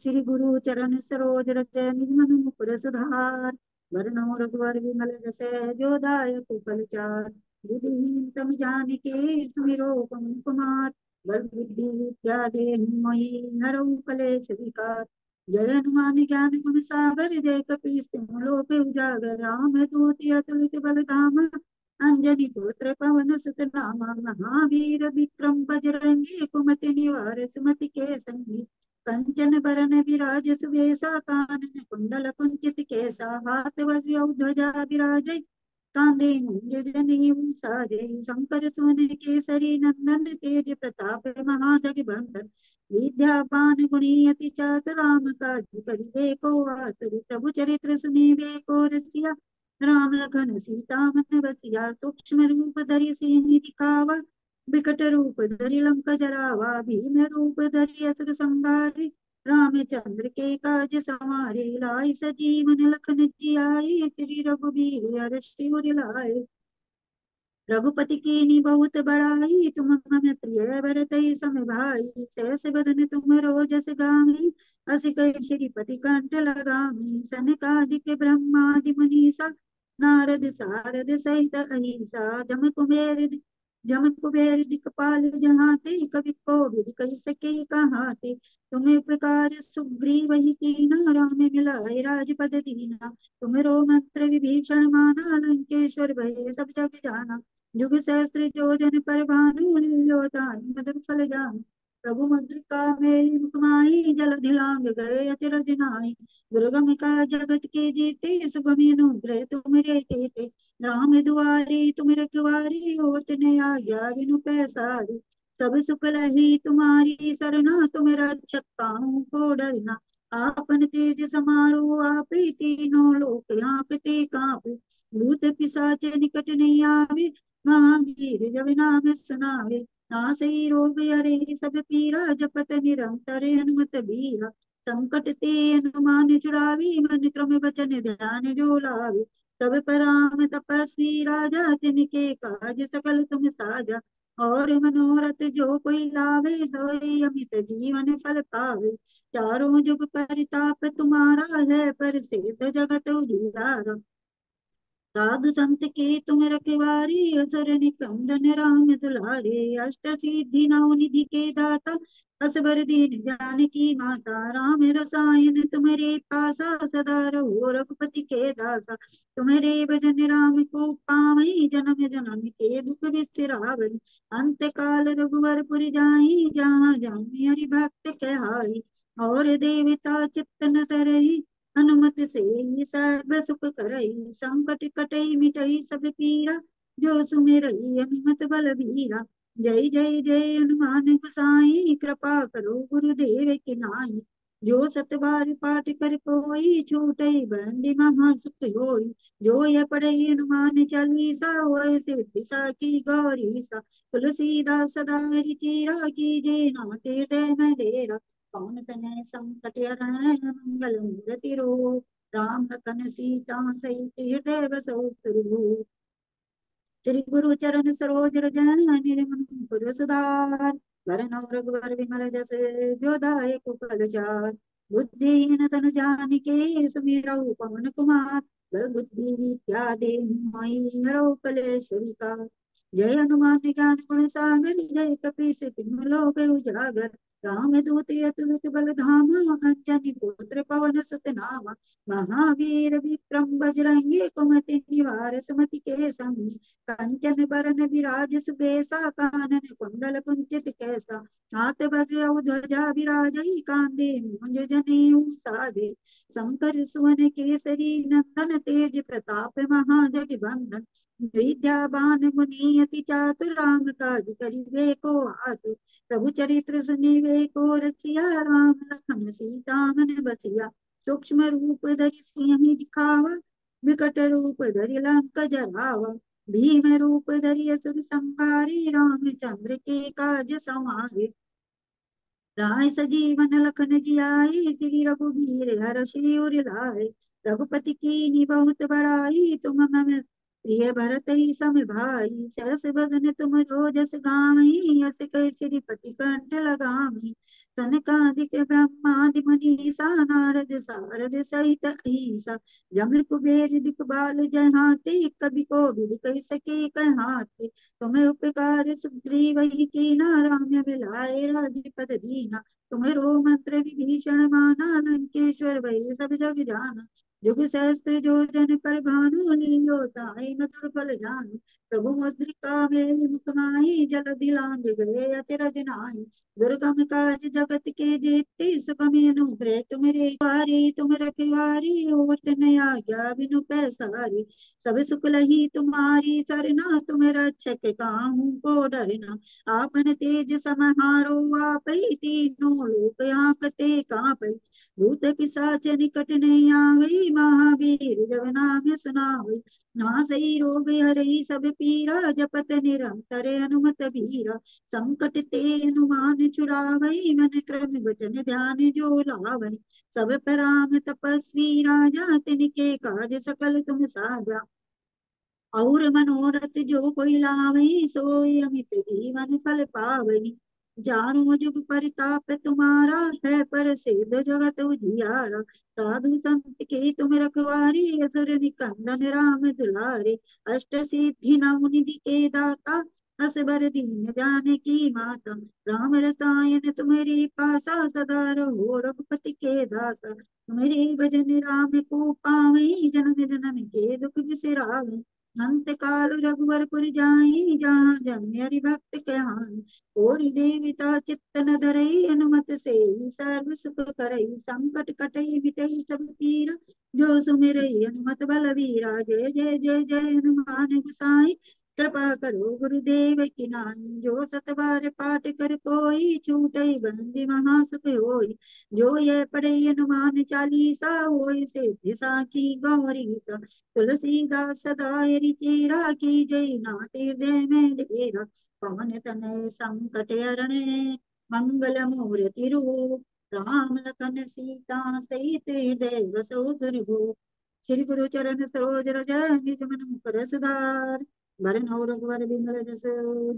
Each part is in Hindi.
श्री गुरु चरण सरोज रज निज मन मुकुर सुधार। वरनौ रघुवर विमल जसै जो दायक फलचार। बुद्धिहीन तम जानिके सुमिरो पवन कुमार। बल बुद्धि विद्या देहि मोहि हरऊ कलेश विकार। जय हनुमान ज्ञान गुण सागर जय कपीस तिहुँ लोक उजागर। राम दूत अतुलित बल धामा अंजनी पुत्र पवन सुत नामा। महावीर विक्रम बजरंगी कुमति निवार सुमति के संगी। कंचन बरन विराज सुबेसा कानन कुंडल कुंचित केसा। हाथ वज्र ध्वजा विराजै कांधे मूंज जनेऊ साजै। शंकर सुवन केसरी नंदन तेज प्रताप महाजगबंदन। विद्यावान गुणी अति चातुर राम काज करिबे को आतुर। प्रभु चरित्र सुनिबे को रसिया राम लखन सीता मन बसिया। सूक्ष्म रूप धरि सिंह दिखावा विकट रूप धरि लंक जरावा। भीम रूप धरि असुर संहारे रामचंद्र के काज संवारे। लाए सजीवन लखन जियाए श्री रघुबीर हरषि उर लाए। रघुपति कीन्ही बहुत बड़ाई तुम मम प्रिय भरत सम भाई। सहस बदन तुम रोजस गामी अस कहि श्रीपति कंठ लगामी। सनकादिक ब्रह्मादि मुनीसा नारद सारद सहित अहिंसा। जम कुबेर दिखपाल जहाते कवि कोविद कहि सके कहाते। तुम्हें उपकार सुग्रीव ही कीना राम मिलाए राजपद दीना। तुम्हरो मंत्र विभीषण माना लंकेश्वर भय सब जग जाना। जुग सहस्त्र जोजन पर भानु लील्यो ताहि मधुर फल जानु। प्रभु मुद्रिका मेली मुख माहि जल दिलांग गए अचरज नाहि। दुर्गम काज जगत के जीते सुगम अनुग्रह तुमरे तेते। राम दुआरे तुम रखवारे होत न आज्ञा बिनु पैसारे। सब सुख लही तुम्हारी सरना तुम रक्षक काहू को डरना। आपन तेज समारो आपे तीनों लोक हाँकते कांपे। भूत पिशाच निकट नहीं आवे महावीर जब नाम सुनावे। नासै रोग हरे सब पीरा जपत निरंतर हनुमत बीरा। संकट ते हनुमान छुड़ावे मन क्रम वचन ध्यान जो लावे। तब पर राम तपस्वी राजा तिनके काज सकल तुम साजा। और मनोरथ जो कोई लावे सोई अमित जीवन फल पावे। चारों जुग परिताप तुम्हारा है प्रसिद्ध जगत उजियारा। साधु संत के तुम रखवारे असुर निकंदन राम दुलारे। अष्ट सिद्धि नौ निधि के दाता असबर दीन जानकी माता। राम रसायन तुम्हारे पासा सदा रहो रघुपति के दासा। तुम्हारे भजन राम को पावई जन्म जन्म के दुख बिसरावई। अंत काल रघुवर जाई जहाँ जाई हरि भक्त कहाई। और देवता चित्त न तरहि हनुमत से ही सर्व सुख करई। संकट कटई मिटई सब पीरा जो सुमिरई हनुमत बल बीरा। जय जय जय हनुमान गोसाई कृपा करो गुरुदेव की नाई। जो सत बार पाठ कर कोई छूटई बंदी महा सुख होई। जो ये पढ़े हनुमान चालीसा होए सिद्धि की गौरीसा। तुलसीदास सदा हरि चेरा कीजे नाथ हृदय में डेरा। पवन तनय संकट हरण मंगल मूर्ति रूप। राम लखन सीता सहित हृदय बसौ सुरभूप। श्री गुरु चरण सरोज रज निज मन मुकुर सुधार। वरनौ रघुवर विमल जस जो दायक फलचार। बुद्धिहीन तनु जानिके सुमिरौ पवन कुमार। बल बुद्धि विद्या देहि मोहि हरौ कलेश विकार। जय हनुमान ज्ञान गुण सागर जय कपीस तिहुँ लोक उजागर। राम दूत अतुलित बल धामा अंजनी पुत्र पवन सुत नामा। महावीर विक्रम बजरंगी कुमति निवार सुमति के संगी। कंचन बरन विराज सुबेसा कानन कुंडल कुंचित कैसा। हाथ वज्र ध्वजा विराजै कांधे मूंज जनेऊ साधे। शंकर सुवन केसरी नंदन तेज प्रताप महाजगबंदन। विद्यावान गुणी अति चातुर राम काज करिबे को आतुर। प्रभु चरित्र सुनिबे को रसिया राम लखन सीता मन बसिया। सूक्ष्म रूप धरि सिंह दिखावा विकट रूप धरि लंक जरावा। भीम रूप धरि असुर संहारे रामचंद्र के काज संवारे। राय सजीवन लखन जियाए श्री रघुबीर हरषि उर लाए। रघुपति कीन्ही बहुत बड़ाई तुम मम प्रिय भरत सम भाई। सहस बदन तुम रोजस गावई अस कहि श्रीपति कंठ लगावई। सनकादिक ब्रह्मादि मनीषा नारद सारद सहित ईसा जम कुबेर दिखबाल जहाते कवि को विद कह सके कहाते तुम्हें उपकार सुग्रीव ही कीना राम मिलाए राजपद दीना तुम्हें मंत्र विभीषण माना लंकेश्वर भय सब जग जाना जुग सहस्त्र जो जन पर भानु लील्यो ताहि मधुर फल जानु प्रभु मुद्रिका मेल मुख माहि जल दिलांग गए अचरज नाहि दुर्गम काज जगत के जेते सुगम अनुग्रह तुम्हारे द्वारे तुम रखवारी होत न आज्ञा बिनु पैसारी सब सुख लही तुम्हारी सरना तुम रक्षक काहू को डरना आपन तेज समारो आपै तीनों लोक हांकते कांपै भूत पिशाच निकट नहीं आवे महावीर जब नाम सुनावे नासई रोग हरई सब पीरा जपत निरंतर हनुमत बीरा संकट ते हनुमान छुड़ावई मन क्रम वचन ध्यान जो लावई सब पर राम तपस्वी राजा तिनके काज सकल तुम साजा और मनोरथ जो कोई लावई सोई अमित जीवन फल पावई जानो जुग परिताप तुम्हारा है पर सिद्ध जगत उजियारा साधु संत के तुम रखवारी असुर निकंदन राम दुलारे अष्ट सिद्धि नव निधि के दाता असबर दीन जानकी माता राम रसायन तुम्हारी पासा सदा रहो रघुपति के दासा तुम्हारे भजन राम को पावई जन्म जन्म के दुख बिसरावई अंत काल रघुवर जाई जहाँ जन हरि भक्त कहाई और देवता चित्त न धरई हनुमत से सर्व सुख करई संकट कटई मिटई सब पीरा जो सुमिरई हनुमत बल बीरा जय जय जय जय हनुमान गोसाई कृपा करो गुरुदेव की नाई जो सत बार पाठ कर कोई छूटई बंदी महासुख होई जो ये पढ़े हनुमान चालीसा होई सिद्धि साखी गौरी सा तुलसीदास सदा हरि चेरा की जय नाथ हृदय में डेरा पवन तनय संकट हरणे मंगल मूर्ति रूप राम लखन सीता सहित हृदय बसो सुरभूप श्री गुरु चरण सरोज रज निज मन मुकुर सुधार भरन रघुवर बिमल जस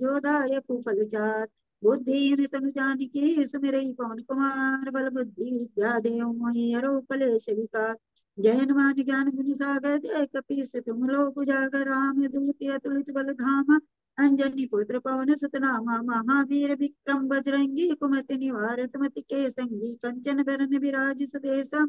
जो दायक फल चार बुद्धि तनु जानिके सुमिरई पवन कुमार बल बुद्धि विद्या देव मोहि हरो कलेश विकार जय हनुमान ज्ञान गुण सागर जय कपीस तुम लोक उजागर राम दूत अतुलित बल धामा अंजनी पुत्र पवन सुत नामा महावीर विक्रम बजरंगी कुमति निवार सुमति के संगी कंचन बरन विराज सुबेसा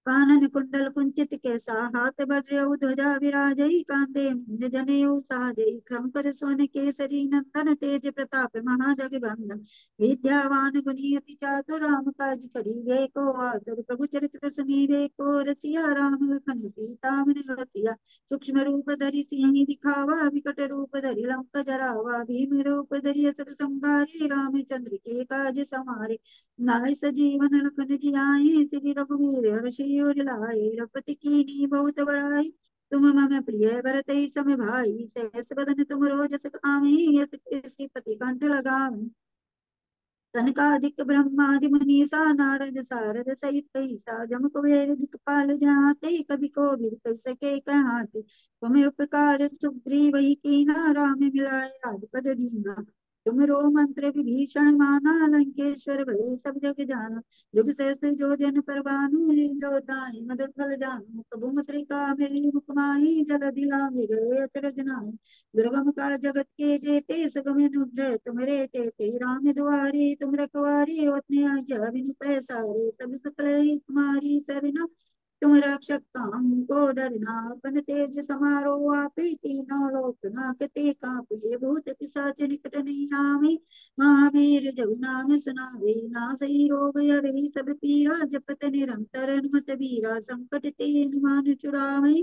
कानन कुंडल कुंचित केसा हाथ वज्र ध्वजा विराजई कांधे मुंज जनेऊ साजई खंकर सोन केसरी नंदन तेज प्रताप महाजगवंदन विद्यावान गुणी अति चातुर राम काज करिबे को आतुर प्रभु चरित्र सुनीबे को रसिया राम लखन सीता मन बसिया सूक्ष्म रूप धरि सिंहि दिखावा विकट रूप धरि लंक जरावा भीम रूप धरि असुर संहारे रामचंद्र के काज समारे नाय सजीवन लखन जियाए श्री रघुवीर हर्षि उर लाए रघुपति कीन्ही बहुत बड़ाई तुम मम प्रिय भरतहि सम भाई सहस बदन तुम रोजस गावें यस श्रीपति कंठ लगावें सनकादिक ब्रह्मादि मुनीसा नारद सारद सहित ईसा जम कुबेर दिखपाल जाते कवि को भी कह सके कहाते तुम्हें उपकार सुग्रीव ही कीना राम मिलाए राजपद दीना तुमरो मंत्र विभीषण माना लंकेश्वर भय सब जग जाना जुग सहस्त्र जो जन पर भानु लील्यो ताहि मधुर फल जानु प्रभु मुद्रिका मेली मुख माहि जल दिलांग गए अचरज नाहि दुर्गम का जगत के जेते सुगम अनुग्रह तुमरे तेते राम दुआरे तुम रखवारे होते आज्ञा बिनु पैसारे सब सकल ही तुम्हारी सरना तुम रक्षक काहू को डरना अपन तेज समारो आपे तीनों लोक नाकते कांपे भूत पिशाच निकट नहीं आवे महावीर जब नाम सुनावे नासई रोग हरे सब पीरा जपत निरंतर हनुमत बीरा संकट ते हनुमान छुड़ावे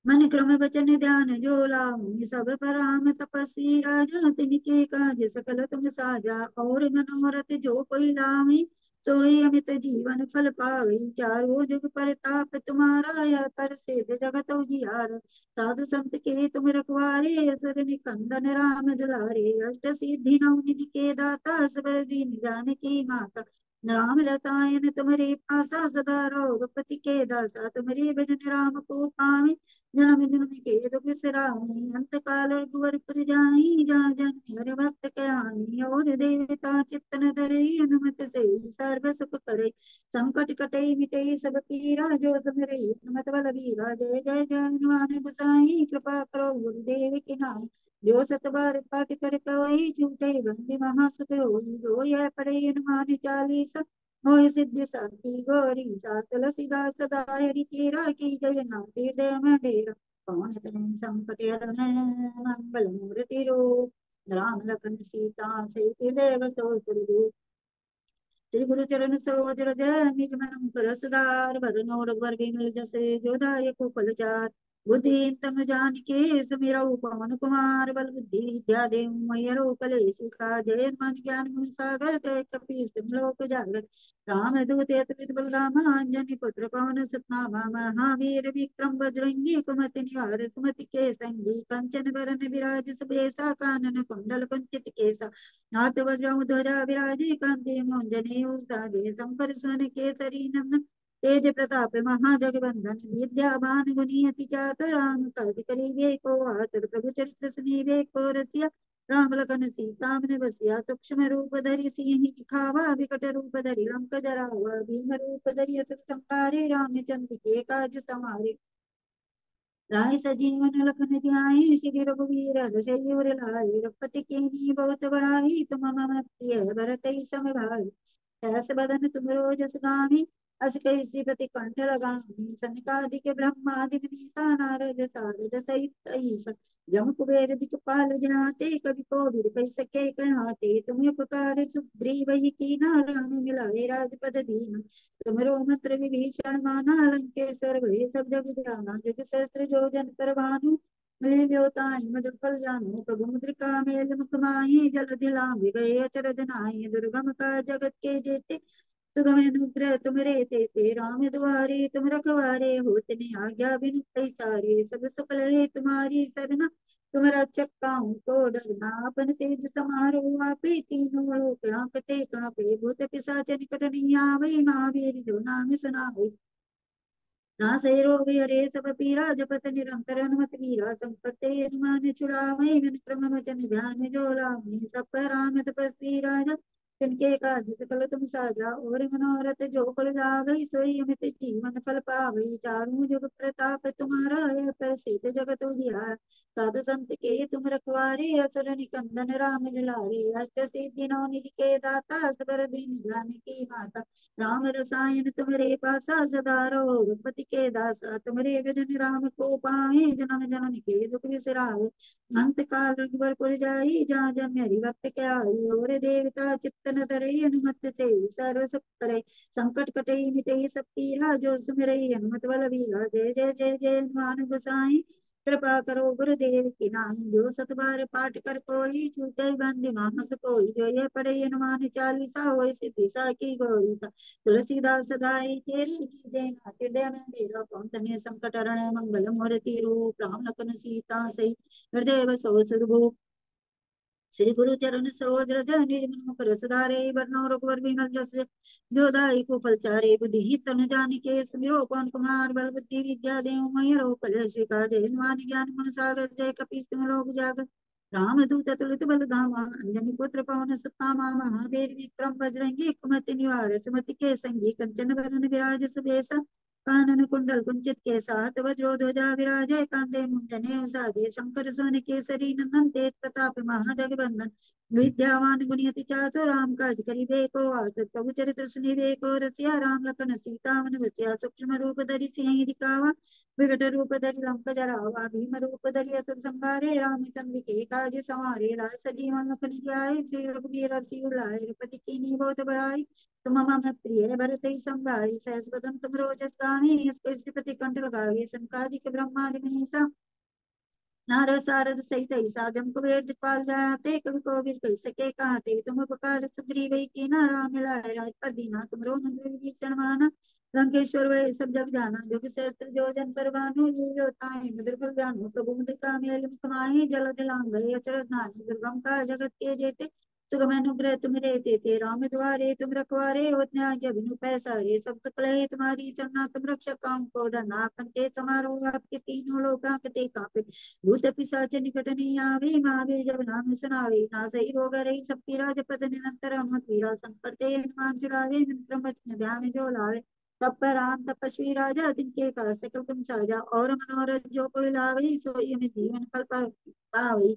मन क्रम वचन ध्यान जो लाऊं सब पर राम तपस्वी राजा तिनके काज सकल तुम साजा और मनोरथ जो कोई लावे सोई अमित जीवन फल पावे चारों जुग परताप तुम्हारा या पर सिद्ध जगत उजियार साधु संत के तुम रखवारे असुर निकंदन राम दुलारे अष्ट सिद्धि नव निधि के दाता सबर दीन जानकी माता राम रसायन तुम्हारे पासा सदा रघुपति के दासा तुम्हारे भजन राम को पावे जन्म जन्म के दुख बिसराई, अंत काल रघुवर पुर जाई, जहाँ जन हरि भक्त कहाई। और देवता चित्तन धरे, हनुमत से सर्व सुख करे। संकट कटे मिटे सब पीरा, जो सुमिरै हनुमत बल बीरा। जय जय जय हनुमान गोसाई, कृपा करो गुरुदेव की नाई। जो सत बार पाठ कर कोई, छूटे बंदी महासुख होई। जो यह पढ़े हनुमान चालीसा, मोहि सिद्धि साखी गौरी सा। तुलसीदास सदा हरि तेरा, की जय नाथ हृदय में डेरा। पवन तनय संकट हरण, मंगल मूर्ति रूप। राम लखन सीता सहित हृदय बसो सुरभूप। श्री गुरु चरण सरोज रज, निज मन मुकुर सुधार। बरनउँ रघुबर बिमल जसु, जो दायक फलचार। बुद्धिहीन तनु जानिके, सुमिरौ पवन कुमार। बल बुद्धि विद्या देहु मैहरौ, कलेश विकार। जय हनुमान ज्ञान गुण सागर, जय कपीस तिहुँ लोक उजागर। रामदूत अतुलित बल धामा, अंजनी पुत्र पवन सुत नामा। महावीर विक्रम बजरंगी, कुमति निवार सुमति के संगी। कंचन बरन विराज सुबेसा, कानन कुंडल कुंचित केसा। नाथ वज्रम ध्वजा विराजे, कांधे मोंजनेयु साजे। शंकर स्वन केसरी नंदन, तेज प्रताप महाजगवंदन। विद्यावान गुणी अति चातुर, राम काज करिबे को आतुर। प्रभु चरित्र सुनिबे को रसिया, राम लखन सीता मन बसिया। सूक्ष्म रूप धरि सिंहि दिखावा, विकट रूप धरि लंक जरावा। भीम रूप धरि असुर संहारे, रामचंद्र के काज समारे। राय सजीवन लखन जियाए, श्री रघुवीर हर्षि उर लाए। रघुपति कीन्ही बहुत बड़ाई, तुम मम प्रिय भरत सम भाई। सहस बदन तुमरो जस गामी, अस कहि श्रीपति कंठ लगामी। सनकादिक ब्रह्मादि मुनीसा, नारद सारद सहित अहिसा। जम कुबेर दिखपाल जनाते, कवि कोविद कहि सके कहाते। तुम्हें उपकार सुग्रीव ही कीना, राम मिलाए राजपद दीना। तुमरो मंत्र विभीषण माना, लंकेश्वर भय सब जग जाना। जुग सहस्त्र जो जन पर भानु, मिलियोताहि मधुर फल जानु। प्रभु मुद्रिका मेल मुख माहि, जल दिलांग गए अचरज नाहि। दुर्गम काज जगत के जेते, सुगम अनुग्रह तुमरे तेते। राम दुआरे तुम रखवारे, होत न आज्ञा बिनु पैसारे। सब सुख लहे तुम्हारी सरना, तुम रक्षक काहू को डरना। अपन तेज समारो आपे, तीनों लोक हांकते कांपे। भूत पिशाच निकट नहीं आवै, महावीर जो नाम सुनावै। नासै रोग हरे सब पीरा, जपत निरंतर हनुमत वीरा। संकट ते हनुमान छुड़ावै, मन क्रम वचन ध्यान जो लावै। सब पर राम तपस्वी राजा, तिनके काज सकल तुम साजा। और मनोरथ जो फल लावै, सोई अमित जीवन फल पावै। चारों जुग प्रताप तुम्हारा है, प्रसिद्ध जगत उजियारा। साधु संत के तुम रखवारे, असुर निकंदन राम दुलारे। अष्ट सिद्धि नौ निधि के दाता, सबर दीन जानकी माता। राम रसायन तुम्हारे पासा, सदा रहो रघुपति के दासा। तुम्हारे भजन राम को पाए, जन्म जन्म के दुख बिसराए। अंत काल रघुबर पुर जाई, जहाँ जन हरि भक्त क्या आई। और देवता चित्तन धरे, हनुमत से सर्व सुख करे। संकट कटे मिटे सब पीरा, जो सुमिरै हनुमत बल बीरा। जय जय जय जय हनुमान गोसाई, कृपा करो गुरुदेव की नाई। जो सत बार पाठ कर कोई, छूटे बंदी मानस कोई। जो ये पढ़े हनुमान चालीसा, होय सिद्धि साखी गौरी सा। तुलसीदास सदाई तेरी, कीजे नाथ हृदय में मेरा। पवन तनय संकट हरण, मंगल मूर्ति रूप। राम लखन सीता सहित हृदय बसो सुरभूप। श्री गुरु चरण सरोज रज, निज मन मुकुर सुधारे। बरनउँ रघुबर बिमल जस, जो दायक फलचारे। बुद्धिहीन तनु जानिके, सुमिरौ पवन कुमार। बल बुद्धि विद्या देहु मैहरौ, कलेश विकार। जय हनुमान ज्ञान गुण सागर, जय कपीस तिहुँ लोक उजागर। रामदूत अतुलित बल धामा, अंजनी पुत्र पवन सुत नामा। महावीर विक्रम बजरंगी, कुमति निवार सुमति के संगी। कंचन बरन विराज सुबेसा, कानन कुंडल कुंचित केसा। हाथ वज्रो ध्वजा विराजय, कांधे मुंजने साजे। शंकर सुवन केसरी नंदन, तेज प्रताप महाजगवंदन। विद्यावान गुणी अति चातुर, राम काज करिबे को आतुर। प्रभु चरित्र सुनिबे को रसिया, राम लखन सीता मन बसिया। सूक्ष्म रूप धरि सिंहि दिखावा, विकट रूप धरि लंक जरावा। भीम रूप धरि असुर संहारे, रामचंद्र के काज संवारे। लाए सजीवन लखन जियाए, श्री रघुवीर हर्षि उर लाए। रघुपति कीन्ही बहुत बड़ाई, तुम मम प्रिय भरत संभाई। सहस बदन तुम रोजस गामी, इसको श्रीपति कंठ लगावे। सनकादिक ब्रह्मादि मनीषा, नारद सारद सहित ऐसा। जम कुबेर दिखपाल जाते, कवि कोविद कहि सके कहते। तुम उपकार सुग्रीव की ना, राम मिलाए राजपद दीना। तुमरो मंत्र विभीषण माना, लंकेश्वर वै सब जग जाना। जुग सहस्त्र जो जन पर भानु, लील्योताहि मधुर फल जानु। प्रभु मुद्रिका मेल मुख माहि, जल दिलांग गए अचरज नाहि। दुर्गम काज जगत के जेते, सुगम अनुग्रह तुम रे ते राम द्वारे, तुम रखवारे हो न्याय बिनु पैसारे, सब सकल है तुम्हारी सरना, तुम रक्षक काम को डरना, कंते समारोह आपके तीनों लोग कांपते कांपे, भूत पिशाच निकट नहीं आवे, मावे जब नाम सुनावे, ना सही रोग रही सब पीरा, जपत निरंतर हनुमत वीरा, संकट ते हनुमान छुड़ावे, मंत्र वचन ध्यान जो लावे, तब पर राम तपस्वी राजा, तिनके का सकल तुम साजा, और मनोरथ जो कोई लावे, सोई में जीवन फल पावे,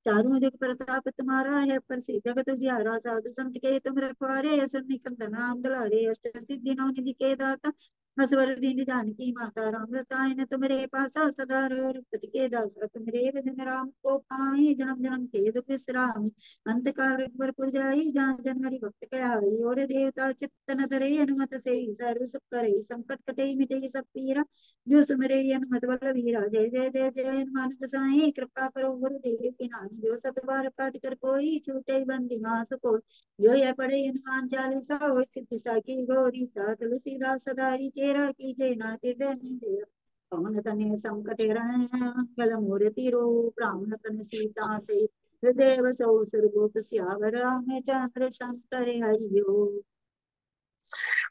चारों जुग प्रताप तुम्हारा है, पर से जगत उजियारा, साधु संत के तुम रखवारे, असुर निकंदन राम दुलारे, अष्ट सिद्धि नौ निधि के दाता, असवर दीन जानकी माता, राम रसायन तुम्हारे पासा, सदा रहो रघुपति के दासा, तुम्हारे भजन राम को पाई, जन्म जन्म के दुख विश्राम, अंत काल रघुवर जाई, जहाँ जन हरि भक्त कहाई, और देवता चित्त न धरे, हनुमत से सर्व सुख करे, संकट कटे मिटे सब पीरा, जो सुमरे हनुमत बल वीरा, जय जय जय जय हनुमान गोसाई, कृपा करो गुरुदेव की नाई, जो सत बार पाठ कर कोई, छूटे बंदी मास कोई, जो यह पढ़े हनुमान चालीसा, हो सिद्धि साखी गौरी सा, तुलसीदास सदारी चेरा कीजे ना हृदय में डेरा, पवन तनय संकट हरण मंगल मूर्ति रूप, राम लखन सीता से हृदय बसौ सुरभूप, सियावर रामचंद्र शंकर हरिओ।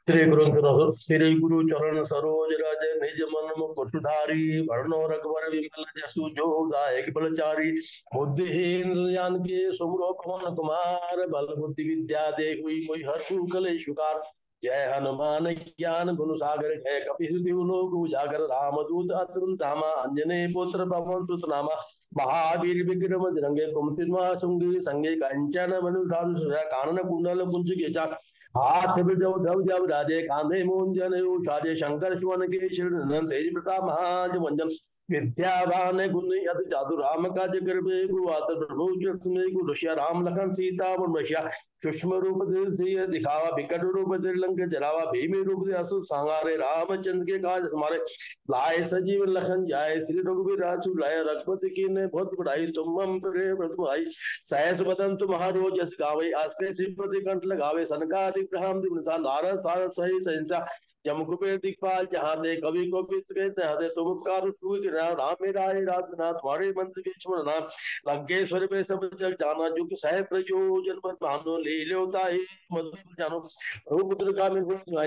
श्री गुरु चरण सरोज रज निज मन मुकुर सुधारी, वरणो रघुवर विमल जसु जो दायक बलचारी, बुद्धिहीन जानकी सुमरो पवन कुमार, बल बुद्धि विद्या देहु मोहि हरषु कलेश विकार, जय हनुमान ज्ञान गुण सागर जय कपिल लोक उजागर, रामदूत अतुल धामा, अंजनी पुत्र पवन सुत नामा, महावीर विक्रम बजरंगी कुमति निवासुंगी, संगे कंचन बनु कानन कुंडल कुंज केचा, हाथ में जब राजे कांधे मोंजन उठाजे, शंकर सुवन के शरण तेज प्रताप महाजन, विद्यावान गुण अति जादु राम काज करबे, गुरुआत प्रभु जसमे गुरु राम लखन सीता मन, सूक्ष्म रूप से दिखावा विकट रूप से लंक जरावा, भीमी रूप से असुर संहारे, रामचंद्र के काज हमारे, लाए सजीव लखन जाए, श्री रघुवीर रासु लाए, रघुपति की ने बहुत बढ़ाई, तुम हम भाई, सहस बदन तुम्हारो जस गावे, आश्रय श्रीपति कंठ लगावे, सनकादि ब्रह्म नारद सारद सही सहिंसा, जम कुबेर दिखपाल जहाँ दे कवि को कहते तुम उपकार राम मेरा राधना, तुम्हारे मंत्र के स्मरण, लंकेश्वर में सब जग जाना, जो कि सहस्त्र योजन पर भानो ले लेता है, मधुर जानो रूप का में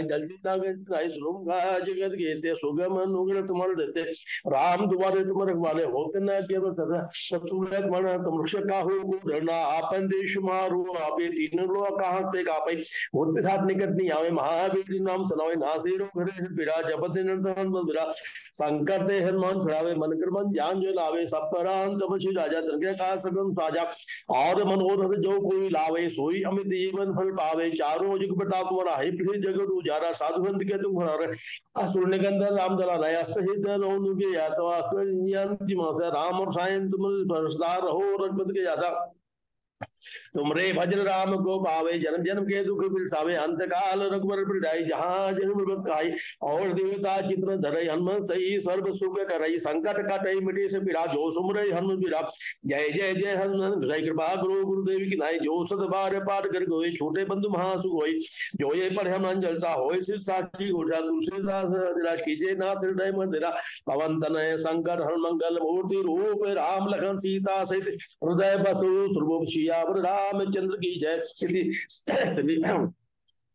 जल्दी ना जगत कहते, सुगम अनुग्रह तुम्हारे देते, राम तुम्हारे तुम रखवाले होते न केवल सदा, शत्रु मरण तुम रक्षक काहू डरना, आपन देश मारो आपे तीनों लोग कहाँ ते कापे, भूत साथ निकट नहीं आवे, महावीर नाम तनावे, नासिरो घरे बिरा जपत निरंतर बिरा, संकर ते हनुमान छुड़ावे, मन कर मन जान जो लावे, सब परान तपस्वी राजा चंद्र का सकम साजा, और मनोरथ जो कोई लावे, सोई अमित जीवन फल पावे, चारों जुग प्रताप तुम्हारा है, पृथ्वी जगत उजारा, साधु संत के तुम हरारे, असुर निकंदन राम दला नया सहित रोनु के यातवा राम और सायन तुम बरसदार हो रघुपति के जाता, तुमरे भजन राम को पावे, जन्म जन्म के दुख बिरसावे, अंत काल रघुवर पिटाई, जहाँ जन्म खाई, और देवता चित्र धरई, हनुमत सही सर्व सुख करई, संकट कटई मिटे से पीड़ा, जो सुमरई हनुमत पीड़ा, जय जय जय हनुमान जय कृपा गुरु गुरुदेव की नाई, जो सत बार पाठ कर गए, छोटे बंधु महासुख होई, जो ये पढ़े हनुमान जलसा होय, सिर साक्षी घोषा तुलसीदास कीजिए ना सिर मंदिरा, पवन तनय संकट हर मंगल मूर्ति रूप, राम लखन सीता सहित हृदय बसु ध्रुव रामचंद्र की जय।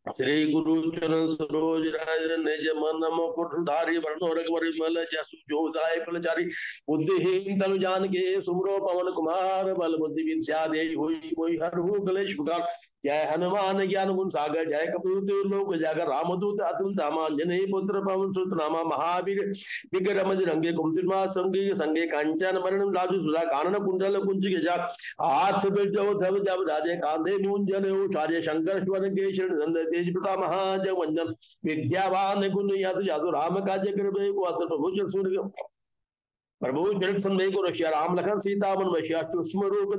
श्री गुरु चरण सरोज राज निज मन मुकुट सुधारी, वरणो रघुवर विमल जसु जो दायक फलचारी, बुद्धिहीन तनु जानिके सुमरो पवन कुमार, बल बुद्धि विद्या देहि कोई हरहु कलेश विकार, जय हनुमान ज्ञान गुण सागर जय कपीर लोक जागर, रामदूत अतुल धामा, अंजनी पुत्र पवन सुत नामा, महावीर विक्रम बजरंगी कुमति निवासुंगी, संगे कंचन बरन लाजु सुधा कानन कुंडल कुंज केसा, हाथ में जब राजे कांधे मूंजन उठाजे, शंकर सुवन के शरण तेज प्रताप महाजन, विद्यावान गुण जादु राम काज करबे, प्रभु जन सुन प्रभु जन संदेह को रशिया, राम लखन सीता मन वशिया, सूक्ष्म रूप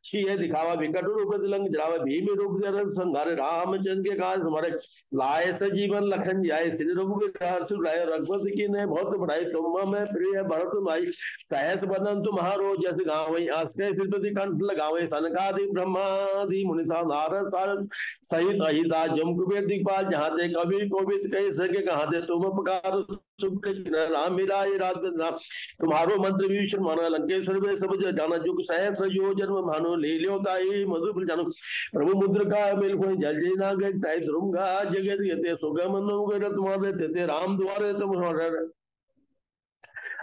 है दिखावा, विकट रूप लंग जरावा, भीम रूप संधारे, रामचंद्र के काज हमारे, लाए सजीवन लखन जाए, श्री रघुवीर रघुपति की ने बहुत बढ़ाई, तुम में प्रिय भरत भाई, सहस बदन तुम्हारो जस गावई, आश्रय श्रीपति कंठ लगावे, सनकादि ब्रह्मादि मुनिसा नारद सारद सही सहिता, जम कुबेर दिखपाल जहाँ ते कभी को भी कह सके कहाँ ते, तुम उपकार राम मिलाए रात तुम्हारो मंत्र विभीषण माना लंकेश्वर में सब जाना जुग सहस्र जो जन्म भानु ले लो ताई मधुपुर जानो प्रभु मुद्र का मेल कोई जल जेना गए ताई ध्रुंगा जगत गते सुगम तुम्हारे ते राम द्वारे तुम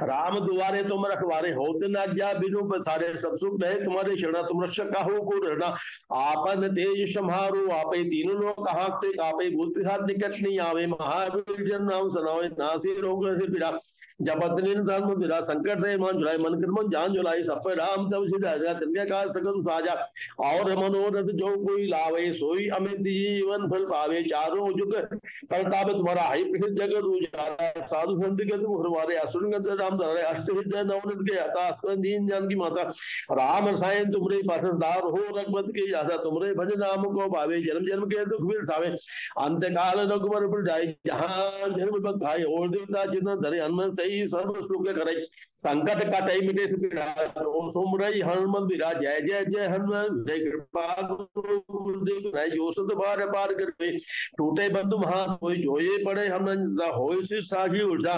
राम दुआरे तुम रखवारे होते न आज्ञा बिनु पसारे सब सुख रहे तुम्हारे शरणा तुम रक्षक काहू को रहना आपन तेज संहारो आपे तीनों लोग कहा ते आपे भूत पिशाच निकट नहीं आवे महावीर जन नाम सुनावे नासी रोग से पीड़ा जपत धर्म विरा संकट रहे मन जुलाई मन कर्म जान जुलाई सब राम तब सिद्धा तिनके का सकल साजा और मनोरथ जो कोई लावे सोई अमित जीवन फल पावे चारों युग परताप तुम्हारा हाई प्रसिद्ध जगत उजाला साधु संत के तुम हमारे असुर राम अष्टविद नवनत के आता दीन जान की माता राम रसायन तुमरे पाठदार हो रघुपत के जाता तुमरे भज नाम को पावे जन्म जन्म के दुख भी उठावे अंत काल रघुवर पर जाए जहाँ जन्म पद खाए और देवता जितना धरे हनुमान सही सर्व सुख करे संकट काटई मिटे सोमरई हनुमान बिरा जय जय जय हनुमान जय कृपा जो सत बार पार कर छूटे बंधु महान हो जोये पड़े हनुमान हो साखी उर्जा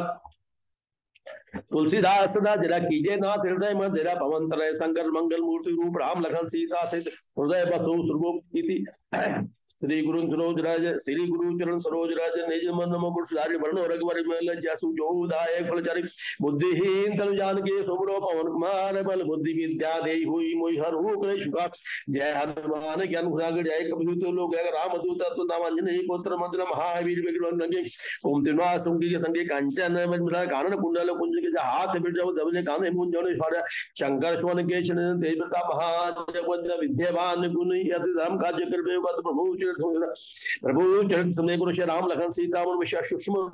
तुलसीदास सदा जरा कीजे नाथ हृदय में तेरा पवन तरय शंकर मंगल मूर्ति रूप राम लखन सीता सहित हृदय बसु सुरभूप श्री गुरु सरोज राज श्री गुरु चरण सरोज राज निज मन नमो कुशधारी वर्णो रघुवर मेल जसु जोदाय फलचारि बुद्धिहीन तनु जान के सुमरो पवन कुमार बल बुद्धि विद्या देहि हुई मोहि हर हो क्लेश का जय हनुमान ज्ञान गुणागर जय कपित लोक राम दूत नाम अंजनी पुत्र मंत्र महावीर विक्रम संगे ओम तिनवास सुंगी के संगे कंचन मिला कारण कुंडल कुंज के हाथ बिरजव दबने काने मुंज जने फाड़ा शंकर स्वर्ण के छन देवता महाजगवंत विद्यावान गुण यति धर्म कार्य कर प्रभु प्रभु चरण समय गुरु श्री राम लखन सीता मन विशेष सूक्ष्म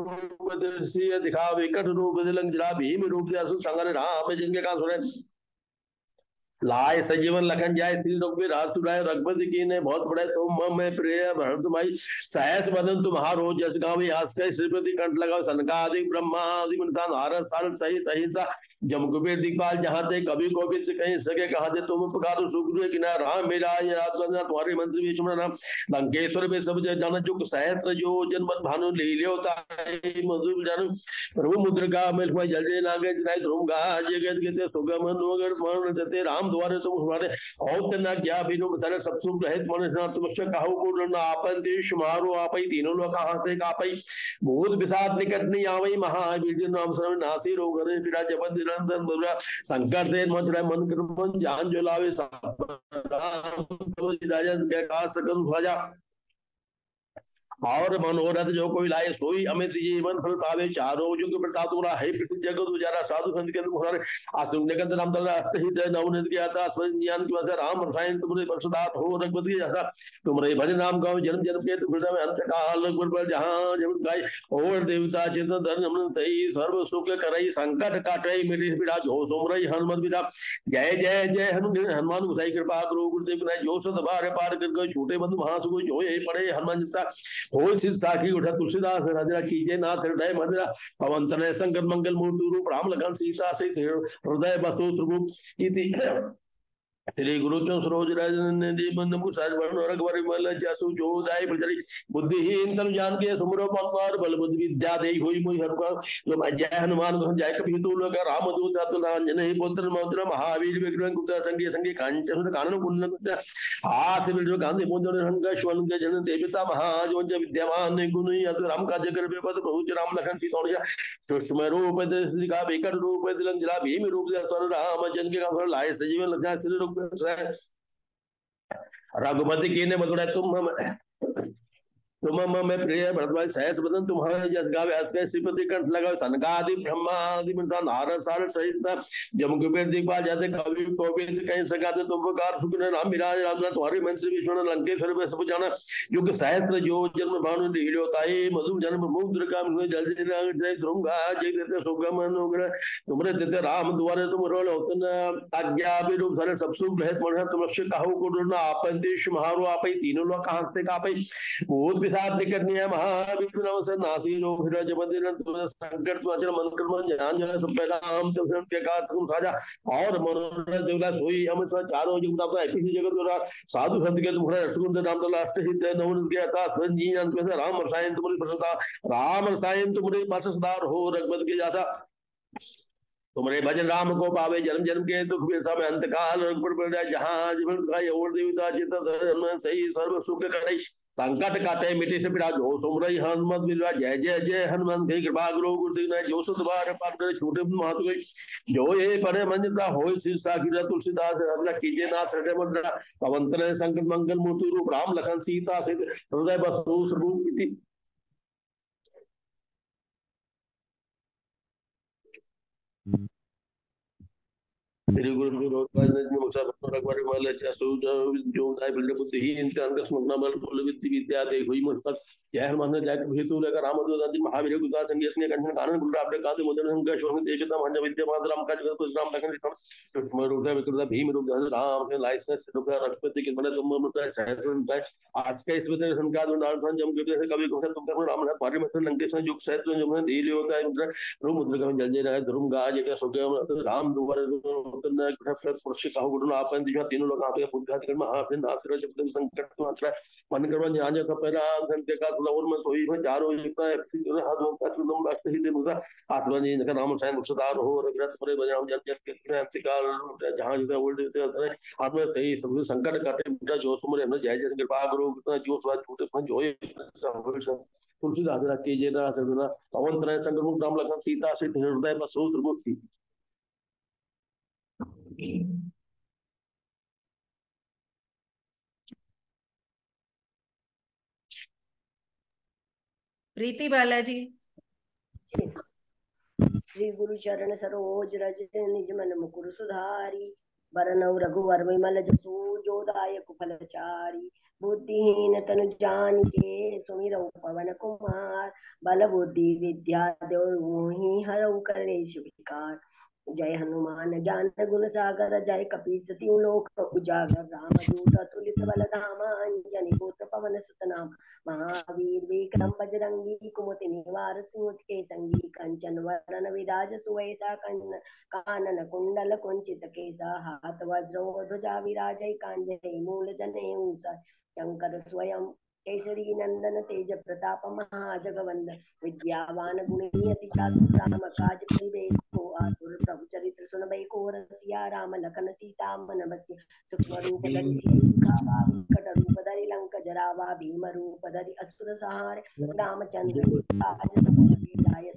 दिखा विकट रूप दिलंग जला भीम रूप दयासु संगर राम जिनके का सुरे लाए सजीवन लखन जाय श्री रघुवीर राय रघुपति की ने बहुत बड़े तुम मैं प्रिय भरतुमाई सहस बदन तुम्हारो जस गावे आस श्रीपति कंठ लगाओ सनकादि ब्रह्मादि मनता नारद सारद सही सहिता जम कुबेर दिखपाल जहाँ थे कभी कोविद से कहीं सके कहा थे तुम पुकारो सुग्रीव किनार राम मेरा तुम्हारे मंत्री विष्णु नाम लंकेश्वर में सब जाना जो सहस्र जो जन्म भानु ले मधुर जानु प्रभु मुद्र का मेल जल जय नागे ध्रुंगा जगत गते सुगम जते राम द्वारे तुम हमारे और ना क्या बिनु बसारे सब सुख रहित मन तुम काहू को आपन देश मारो आप तीनों लोग कहा थे कापई भूत विषाद निकट नहीं आवई महावीर नाम सर्व नासी रोग हरे पीड़ा जपत निरंतर संकट से मन कर्म जान जुलावे सकल ध्वजा और मनोरथ जो कोई लाए सोई अमित जीवन फल पावे चारों युग प्रताप तुम्हारा है प्रसिद्ध जगत उजाला साधु संत के तुम्हारे आसुनिकंत नाम तला अष्टहित नवनीत के आता ज्ञान की वजह राम रसायन तुम्हारे परसदार हो रघुपति के जैसा तुम्हारे भजन नाम गाओ जन्म जन्म के हृदय में अंत काल पर जहाँ जब गाय और देवता चिंतन धर्म तई सर्व सुख करई संकट काटई मिटी पीड़ा जो सोमरई हनुमत पिता जय जय जय हनुमान गुसाई कृपा करो गुरुदेव जो सत बार पार कर गए छोटे बंधु महासुख जो ये पड़े हनुमान जैसा हो साखी उठा तुलसीदास राजा कीजे नाथ हृदय मधुरा पवन तनय शंकर मंगल मूर्ति रूप राम लखन सीता सहित हृदय बसु इति श्री गुरु सरोज जसु जो दाय प्रचरी बुद्धिहीन तनु जान के सुमरो पंकार बल बुद्धि विद्या देहि होई मोहि हर जय हनुमान जय कपितु लोक राम दूत अंजनी पुत्र मंत्र महावीर विक्रम गुप्त संगे संगे कांचन कानन कुंडल हाथ बिरजो गांधी पुंजन हंग श्वन के जन देवता महाजोज विद्यमान गुण यत राम काज कर बेपत प्रभु राम लखन सीता सूक्ष्म रूप दिखा विकट रूप दिलंग जला भीम रूप स्वर राम जन के का लाए सजीवन लखन श्री रघुपति की ने बतौड़ा तुम मैं प्रिय भरद्वाज सहस बदन तुम्हारे जस गावे हंस के श्रीपति कंठ लगाओ सनकादि ब्रह्मादि मनता नारद सारद सहित जम कुबेर दिखपाल जाते कवि कोविद कहीं सकाते तुम पुकार सुख राम विराज राम तुम्हारे मंत्री विष्णु लंकेश्वर में सब जाना युग सहस्र जो जन्म भानु लीलोताई मधु जन्म मुद्र का जल जय ध्रुंगा जय सुगम अनुग्रह तुमरे देते राम द्वारे तुम रोल आज्ञा विरूप धरे सब सुख रहे तुम कहू को आपन देश महारो आप तीनों लोग कहाँ से कापई भूत निकटनीय महावीर नाम से नासी रोग संकट मन कर्म ज्ञान जन सब राम के साजा और मनोरथ देवला सोई अमित चारों युग किसी जगत साधु संत के तुम्हारे रसगुंद नाम तला अष्टहित नवनीत के आता राम रसायन तुम्हारी प्रसन्नता राम रसायन तुम्हारे पासदार हो रघुपत के जाता तुमरे भजन राम को पावे जन्म जन्म के दुख में सब अंत काल जहाँ जीवन का और देवता चित्त सही सर्व सुख करे संकट काटे मिटे से पिड़ा जो सुमरई हनुमत मिलवा जय जय जय हनुमान की कृपा गुरु गुरुदेव जो सुत बार पाठ करे छोटे महत्व जो ये परे मंजता हो शीर्षा की तुलसीदास रत्न कीजिए नाथ हृदय मुद्रा पवन तनय संकट मंगल मूर्ति रूप राम लखन सीता सहित हृदय बसु स्वरूप श्री गुरु विद्या दे हुई मुझ जय हनुमान जय हेतु लेकर रामदूत महावीर गुदा संगे स्नेह कंठन कानन गुरु आपने कादे मुद्रण संग शोभन देशता मंज विद्या मात राम काज कर राम लखन विक्रम रूप विक्रम भीम रूप राम के लाइसेंस रूप रघुपति के बने तुम मुद्रा सहस्र आज के इस विधि संकाद उदाहरण संजम के जैसे कवि को तुम कर राम नाथ मारे मत लंकेश युग सहस्र जो मैं धीरे होता है मुद्रा रूप मुद्रा का जल जय ध्रुव गाज के सुगम राम दुवर गुरु आपन दिशा तीनों लोग आपके बुद्धा कर्म आपने नासर जब संकट मात्रा मन कर्म ज्ञान का पैराम संते का लवन में सोई में चारों युक्त है हाथों का सुदम राष्ट्र ही दिन आत्मा जी का नाम सैन मुक्तदार हो रघुरस परे बजाम जन जन के अंतिकाल जहां जगह उल्टे होते आत्मा सही सब संकट काटे बेटा जो सुमरे हमने जय जय कृपा गुरु जो स्वाद छूटे जो तुलसीदास के जय ना सदना पवन त्रय संग राम लखन सीता से हृदय बसो त्रिमूर्ति प्रीति बालाजी। श्री गुरु चरण सरोज रज निज मन मुकुर सुधारी बरनौ रघुवर विमल जसु जो दायक फलचारी बुद्धिहीन तनु जानिके सुमिरौ पवन कुमार बल बुद्धि विद्या देहि हरौ कलेश विकार जय हनुमान ज्ञान गुण सागर जय कपीस तिहु लोक उजागर रामदूत तुलित बल धामा अंजनी पुत्र पवन सुत नाम महावीर विक्रम बजरंगी कुमति निवार सूत के संगी कंचन वरण विराज सुवेसा कानन कुंडल कुंचित केसा हाथ वज्र ध्वजा विराजय कांजय मूल जनेऊ शंकर स्वयं केसरी नंदन तेज प्रताप महाजगवंद विद्यावान गुणी अति चातुर राम काज करिबेको आतुर प्रभु चरित्र सुनबेको रसिया राम लखन सीता मन बसिया सूक्ष्म रूप धरि सियहि दिखावा विकट रूप धरि लंक जरावा भीम रूप धरि असुर संहार रामचंद्र काज समुद्र जाय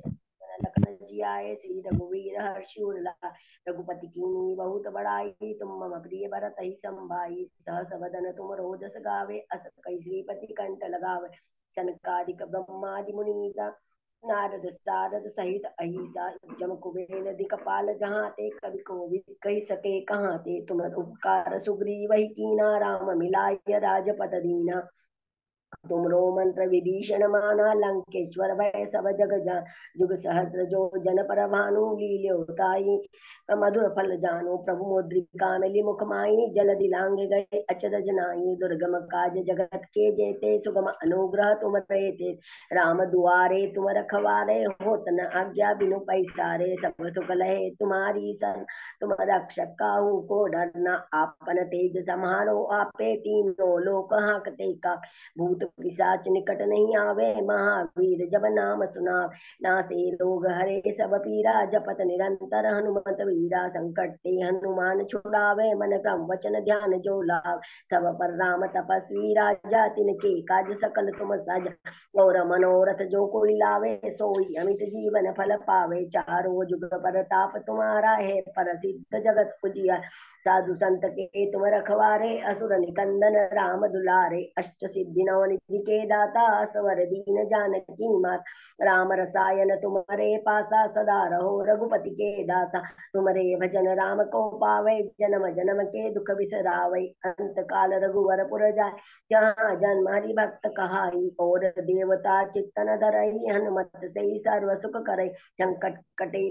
लखन जियाए श्री रघुवीर हर्षि उल्लास रघुपति कीन्ही बहुत बड़ाई तुम मम प्रिय भरत ही संभाई सहस वदन तुम रोजस गावे अस कई श्रीपति कंठ लगावे सनकादिक ब्रह्मादि मुनीता नारद सारद सहित अहिसा जम कुबेर दिखपाल जहाँ ते कवि कोविद कही सके कहाँ ते तुम उपकार सुग्रीव ही कीना राम मिलाय राजपद दीना तुमरो मंत्र विभीषण माना लंकेश्वर भय सब जग जान जुग सहस्र जो जन पर भानु लील्योताई मधुर फल जानो प्रभु मुद्रिका मिली मुख माई जल दिलांगे गए अचरज नाई दुर्गम काज जगत के जेते सुगम अनुग्रह तुम रहते राम दुआरे तुम रखवारे होत न आज्ञा बिनु पैसारे सब सुख लहे तुम्हारी सन तुम रक्षक काहू को डरना आपन तेज समारो आपे तीनों लोक हाकते का भूत पिशाच निकट नहीं आवे महावीर जब नाम सुनाव नासे रोग हरे सब पीरा जपत निरंतर हनुमत वीरा संकट ते हनुमान छुड़ावे मन क्रम वचन ध्यान जो लाभ सब पर राम तपस्वी राजा तिनके काज सकल तुम साजा और मनोरथ जो कोई लावे सोई अमित जीवन फल पावे चारों जुग पर ताप तुम्हारा है प्रसिद्ध जगत पुजिया साधु संत के तुम रखवारे असुर निकंदन राम दुलारे अष्ट सिद्धि नव निधि के दाता सवर दीन जानकी मात राम रसायन तुम्हारे पासा सदा रहो रघुपति के दासा तुम्हारे भजन राम को पावे जन्म जन्म के दुख बिसरावे अंत काल रघुवर पुर जाय जहाँ जन्म हरि भक्त कहाई और देवता चित्तन धरई हनुमत से सर्व सुख करे संकट कटे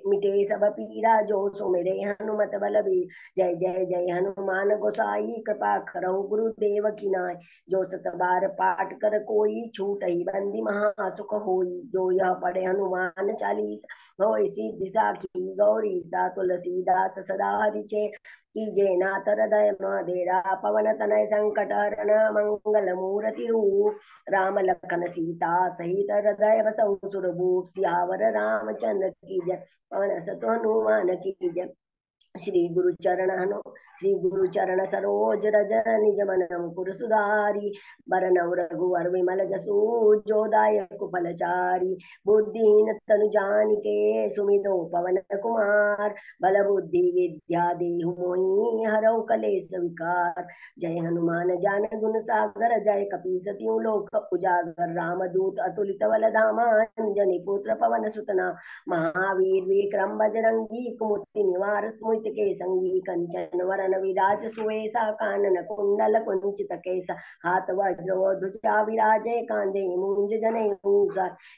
मिटे सब पीरा जो सुमिरे हनुमत बलबीर जय जय जय हनुमान गोसाई कृपा करहु गुरुदेव की नाय जो सत बार पाठ कर कोई छूटई बंदी महासुख होई। जो यह पढ़े हनुमान चालीसा होय सिद्धि साखी गौरी सा। तुलसीदास सदा हरिचे कीजे नाथ हृदय मधेरा। पवन तनय संकट हरण मंगल मूर्ति रूप। राम लखन सीता सहित हृदय बसहु सुरभूप। सियावर रामचंद्र की जय पवन सत हनुमान की जय। श्री गुरु चरण सरोज रज निज मन मुकुर सुधारी। बरनउँ रघुवर विमल जसु जो दायक फलचारी। बुद्धिहीन तनु जानिके सुमिरौ पवन कुमार। बल बुद्धि विद्या देहु मोहि हरौ कलेश विकार। जय हनुमान ज्ञान गुण सागर जय कपीस तिहुँ लोक उजागर। राम दूत अतुलित बल धामा अंजनी पुत्र पवन सुत नामा। महावीर विक्रम बजरंगी कुमति निवार स्मृति के संगी। कंचन वरन विराज सुवेसा कानन कुंडल कुंचित केसा। हाथ वज्र ध्वजा विराजे कांधे मूंज जनेऊ।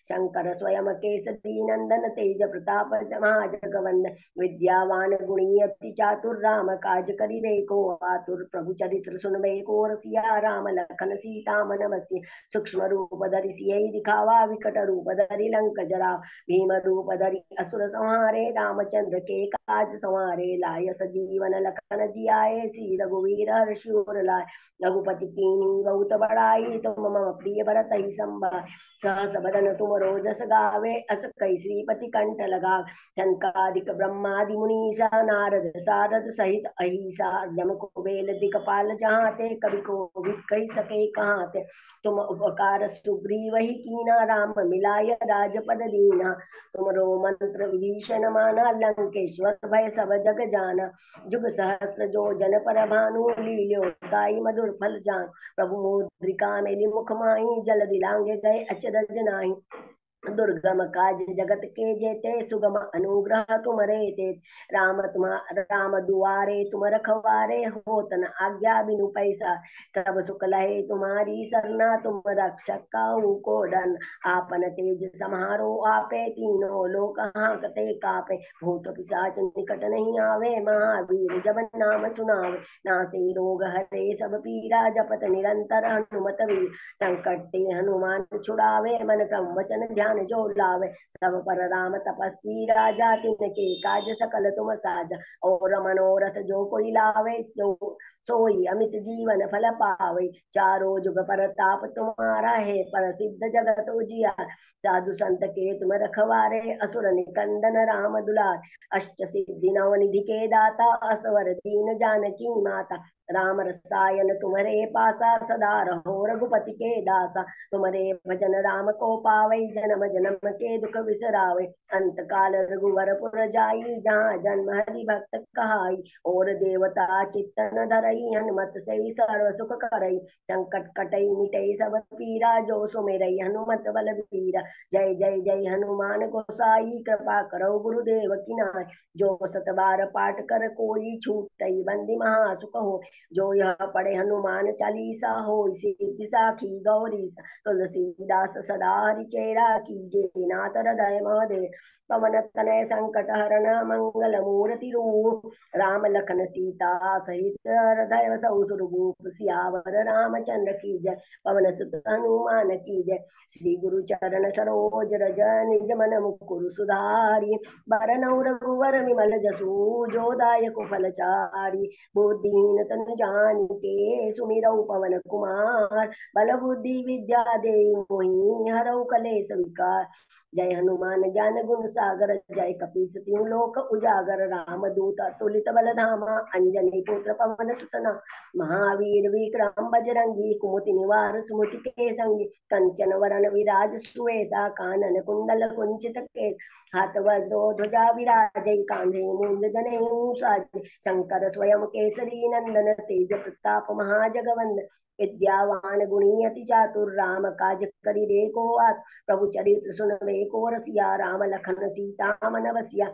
शंकर स्वयं केसरी नंदन तेज प्रताप महाजगवंदन। विद्यावान गुणी अति चातुर राम काज करिबे को आतुर। प्रभु चरित्र सुनबे को रसिया राम लखन सीता मन बसिया। सूक्ष्म रूप धरि सियहि दिखावा विकट रूप धरि लंक जरा। भीम रूप धरि असुर संहारे रामचंद्र के काज संवारे। लाय सजीवन लखन जियाए श्री रघुवीर हर्षि उर लाए। रघुपति कीन्ही बहुत बड़ाई तुम मम प्रिय भरत ही संभाय। सहस बदन तुम रोजस गावे अस कई श्रीपति कंठ लगा। शंकादिक ब्रह्मादि मुनीषा नारद सारद सहित अहिसा। जम कुबेल दिक्पाल जहाते कवि कोविद कहि सके कहाते। तुम उपकार सुग्रीव ही कीना राम मिलाय राजपद दीना। तुमरो मंत्र विभीषण माना लंकेश्वर भय सब जग जाना। जुग सहस्त्र जो जन पर भानु लील्यो ताई मधुर फल जान। प्रभु मुद्रिका मेलि मुख माहि जल दिलांगे गए अचरज नाही। दुर्गम काज जगत के जेते सुगम अनुग्रह तुमरे ते। राम दुआरे तुम रखवारे होत न आज्ञा बिनु पैसा। सब सुख लहे तुम्हारी सरना तुम रक्षक काहू को डरना। आपन तेज समारो आपे तीनों लोक हांकते कापे। भूत पिशाच निकट नहीं आवे महावीर जब नाम सुनावे। नासे रोग हरे सब पीरा जपत निरंतर हनुमत वीर। संकट ते हनुमान छुड़ावे मन क्रम वचन ध्यान जो लावे। सब पर राम तपस्वी राजा तिनके काज सकल तुम साजा। और मनोरथ जो कोई लावे सोई अमित जीवन फल पावे। चारों जुग परताप तुम्हारा है प्रसिद्ध जगत उजियार। साधु संत के तुम रखवारे असुर निकंदन राम दुलार। अष्ट सिद्धि नव निधि के दाता असवर दीन जानकी माता। राम रसायन तुम्हारे पासा सदा रहो रघुपति के दासा। तुम्हारे भजन राम को पावे जन्म जन्म के दुख बिसरावे। अंत काल रघुवरपुर जाई जहाँ जन्म हरि भक्त कहाई। और देवता चित्तन धरई हनुमत से सर्व सुख करई। संकट कटई मिटई सब पीरा जो सुमिरई हनुमत बल बीरा। जय जय जय हनुमान गोसाई कृपा करो गुरुदेव की नाय। जो सत बार पाठ कर कोई छूटई बंदी महासुख हो। जो यह पढ़े हनुमान चालीसा होय सिद्धि साखी गौरी सा। तुलसीदास सदा हरिचेरा कीजे नाथ हृदय महादेव। पवन तनय संकट हरण मंगल मूर्ति रूप। राम लखन सीता सहित हृदय बसहु सुरभूप। सियावर रामचंद्र की जय पवन सुत हनुमान की जय। श्री गुरु चरण सरोज रज निज मन मुकुर सुधारी। बरनउँ रघुवर विमल जसु जो दायक फलचारी। बुद्धिहीन तनु जानिके सुमिरौ पवन कुमार। बल बुद्धि विद्या देहु मोहि हरौ कलेश विकार। जय हनुमान ज्ञान गुण सागर जय कपीस तिहुँ लोक उजागर। राम दूत अतुलित बल धामा अंजनी पुत्र पवन सुत नामा। महावीर विक्रम बजरंगी कुमति निवार सुमति के संगी। कंचन वरन विराज सुवेसा कानन कुंडल कुंचित केसा। हाथ वज्रो ध्वजा विराजै कांधे मूंज जनेऊ साजे। शंकर स्वयं केसरी नंदन तेज प्रताप महाजगवंदन। विद्यावान गुणी अति चातुर राम काज करिबे को आतुर। प्रभु चरित्र सुनबे को रसिया राम लखन सीता मन बसिया।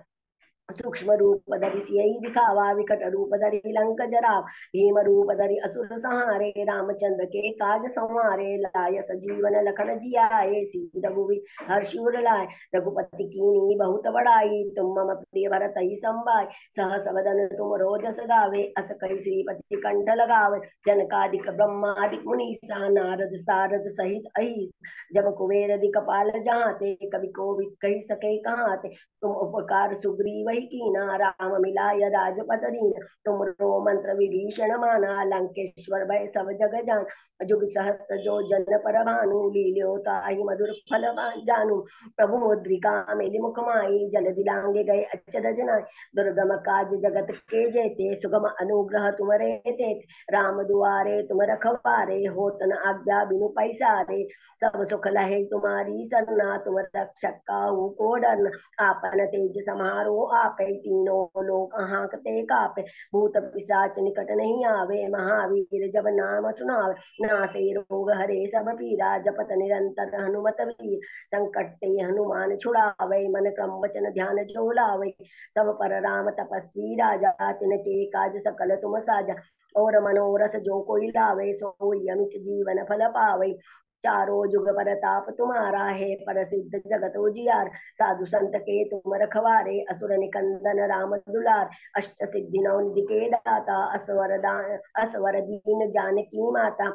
सूक्ष्म रूप धरि सियहि दिखावा, विकट रूप धरि लंक जराव, भीम रूप धरि असुर संहारे, रामचंद्र के काज संवारे, लाय सजीवन लखन जियाए, श्री रघुवीर हर्षि उर लाए, रघुपति कीनी बहुत बड़ाई, तुम मम प्रिय भरत ही संभाय, सहस वदन तुम रोजस गावे, अस कहि श्रीपति कंठ लगावे, जनकादिक ब्रह्मादिक मुनीसा, नारद सारद सहित अहिस, जब कुबेर दिखपाल जहाते, कवि कोविद कहि सके कहाते, तुम उपकार सुग्रीव ही कीना, राम मिलाय राजपद दीना, तुम रो मंत्र विभीषण माना, लंकेश्वर भय सब जग जान, जुग सहस्त्र जो जन पर भानु, लील्यो ताहि मधुर फल जानू, प्रभु मुद्रिका मेलि मुख माई, जल दिलांगे गए अच्युत जनाई, दुर्गम काज जगत के जेते, सुगम अनुग्रह तुमरे तेते, राम दुआरे तुम रखवारे, होत न आज्ञा बिनु पैसारे, सब सुख लहे तुम्हारी सरना, तुम रक्षक काहू को डरना, आपन तेज समारो आपे, तीनों लोक हांकते कापे, भूत पिशाच निकट नहीं आवे, महावीर जब नाम सुनावे, नासे रोग हरे सब पीरा, जपत निरंतर हनुमत वीर, संकट ते हनुमान छुड़ावे, मन क्रम वचन ध्यान जो लावे, सब पर राम तपस्वी राजा, तिनके काज सकल तुम साजा, और मनोरथ जो कोई लावे, सोई अमित जीवन फल पावे, चारों जुग परताप तुम्हारा है, प्रसिद्ध जगत उजियार, साधु संत के तुम रखवारे, असुर निकंदन राम दुलार, अष्ट सिद्धि नौ निधि के दाता, असवर दीन जानकी माता,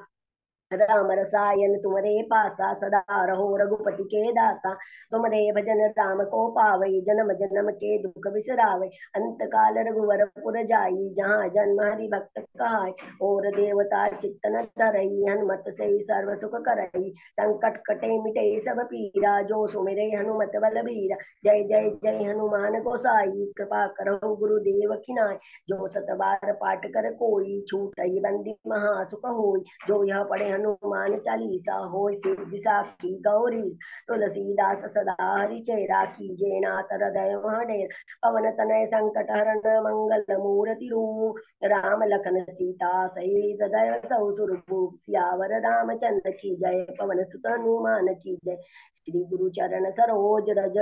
राम रसायन तुमरे पासा, सदा रहो रघुपति के दासा, तुमरे भजन राम को पावई, जन्म जन्म के दुख बिसरावे, अंत काल रघुवर पुर जाई, जहाँ जन्म हरि भक्त कहाय, और देवता चित्त न धरई, हनुमत से सर्व सुख करई, संकट कटे मिटे सब पीरा, जो सुमिरे हनुमत बल बीरा, जय जय जय हनुमान गोसाई, कृपा करो गुरुदेव खिनाय, जो सत बार पाठ कर कोई, छूटई बंदी महासुख होई, जो यह पढ़े हनुमान चालीसा, होय सिद्धि साखी गौरी, तुलसीदास सदा हरिचेरा, कीजे नाथ हृदय महडेर, पवन तनय संकट हरण मंगल मूर्ति रूप, राम लखन सीता सहित हृदय सौ सुरभूप, सियावर रामचंद्र की जय, पवन सुत हनुमान की जय, श्री गुरु चरण सरोज रज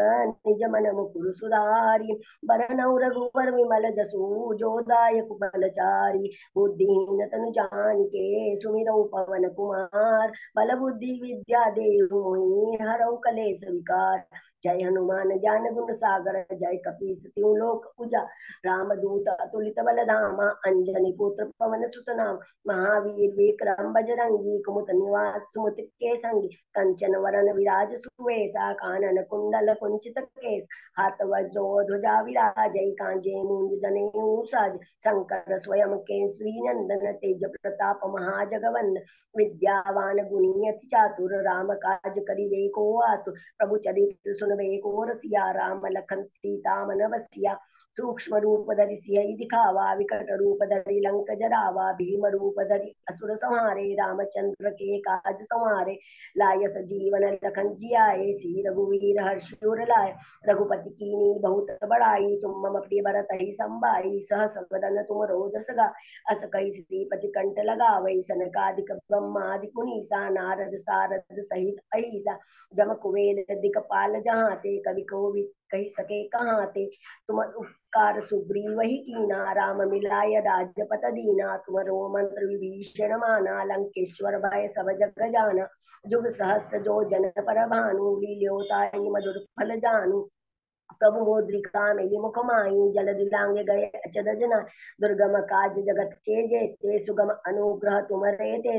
निज मन मुकुर सुधारी, बरनउँ रघुवर विमल जसु, जो दायक फलचारी, बुद्धिहीन तनु जानिके, सुमिरौ पवन कुमार, बल बुद्धि विद्या देहु मोहि, हरौ कलेश विकार, जय हनुमान ज्ञान गुण सागर, जय कपीस तिहु लोक पूजा, रामदूत अतुलित बल धामा, अंजनी पुत्र पवन सुत नाम, महावीर विक्रम बजरंगी, कुमति निवास सुमति के संगी, कंचन वरन विराज सुवेशा, कानन कुंडल कुंचित केस, हाथ वज्रो ध्वजा विराजै, कांजे मूंज जनेऊ साज, शंकर स्वयं केसरी नंदन, तेज प्रताप महाजगवंदन, विद्यावान गुणी अति चातुर, राम काज करिबे को आतुर, प्रभु चरित्र सुनबे को रसिया, राम लखन सीता मन बसिया, सूक्ष्म रूप धरि सियहि दिखावा, विकट रूप धरि लंक जरावा, भीम रूप धरि असुर संहारे, रामचंद्र के काज संवारे, लाय सजीवन लखन जियाए, श्री रघुवीर हर्षि उर लाए, रघुपति कीनी बहुत बड़ाई, तुम मम प्रिय भरत ही संभाई, सहस वदन तुम रोजस गा, अस कहि श्रीपति कंठ लगावै, सनकादिक ब्रह्मादिक मुनीसा, नारद सारद सहित अहिसा, जम कुबेर दिखपाल जहाते, कवि कोविद कहि सके कहाते, तुम उपकार सुग्रीव ही कीना, राम मिलाय राजपद दीना, तुमरो मंत्र विभीषण माना, लंकेश्वर भय सब जग जाना, जुग सहस्त्र जो जन पर भानु, लील्यो ताहि मधुर फल जानू, प्रभु मुद्रिका मेलि मुख माहि, जल दिलांगे गए अचद जना, दुर्गम काज जगत के जेते, सुगम अनुग्रह तुमरे तेते,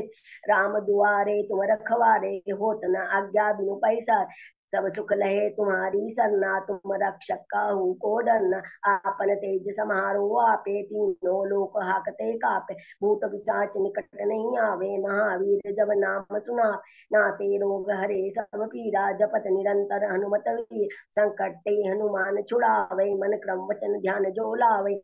राम दुआरे तुम रखवारे, होत न आज्ञा बिनु पैसार, सब सुख लहे तुम्हारी सरना, तुम रक्षक काहू को डरना, आपन तेज समारो आपे, तीनों लोक हाकते कापे, भूत पिशाच निकट नहीं आवे, महावीर जब नाम सुना, नासे रोग हरे सब पीरा, जपत निरंतर हनुमत वीर, संकट ते हनुमान छुड़ावे, मन क्रम वचन ध्यान जो लावे,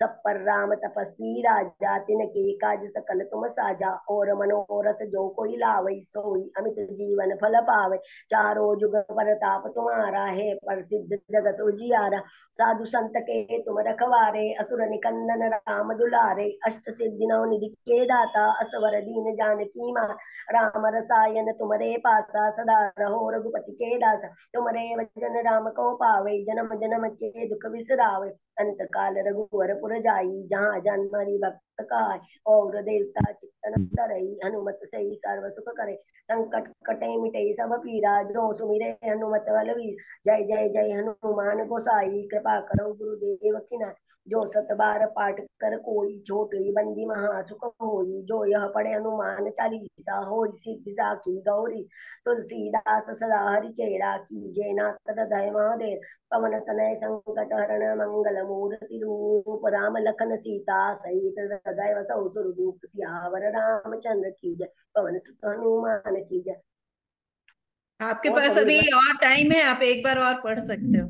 सब पर राम तपस्वी राजा, तिनके काज सकल तुम साजा, और मनोरथ जो कोई लावे, सोई अमित जीवन फल पावे, चारों जुग प्रताप तुम्हारा है, प्रसिद्ध जगत उजियारा। साधु संत के तुम रखवारे, असुर निकंदन राम दुलारे। अष्ट सिद्धि नव निधि के दाता, असवर दीन जानकी मां। राम रसायन तुम्हारे पासा, सदा रहो रघुपति के दासा। तुम्हारे वचन राम को पावे, जन्म जन्म के दुख बिसरावे। अंत काल रघुवर पुर जाई, जहाँ जन्मरि भक्त काय। और देवता चित्तन धरई, हनुमत से सर्व सुख करे। संकट कटे मिटे सब पीरा, जो सुमिरे हनुमत बलवीर। जय जय जय हनुमान गोसाई, कृपा करो गुरुदेव की नाथ। जो सत बार पाठ कर कोई, छोटी बंदी महासुख होई। जो यह पढ़े हनुमान चालीसा, होई सिद्धि साखी गौरी। तुलसीदास सदा हरिचेरा, कीजे नाथ हृदय महादेव। पवन तनय संकट हरण, मंगल मूर्ति रूप। राम लखन सीता सहित हृदय वसौ सुरभूप। सियावर रामचंद्र की जय, पवन सुत हनुमान की जय। आपके और पास पढ़िए अभी बस। और टाइम है, आप एक बार और पढ़ सकते हो।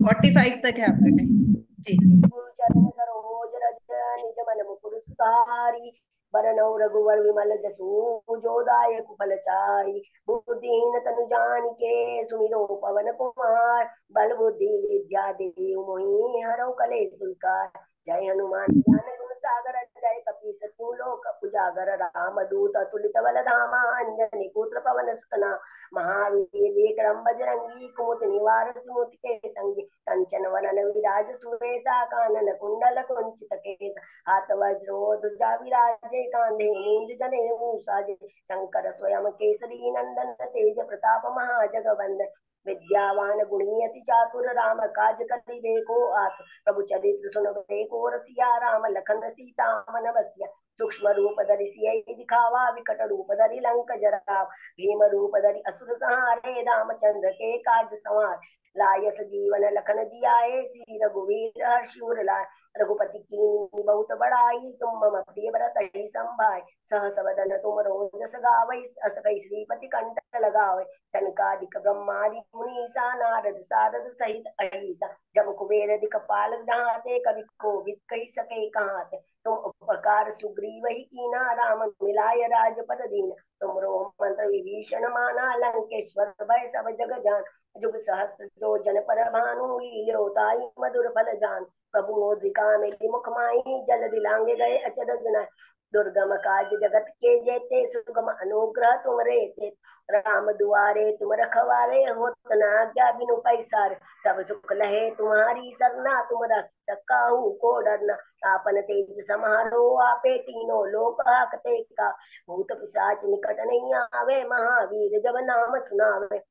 45 तक है आपका टाइम जी। गुरु चरण सरोज रज, निज मन मुकुर सुधारी। बरनौ रघुवर विमल जसु, जो दायक फलचारी। बुद्धिहीन तनु जानिके, सुमिरो पवन कुमार। बल बुद्धि विद्या देहु मोहि, हरौ कलेश विकार। जय हनुमान ज्ञान गुण सागर, जय कपीस तिहु लोक उजागर। राम दूत अतुलित बल धामा, अंजनी पुत्र पवन सुत नामा। महावीर विक्रम बजरंगी, कुमति निवार सुमति के संगी। कंचन वरन विराज सुवेशा, कानन कुंडल कुंचित केसा। हाथ वज्रो ध्वजा विराजे, कांधे मूंज जनेऊ साजे। शंकर स्वयं केसरी नंदन, तेज प्रताप महाजगवंदन। विद्यावान गुणी अति चातुर, राम काज करिबे को आतुर। प्रभु चरित्र सुनबे को रसिया, राम लखन सीता मन बसिया। सूक्ष्म रूप धरि सियहि दिखावा, विकट रूप धरि लंक जरावा। भीम रूप धरि असुर संहारे, रामचंद्र के काज संवारे। लाय सजीवन लखन जियाए, श्री रघुवीर हर्षि उर लाए। रघुपति कीन्ही बहुत बड़ाई, तुम मम प्रिय भरत ही संभाय। सहस वदन तुम रोजस गावै, अस कहि श्रीपति कंठ लगावै। सनकादिक ब्रह्मादि मुनीसा, नारद सारद सहित अहिसा। जब कुबेर दिखपाल जहाते, कवि कोविद कहि सके कहाते। तुम उपकार सुग्रीव ही कीना, राम मिलाय राजपद दीना। तुमरो मंत्र विभीषण माना, लंकेश्वर भय सब जग जान। जुग सहस्त्र जो जन पर भानु, लील्योताई मधुर फल जान। प्रभु मोदिका मेली मुख माही, जल दिलांगे गए अचरज नाहि। दुर्गम काज जगत के जेते, सुगम अनुग्रह तुम रे। राम दुआरे तुम रखवारे, होत न आज्ञा बिनु पैसारे। सब सुख लहे तुम्हारी सरना, तुम रक्षक काहू को डरना। आपन तेज समारो आपे, तीनों लोक हाकते का। भूत पिशाच निकट नहीं आवे, महावीर जब नाम सुनावे।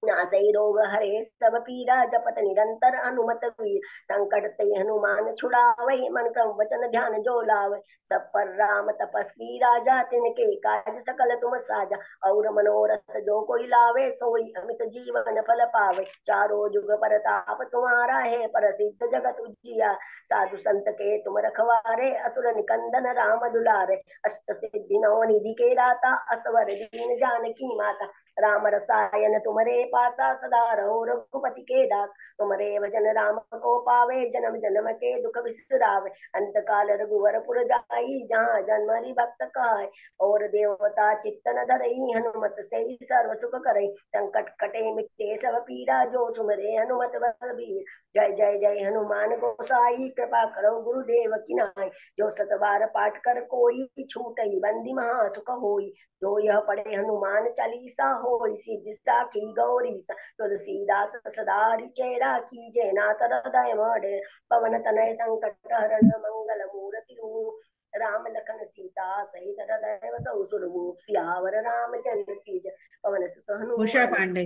नासै रोग हरे सब पीरा, जपत निरंतर हनुमत वीर। संकट ते हनुमान छुड़ावै, मन क्रम वचन ध्यान जो लावै। सब पर राम तपस्वी राजा, तिनके काज सकल तुम साजा। और मनोरथ जो कोई लावे, सोई अमित जीवन फल पावे। चारों जुग परताप तुम्हारा है, प्रसिद्ध जगत उजिया। साधु संत के तुम रखवारे, असुर निकंदन राम दुलारे। अष्ट सिद्धि नव निधि के दाता, असवर दीन जानकी माता। राम रसायन तुम्हारे पासा, सदा रहो रघुपति के दास। तुम्हारे भजन राम को पावे, जन्म जन्म के दुख बिसरावे। अंत काल रघुवर पुर जाई, जहाँ जन्मरि भक्त काय। और देवता चित्तन धरई, हनुमत से सर्व सुख करई। संकट कटे मिटे सब पीरा, जो सुमरे हनुमत बलबीर। जय जय जय हनुमान गोसाई, कृपा करो गुरुदेव की नाई। जो सत बार पाठ कर कोई, छूटई बंदी महासुख होई। जो यह पढ़े हनुमान चालीसा, होई सिद्धि साखी गौरीसा। तुलसीदास सदा हरिचेरा, कीजे नाथ हृदय मढ़े। पवन तनय संकट हरण, मंगल मूर्ति रूप। राम लखन सीता सहित हृदय वसौ सुरभूप। सियावर रामचंद्र की जय, पवन सुत उषा हनुमान। पांडे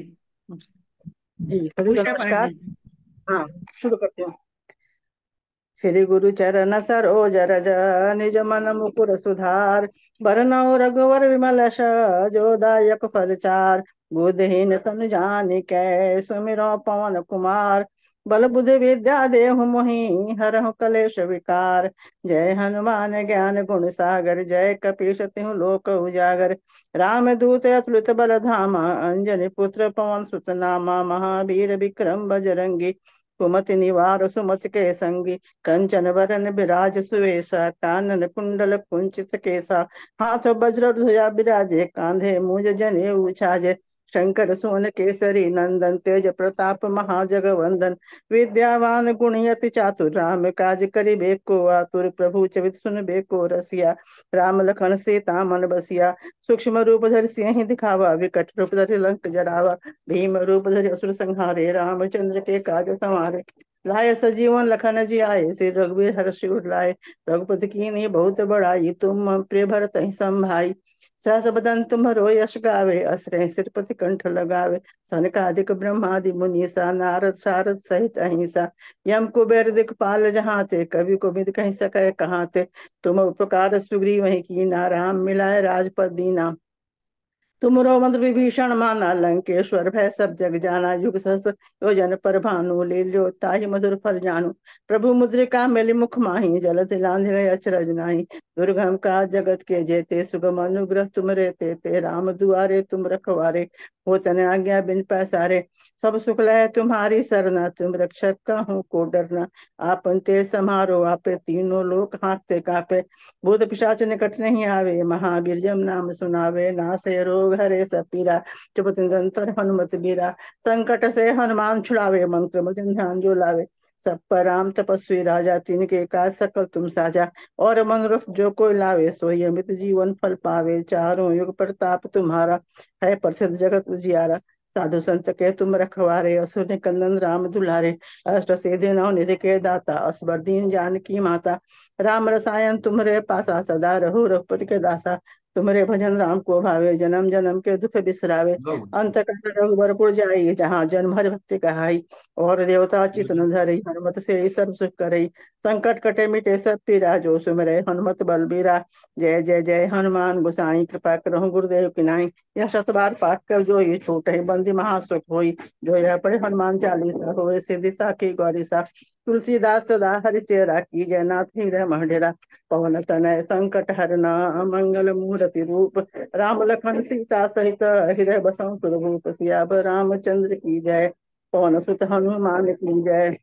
जी सभी को उषा नमस्कार। पांडे हाँ, शुरू करते हैं। श्री गुरु चरण सरोज रज, निज मन मुकुर सुधार। बरनौ रघुवर विमल यश, जो दायक फल चार। बुद्धिहीन तनु जानिकै, सुमिरौ पवन कुमार। बल बुद्धि विद्या देहु मोहि, हरहु कलेश विकार। जय हनुमान ज्ञान गुण सागर, जय कपीश तिहु लोक उजागर। राम दूत अतुलित बल धामा, अंजनी पुत्र पवन सुत नामा। महावीर विक्रम बजरंगी, कुमति निवार सुमति के संगी। कंचन वरन विराज सुवेशा, कानन कुंडल कुंचित केसा। हाथ वज्र ध्वजा विराजे, कांधे मूंज जनेऊ छाजे। शंकर सुवन केसरी नंदन तेज प्रताप महाजगवंदन विद्यावान गुणयति चातुर राम काज करिबे को आतुर प्रभु चरित सुनबे को रसिया राम लखन सीता मन बसिया सूक्ष्म रूप धरि सिंह दिखावा विकट रूप धरि लंक जरावा भीम रूप धरि असुर संहारे रामचंद्र के काज संवारे लाए सजीवन लखन जी आए श्री रघुवीर हर्षि उर लाए रघुपति कीन्ही बहुत बड़ाई तुम मम प्रिय भरत ही संभाई सहस बदन तुम्हरो यश गावे अस कहि सिरपति कंठ लगावे सनकादिक ब्रह्मादि मुनीसा नारद शारद सहित अहिंसा यम कुबेर दिखपाल जहाँ ते कवि कोविद कहि सकै कहाँ ते तुम उपकार सुग्रीव ही कीना राम मिलाए राजपद दीना तुमरो मंत्र विभीषण माना लंकेश्वर भय सब जग जाना युग सहस्र योजन पर भानु लील्यो ताहि मधुर फल जानू प्रभु मुद्रिका मेलि मुख माही जल लांघ गए अचरज नाही दुर्गम का जगत के जेते सुगम अनुग्रह तुम रे ते राम दुआरे तुम रखवारे हो तने आज्ञा बिन पैसारे सब सुख लय तुम्हारी सरना तुम रक्षक कहूँ को डरना आपन ते समारो आपे तीनों लोक हाँकते कापे भूत पिशाच निकट नहीं आवे महावीर जम नाम सुनावे नासे रोग हरे सब पीरा चुपति निरंतर हनुमत बीरा संकट से हनुमान छुड़ावे मंत्र मुझे ध्यान जो लावे सब पर राम तपस्वी राजा तिनके काज सकल तुम साजा और मनोरथ जो कोई लावे सोई अमित जीवन फल पावे चारों युग प्रताप तुम्हारा है प्रसिद्ध जगत उजियारा साधु संत के तुम रखवारे असुर निकंदन राम दुलारे अष्ट सिद्धि नौ निधि के दाता असबर दीन जानकी माता राम रसायन तुम्हरे पासा सदा रहो रघुपति के दासा तुम्हारे भजन राम को भावे जन्म जन्म के दुख बिसरावे अंत काल रघुबरपुर जाई जहाँ जन्म हरि भक्ति कहाई और देवता चित न धरई हनुमत से सर्व सुख करई संकट कटे मिटे सब पीरा जो सुमरे हनुमत बलबीरा जय जय जय हनुमान गोसाई कृपा करहु गुरुदेव की नाई यह शतबार पाठ कर जो ये छोट है बंदी महासुख होई जो यह पढ़े हनुमान चालीसा होए सिद्धि साखी गौरीसा तुलसीदास सदा हरि चेरा की जयनाथ हृदय महडेरा पवन तनय संकट हरना मंगल मूर्ति रूप राम लखन सीता सहित हृदय बसंत सुरभूप सियावर रामचंद्र की जय पवन सुत हनुमान की जय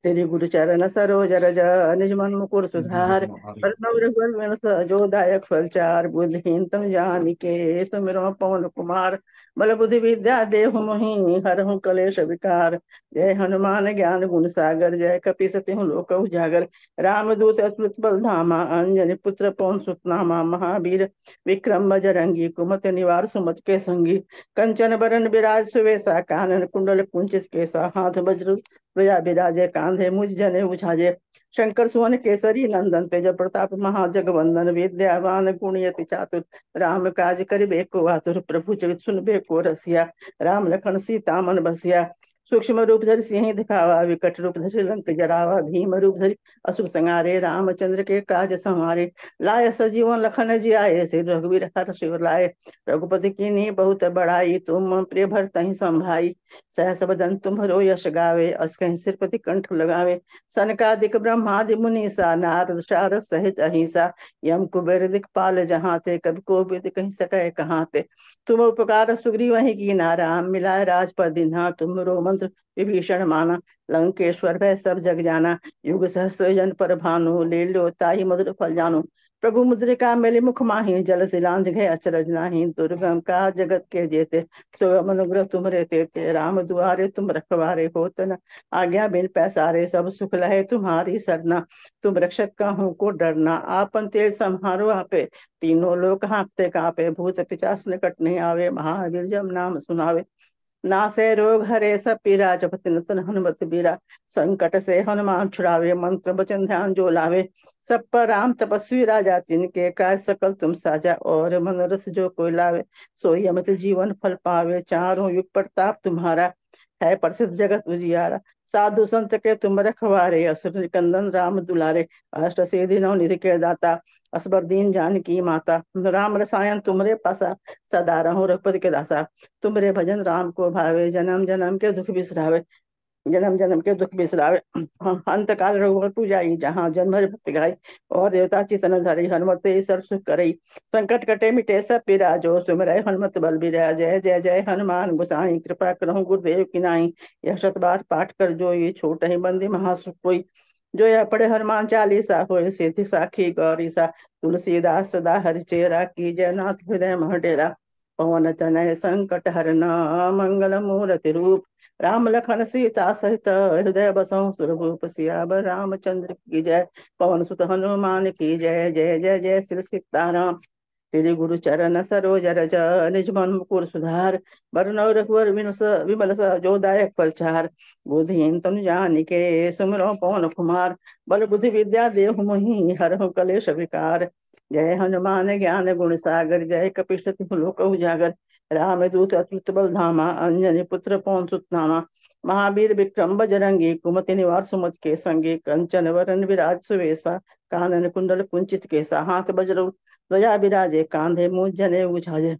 श्री गुरु चरण सरोज रज निज मन मुकुर सुधार जो दायक फलचार बुद्धिहीन तम जानिके सुमिरो पवन कुमार बल बुद्धि विद्या देहु मोहि हरहु कलेश विकार जय हनुमान ज्ञान गुण सागर जय कपि सतिहु लोक उजागर रामदूत अतुलित बल धामा अंजनी पुत्र पवन सुत नामा महावीर विक्रम बजरंगी कुमति निवार सुमति के संगी कंचन बरन विराज सुवेसा कानन कुंडल कुंचित केसा हाथ वज्र प्रजा विराजे कांधे मुझ जने उछाजे शंकर सुवन केसरी नंदन तेज प्रताप महाजगवंदन विद्यावान गुणयति चातुर राम काज करिबे को आतुर प्रभु चरित सुनबे को रसिया राम लखन सीता मन बसिया सूक्ष्म रूप धरि सिंह दिखावा विकट रूप धरि लंक जरावा भीम रूप धरि असुर संहारे रामचंद्र के काज संहारे लाय सजीवन लखन जी आए श्री रघुवीर हर्षि उर लाए रघुपति कीन्ही बहुत बड़ाई तुम प्रिय भरत ही संभाई सहस बदन तुम्हरो यश गावे अस कहि सिरपति कंठ लगावे सनकादिक ब्रह्मादि मुनीसा नारद शारद सहित अहिंसा यम कुबेर दिखपाल जहाँ ते कभी कोविद कहि सकै कहाँ ते तुम उपकार सुग्रीव ही कीना राम मिलाए राजपद दीन्हा तुमरो मंत्र विभीषण माना लंकेश्वर भय सब जग जाना युग सहस्र जन पर भानु लील्यो ताहि मधुर फल जानू प्रभु मुद्रिका मेलि मुख माही जल लांघ गए अचरज नाही दुर्गम का जगत के जेते सुगम अनुग्रह तुमरे तेते राम दुआरे तुम रखवारे होत न आज्ञा बिन पैसारे सब सुख लहे तुम्हारी सरना तुम रक्षक कहूँ को डरना आपन तेज संहारो आपे तीनों लोक हाँकते कापे भूत पिचास निकट नहीं आवे महावीर जब नाम सुनावे नासे रोग हरे सब पीरा जपति नतन हनुमत बीरा संकट से हनुमान छुड़ावे मंत्र वचन ध्यान जो लावे सब पर राम तपस्वी राजा तिनके काय सकल तुम साजा और मनोरथ जो कोई लावे सोई अमित जीवन फल पावे चारों युग प्रताप तुम्हारा है प्रसिद्ध जगत उजियारा साधु संत के तुम रखवारे असुर निकंदन राम दुलारे अष्ट सिद्धि नौ निधि के दाता असबर दीन जानकी माता राम रसायन तुमरे पासा सदा रहो रघुपति के दासा तुमरे भजन राम को भावे जन्म जन्म के दुख बिसरावे जन्म जन्म के दुख बिसरावे अंत काल रघुवर जाई जहाँ जन्म हरि भक्ति गाई और देवता चितन धरी हनुमत सर्व सुख करई संकट कटे मिटे सब पीरा जो सुमरै हनुमत बल बीरा जय जय जय हनुमान गोसाई कृपा करहु गुरुदेव की नाई यह शतबार पाठ कर जो ये छोट ही बंदी महासुख कोई जो यह पढ़े हनुमान चालीसा होए सिद्धि साखी गौरीसा तुलसीदास सदा हरि चेरा की जयनाथ हृदय महडेरा पवन तनय संकट हरना मंगल मूर्ति रूप। राम लखन सीता सहित हृदय बसहु सुरभूप। सियावर रामचंद्र की जय, पवन सुत हनुमान की जय। जय जय जय श्री सीताराम। तेरे गुरु चरण सरोज रज निज मन मुकुर सुधार। बरनौ रघुवर विमल जो दायक फलचार। बुद्धिहीन तनु जानिके सुमिरौ पवन कुमार। बल बुद्धि विद्या देहु मोहि हरहु कलेश विकार। जय हनुमान ज्ञान गुण सागर, जय कपीश तिहु लोक उजागर। रामदूत अतुलित बल धामा, अंजनी पुत्र पवन सुत नामा। महावीर विक्रम बजरंगी, कुमति निवार सुमति के संगी। कंचन वरन विराज सुवेशा, कानन कुंडल कुंचित केसा। हाथ वज्र ध्वजा विराजे, कांधे मूंज जनेऊ साजे।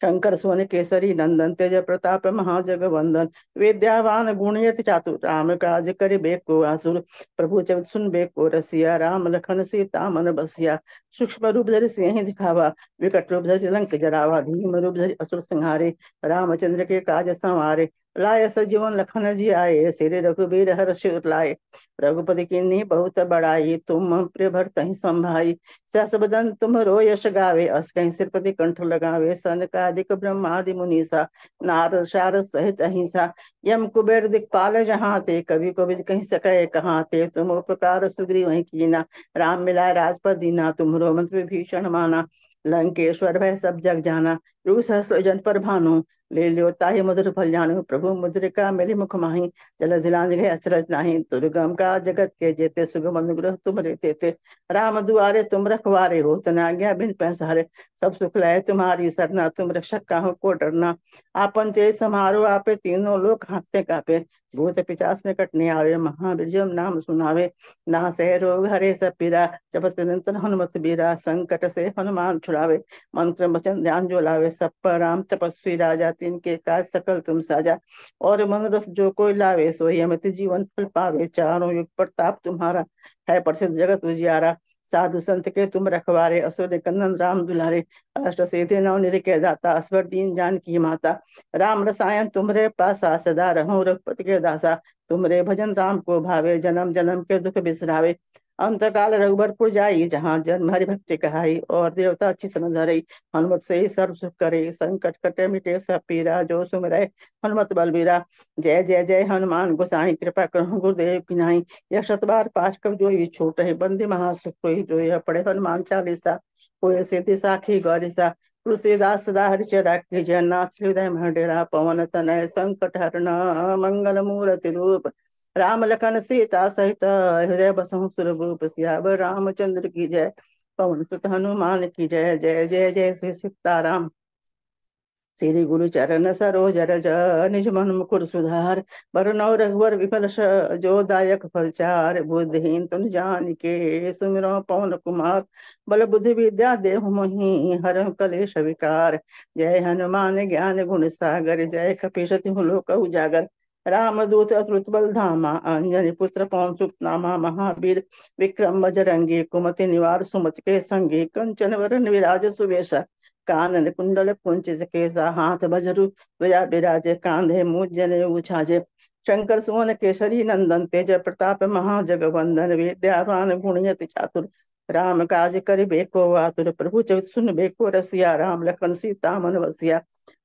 शंकर सुवन केसरी नंदन, तेज प्रताप महाजगवंदन। विद्यावान गुणयति चातुर, राम काज करिबे को आसुर। प्रभु चरित सुनबे को रसिया, राम लखन सीता मन बसिया। सूक्ष्म रूप धरि सिंह दिखावा, विकट रूप धरि लंक जरावा। भीम रूप धरि असुर संहारे, रामचंद्र के काज संवारे। लाय सजीवन लखन जी आए, सिर रघुबीर हर्ष लाए। रघुपति कीन्ही बहुत बड़ाई, तुम मम प्रिय भरतहि संभाई। सहस बदन तुम्हरो यश गावे, अस कहीं सिरपति कंठ लगावे। सनकादिक ब्रह्मादि मुनीसा, नारद शारद सहित अहिंसा। यम कुबेर दिक्पाल जहाँ ते, कभी कभी कहीं सके कहाँ ते। तुम उपकार सुग्रीव वहीं कीना, राम मिलाए राजपद दीना। तुम्हरो मंत्र विभीषण माना, लंकेश्वर भय सब जग जाना। रूप सहस्र जन पर भानु, ले ल्यो ताहि मधुर फल जानु। प्रभु मुद्रिका मेली मुख माही, जल दिलांज गए अचरज नाही। दुर्गम का जगत के जेते, सुगम अनुग्रह तुम रे तेते। राम दुआरे तुम रखवारे हो, तना आज्ञा बिन पैसारे। सब सुख लय तुम्हारी सरना, तुम रक्षक काहू को डरना। आपन तेज समारो आपे, तीनों लोग हाँकते कापे। भूत पिचास निकट नहीं आवे, महावीर जब नाम सुनावे। नासै रोग हरे सब पीरा, जपत निरंतर हनुमत बीरा। संकट से हनुमान छुड़ावे, मंत्र वचन ध्यान जो लावे। सब पर राम तपस्वी राजा, तिनके काज सकल तुम साजा। और मनोरथ जो कोई लावे, सोई अमित जीवन फल पावे। चारों युग प्रताप तुम्हारा, है प्रसिद्ध जगत उजियारा। साधु संत के तुम रखवारे, असुर निकंदन राम दुलारे। अष्ट सिद्धि नौ निधि के दाता, असवर दीन जान की माता। राम रसायन तुम्हरे पासा, सदा रहूं रघुपति के दासा। तुम्हरे भजन राम को भावे, जन्म जन्म के दुख बिसरावे। अंत काल रघुबरपुर जाई, जहाँ जन्म हरि भक्ति कहाई। और देवता अच्छी समझ हरई, हनुमत से ही सर्व सुख करे। संकट कटे मिटे सब पीरा, जो सुमिरै हनुमत बलबीरा। जय जय जय हनुमान गोसाई, कृपा करहु गुरुदेव की नाई। यह शतबार पाठ कब जो ये छोट है, बंदी महासुख कोई जो। यह पढ़े हनुमान चालीसा, कोई सिद्धि साखी गौरीसा। तुलसीदास सदा हरिचरा की, जगन्नाथ हृदय में डेरा। पवन तनय संकट हरना, मंगल मूर्ति रूप। राम लखन सीता सहित, हृदय बसहु सुरभूप। सियावर रामचंद्र की जय, पवन सुत हनुमान की जय। जय जय जय श्री सीताराम। श्री गुरु चरण सरोज रज निज मन मुकुर सुधार। बरनौ रघुवर विमल जो दायक फलचार। बुद्धिहीन तुम जानिके, सुमिरौ पवन कुमार। बल बुद्धि विद्या देहु मोहि हरहु कलेश विकार। जय हनुमान ज्ञान गुण सागर, जय कपीश तिहु लोक उजागर। राम दूत अतुलित बल धामा, अंजनी पुत्र पवन सुत नामा। महावीर विक्रम बजरंगी, कुमति निवार सुमति के संगी। कंचन वरन विराज सुवेशा, कानन कुंडल कुंचित केसा। हाथ वज्र ध्वजा विराजे, कांधे मूंज जनेऊ साजे। शंकर सुवन केसरी नंदन, तेज प्रताप महाजगवंदन। विद्यावान गुणयति चातुर, राम काज करिबे को आतुर। प्रभु चरित सुनबे को रसिया, राम लखन सीता मन बसिया।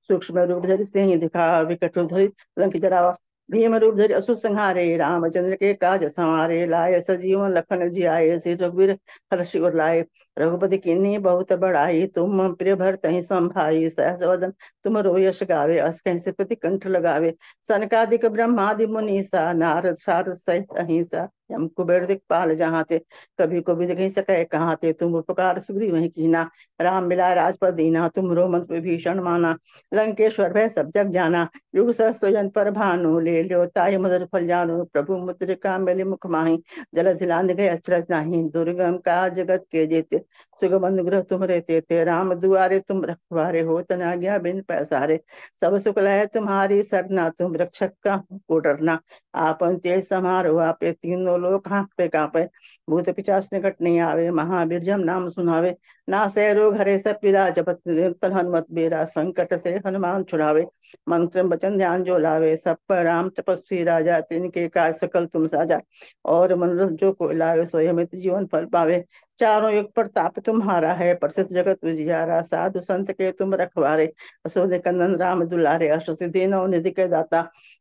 सूक्ष्म रूप धरि सिंह दिखावा, विकट रूप धरि लंक जरावा। भीम रूप धरि असुर संहारे, रामचंद्र के काज संवारे। लाए सजीवन लखन जी आए, श्री रघुवीर हर्षि उर लाए। रघुपति कीन्ही बहुत बड़ाई, तुम मम प्रिय भरतहि संभाई। सहस वदन तुमरो यश गावे, अस कहीं सिरपति कंठ लगावे। सनकादिक ब्रह्मादि मुनीसा, नारद शारद सहित अहिंसा। यम कुबेर दिक्पाल जहाँ ते, कभी को भी नहीं सके कहाँ ते। तुम उपकार सुग्रीव वहीं कीना, राम मिलाए राजपद दीना। तुमरो मंत्र विभीषण माना, लंकेश्वर भय सब जग जाना। युग सहस्त्र जन पर भानु, ले ल्यो ताहि मधुर फल जानु। प्रभु मुद्रिका मेली मुख माही, जल दिलांध गए अचरज नाही। दुर्गम का जगत के जेते, सुगम अनुग्रह तुमरे तेते। राम दुआरे तुम रखवारे हो, तना आज्ञा बिन पैसारे। सब सुख लय तुम्हारी सरना, तुम रक्षक का को डरना। आपन तेज समारो आपे, तीनों लोग हाँकते कांपे। भूत पिचास निकट नहीं आवे, महावीर जब नाम सुनावे। नासै रोग हरे सब पीरा, जपत निरंतर हनुमत बीरा। संकट से हनुमान छुड़ावे, मंत्र वचन ध्यान जो लावे। सब पर राम तपस्वी राजा, तिनके काज सकल तुम साजा। और मनोरथ जो कोई लावे, सोई अमित जीवन फल पावे। चारों युग प्रताप तुम्हारा है, प्रसिद्ध जगत उजियारा। साधु संत के तुम रखवारे, असुर कंदन राम दुलारे। अष्ट सिद्धि नौ निधि के दाता,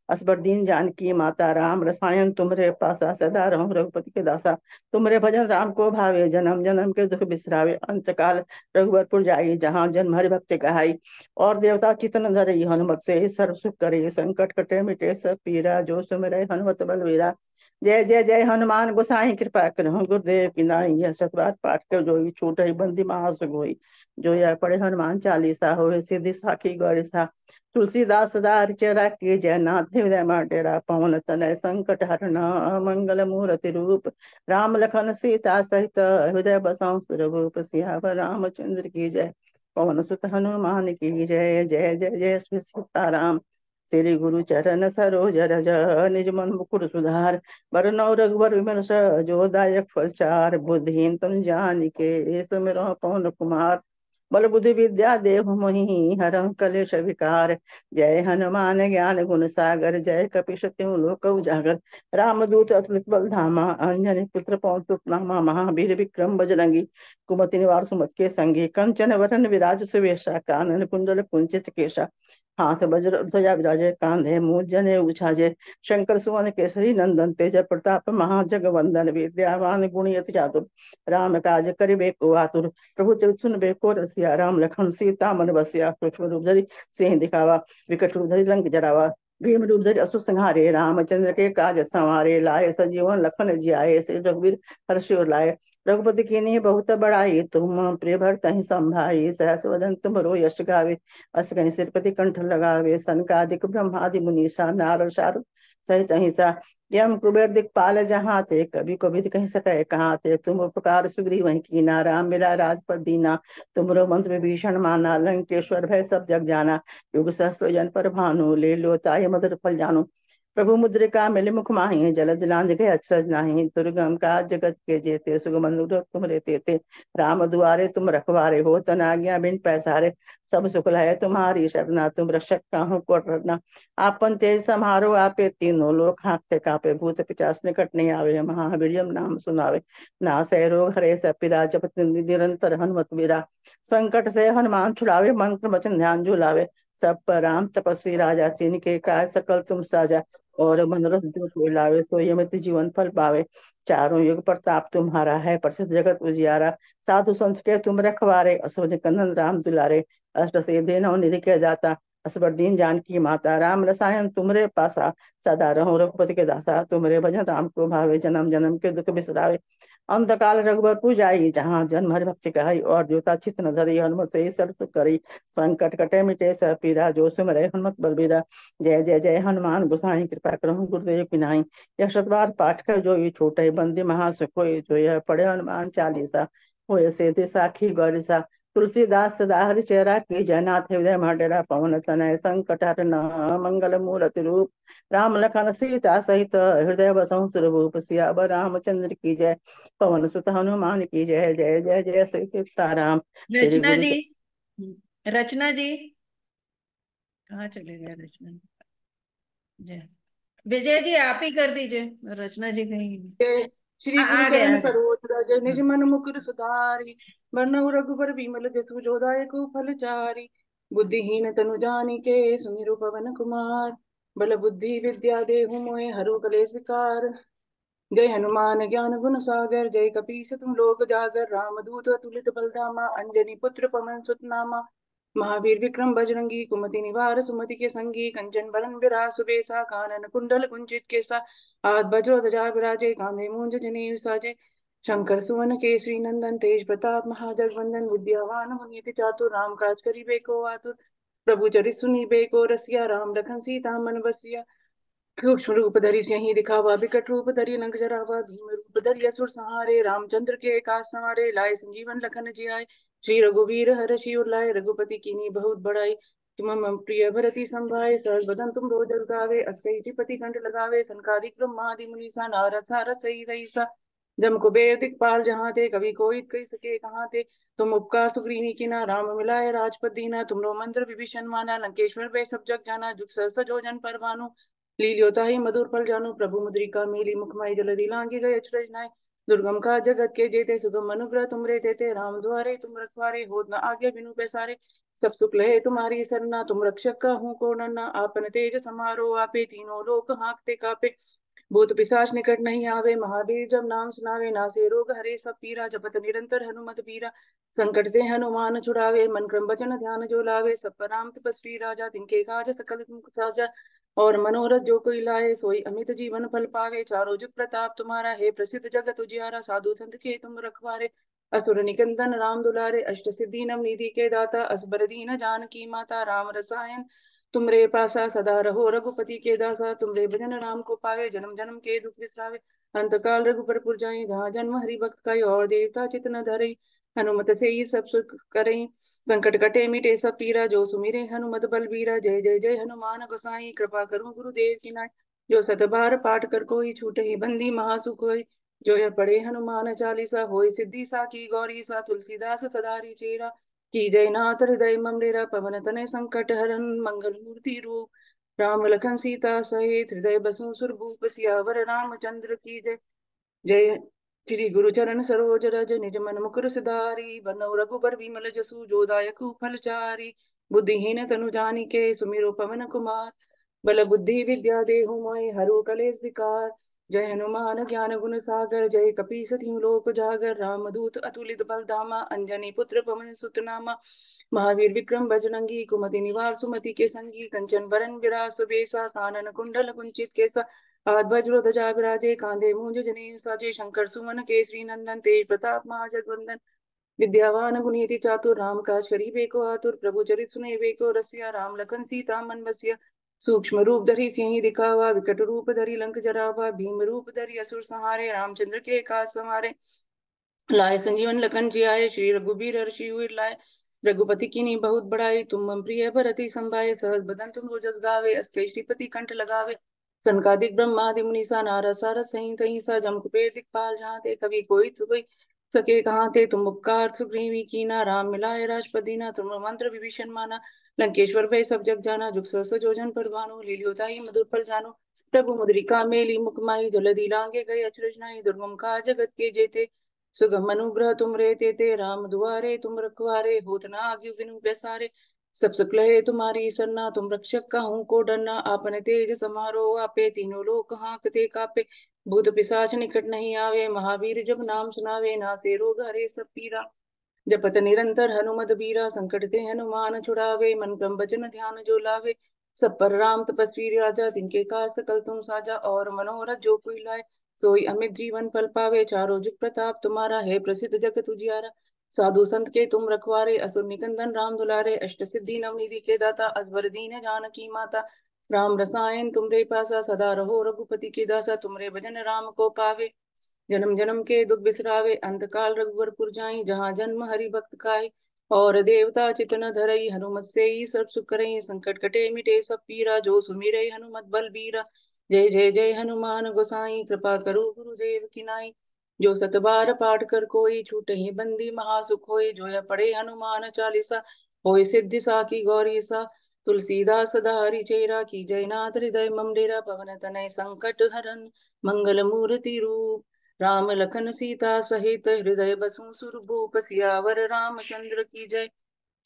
असबर दीन जानकी माता। राम रसायन तुम्हारे पासा, सदा रहूं रघुपति के दासा। तुम्हारे भजन राम को भावे, जन्म जन्म के दुख बिसरावे। अंत काल रघुवरपुर जाई, जहाँ जन्म हरि भक्ति कहाई। और देवता चितन धरे, हनुमत से सर्व सुख करे। संकट कटे मिटे सब पीरा, जो सुमिरै हनुमत बलवीरा। जय जय जय हनुमान गोसाई कृपा करहु, गुरुदेव की नाई। यह सतबार पाठ कर जोई, छूट बंदी महासुख होई। जो यह पढ़े हनुमान चालीसा, होए सिद्धि साखी गौरीसा। तुलसीदास सदा हरिचरा की, जय नाथ हृदय डेरा। पवन तनय संकट हरण, मंगल मूर्ति रूप। राम लखन सीता सहित, हृदय बसौ सुरभूप। सियावर रामचंद्र की जय, पवन सुत हनुमान की जय। जय जय जय श्री सीताराम। श्री गुरु चरण सरोज रज, निज मन मुकुर सुधार। बरनौ रघुबर विमल जो दायक फल चार। बुद्धिहीन तनु जानिके, सुमिरौ पवन कुमार। बल बुद्धि विद्या देहु मोहि, हरहु कलेश विकार। जय हनुमान ज्ञान गुण सागर, जय कपीश तिहु लोक उजागर। रामदूत अतुलित बल धामा, अंजनी पुत्र पवन सुत नामा। महावीर विक्रम बजरंगी, कुमति निवार सुमति के संगी। कंचन वरन विराज सुवेशा, कानन कुंडल कुंचित केशा। हाथ वज्र ध्वजा विराजे, कांधे मूंज जनेऊ छाजे। शंकर सुवन केसरी नंदन, तेज प्रताप महाजगवंदन। विद्यावान गुणी अति चातुर, राम काज करिबे को आतुर। प्रभु चरित सुनबे को रसिया, राम लखन सीता मन बसिया। सूक्ष्म रूप धरि सिंह दिखावा, विकट रूप धरि लंक जरावा। भीम रूप धरि असुर संहारे, रामचंद्र के काज संवारे। लाए संजीवन लखन जियाए, श्री रघुवीर हर्ष उर लाए। रघुपति कीन्ही बहुत बड़ाई, तुम प्रिय भरत ही संभाई। सहस वदन तुमरो यश गावे, अस कहीं सिरपति कंठ लगावे। सनकादिक ब्रह्मादि मुनीसा, नारद शारद सहित अहिंसा। यम कुबेर दिखपाल जहाँ ते, कभी को भी कहीं सके कहाँ ते। तुम उपकार सुग्रीव वहीं कीना, राम मिला राजपद दीना। तुमरो मंत्र विभीषण माना, लंकेश्वर भय सब जग जाना। युग सहस्त्र जन पर भानु, ले लो ताहि मधुर फल जानु। प्रभु मुद्रिका मिल मुख माहि, जलधि लांघ गए अचरज नाही। दुर्गम काज जगत के जेते, सुगम अनुग्रह तुमरे तेते। राम दुआरे तुम रखवारे, हो तना आज्ञा बिन पैसारे। सब सुख है तुम्हारी शरणा, तुम रक्षक काहू को डरना। आपन तेज समारो आपे, तीनों लोक हाँकते कापे। भूत पिचास निकट नहीं आवे, महावीर्यम नाम सुनावे। नासै रोग हरे सब पीरा, जपत निरंतर हनुमत वीरा। संकट से हनुमान छुड़ावे, मंत्र वचन ध्यान झुलावे। सब पर राम तपस्वी राजा, जिनके काज सकल तुम साजा। और मनोरथ जो कोई लावे, सो यमति जीवन फल पावे। चारों युग प्रताप तुम्हारा है, प्रसिद्ध जगत उजियारा। साधु संत के तुम रखवारे, असुर निकंदन राम दुलारे। अष्ट सिद्धि नौ निधि के दाता, असबर दीन जानकी माता। राम रसायन तुमरे पासा, सदा रहो रघुपति के दासा। तुमरे भजन राम को भावे, जन्म जन्म के दुख बिसरावे। अंत काल रघुबर पूजाई, जहाँ जन्म हरि भक्ति कहाई। और देवता चित्त न धरी, हनुमत से सर्व सुख करी। संकट कटे मिटे सब पीरा, जो सुमिरै हनुमत बलबीरा। जय जय जय हनुमान गोसाई कृपा करहु, गुरुदेव की नाई। यह शतबार पाठ कर जो ये छोटे, बंदी महासुख होय। जो यह पढ़े हनुमान चालीसा, होय सिद्धि साखी गौरीसा। तुलसीदास सदा हरिचेरा की, जयनाथ हृदय डेरा। पवन तनय संकट हरन, मंगल मूर्ति रूप। राम लखन सीता सहित, हृदय बसहु सुरभूप। सियावर रामचंद्र की जय, पवन सुत हनुमान की जय। जय जय जय श्री सीताराम। श्री रचना गुरु जी, रचना जी कहाँ चले गए रचना जी? जय विजय जी, आप ही कर दीजिए, रचना जी कहीं जय श्री गुरु आ गए चरण आ गए। सरोज रज, निज मन मुकुर सुधारी। बरनउँ रघुबर विमल जसु, जो दायक फल चारि। बुद्धिहीन तनु जानिके, सुमिरौ पवन कुमार। बल बुद्धि विद्या देहु मोहि, हरहु कलेश विकार। जय हनुमान ज्ञान गुण सागर, जय कपीस तुम लोक जागर। रामदूत अतुलित बल धामा, अंजनी पुत्र पवन सुत नामा। महावीर विक्रम बजरंगी, कुमति निवार सुमति के संगी। कंचन बरन बिराज सुबेसा, कानन कुंडल कुंचित केसा। हाथ वज्र ध्वजा विराजे, कांधे मूंज जनेऊ साजे। शंकर सुवन केसरी नंदन, तेज प्रताप महाजगवंदन। विद्यावान गुणी चातुर, राम काज करिबे को आतुर। प्रभु चरित सुनिबे को रसिया, राम लखन सीता मन बसिया। सूक्ष्म रूप धरि सिंहि दिखावा, विकट रूप धरि लंक जरावा। भीम रूप धरि असुर संहारे, रामचंद्र के काज संवारे। लाए संजीवन लखन जियाए, श्री रघुवीर हर्षि उर लाए। रघुपति कीन्ही बहुत बड़ाई, तुम मम प्रिय भरति संभाय। सहज बदन तुम रोजर गावे, अस कहि पति कंठ लगावे। सनकादिक ब्रह्मादि मुनीसा, नारद सारद सहित ऐसा। जम कुबेर दिखपाल जहाँ ते, कभी कोई कही सके कहाँ ते। तुम उपकार सुग्रीवी कीना, राम मिलाए राजपद दीना। तुमरो मंत्र विभीषण माना, लंकेश्वर वे सब जग जाना। जुग सहस्र जो जन पर भानु, लील्योता ही मधुर फल जानु। प्रभु मुद्रिका मेली मुखमाई, जलधि लांघि गए अचरज नाय। दुर्गम का जगत के जेते सुगम अनुग्रह तुम रे देते राम द्वारे तुम रखवारे होत न आगे बिनु पैसारे सब सुख लहे तुम्हारी सरना तुम रक्षक का हूँ को नन्ना आपन तेज समारो आपे तीनों लोक हाँकते कापे भूत पिशाच निकट नहीं आवे महावीर जब नाम सुनावे नासे रोग हरे सब पीरा जपत निरंतर हनुमत पीरा संकट ते हनुमान छुड़ावे मन क्रम वचन ध्यान जो लावे सब पर राम तपस्वी राजा तिनके काज सकल तुम साजा और मनोरथ जो कोई लाए सोई अमित जीवन फल पावे चारों जुग प्रताप तुम्हारा है प्रसिद्ध जगत उजियारा साधु संत के तुम रखवारे असुर निकंदन राम दुलारे अष्ट सिद्धि नव निधि के दाता असबर दीन जानकी माता राम रसायन तुमरे पासा सदा रहो रघुपति के दासा तुमरे भजन राम को पावे जन्म जन्म के दुख विसरावे अंत काल रघुबर पुर जाए जहाँ जन्म हरि भक्त का और देवता चित न धरे हनुमत से ही सब सुख करें संकट कटे मिटे सब पीरा जो सुमिरे हनुमत बलबीरा जय जय जय हनुमान गोसाई कृपा करो गुरुदेव की नाय जो सत बार पाठ कर कोई छूटे ही बंदी महासुख होय जो यह पढ़े हनुमान चालीसा होय सिद्धि सा की गौरी सा तुलसीदास सदारी चेरा की जय नाथ हृदय ममडेरा पवन तनय संकट हरन मंगल मूर्ति रूप राम लखन सीता सहित हृदय बसु सुरभूप सियावर रामचंद्र की जय जय श्री गुरु चरण सरोज रज निज मन मुकुर सुधारी बरनउँ रघुबर विमल जसु जो दायक फल चारी बुद्धिहीन तनु जानिके सुमिरो पवन कुमार बल बुद्धि विद्या देहु मोहि हरु कलेश विकार जय हनुमान ज्ञान गुण सागर जय कपीस तिहु लोक जागर रामदूत अतुलित बल धामा अंजनी पुत्र पवन सुत नामा महावीर विक्रम बजरंगी कुमति निवार सुमति के संगी कंचन बरन विराज सुबेसा कानन कुंडल कुंचित केसा हाथ वज्र ध्वजा विराजे कांधे मूंज जनेऊ साजे शंकर सुमन केसरी नंदन तेज प्रताप महाजगवंदन विद्यावान गुणीति चातुर राम काज करिबे को आतुर प्रभु चरित सुनैबे को रसिया राम लखन सीता मन बसिया सूक्ष्म रूप धरि सिंहि दिखावा विकट रूप धरि लंक जरावा भीम रूप धरि असुर संहारे रामचंद्र के काज संहारे लाए संजीवन लखन जियाए श्री रघुबीर हर्षि उर लाए रघुपति कीन्ही बहुत बड़ाई तुम मम प्रिय भरति संभाए सहज बदन तुम रोजस गावे अस्ते श्रीपति कंठ लगावे सनकादिक ब्रह्मादि मुनीसा नारद सारद सहित अहिंसा जम कुबेर दिखपाल जहाँ ते कभी कोई सुकोई सके कहाँ ते तुम उपकार सुग्रीवी कीना राम मिलाए राजपद दीना तुम मंत्र विभीषण माना लंकेश्वर भय सब जग जाना जुग सहस्र जोजन पर भानु लील्योताहि मधुर फल जानो प्रभु मुद्रिका मेली मुख माही दुलदी लांगे गए अचरज नाहि दुर्गम का जगत के जेते सुगम अनुग्रह तुम रे तेते राम दुआरे तुम रखवारे होत न आज्ञा बिनु पैसारे सब सुख लहे तुम्हारी सरना तुम रक्षक का हूँ को डरना आपने तेज समारो आपे तीनों लोक हाँकते कापे भूत पिशाच निकट नहीं आवे महावीर जब नाम सुनावे नासे रोग हरे सब पीरा जपत निरंतर हनुमत बीरा संकट ते हनुमान छुड़ावे मन क्रम वचन ध्यान जो लावे सब पर राम तपस्वी राजा तिनके का सकल तुम साजा और मनोरथ जो कोई लाए सोई अमित जीवन फल पावे चारों जुग प्रताप तुम्हारा है प्रसिद्ध जगत उजियारा साधु संत के तुम रखवारे असुर निकंदन राम दुलारे अष्ट सिद्धि नवनिधि के दाता असबर दीन जानकी माता राम रसायन तुमरे पासा सदा रहो रघुपति के दासा तुमरे भजन राम को पावे जन्म जन्म के दुख बिसरावे अंत काल रघुवर पुर जाई जहाँ जन्म हरि भक्त खाए और देवता चितन धरई हनुमत से ही सब सुख करई संकट कटे मिटे सब पीरा जो सुमिरे हनुमत बल बीरा जय जय जय हनुमान गोसाई कृपा करो गुरुदेव की नाई जो सत बार पाठ कर कोई छूटे ही बंदी महासुख होय जो यह पढ़े हनुमान चालीसा होय सिद्धि सा की गौरी सा तुलसीदास सदा हरि चेरा की जयनाथ हृदय मम डेरा पवन तनय संकट हरन मंगल मूर्ति रूप राम लखन सीता सहित हृदय बसु सुरभूप सियावर रामचंद्र की जय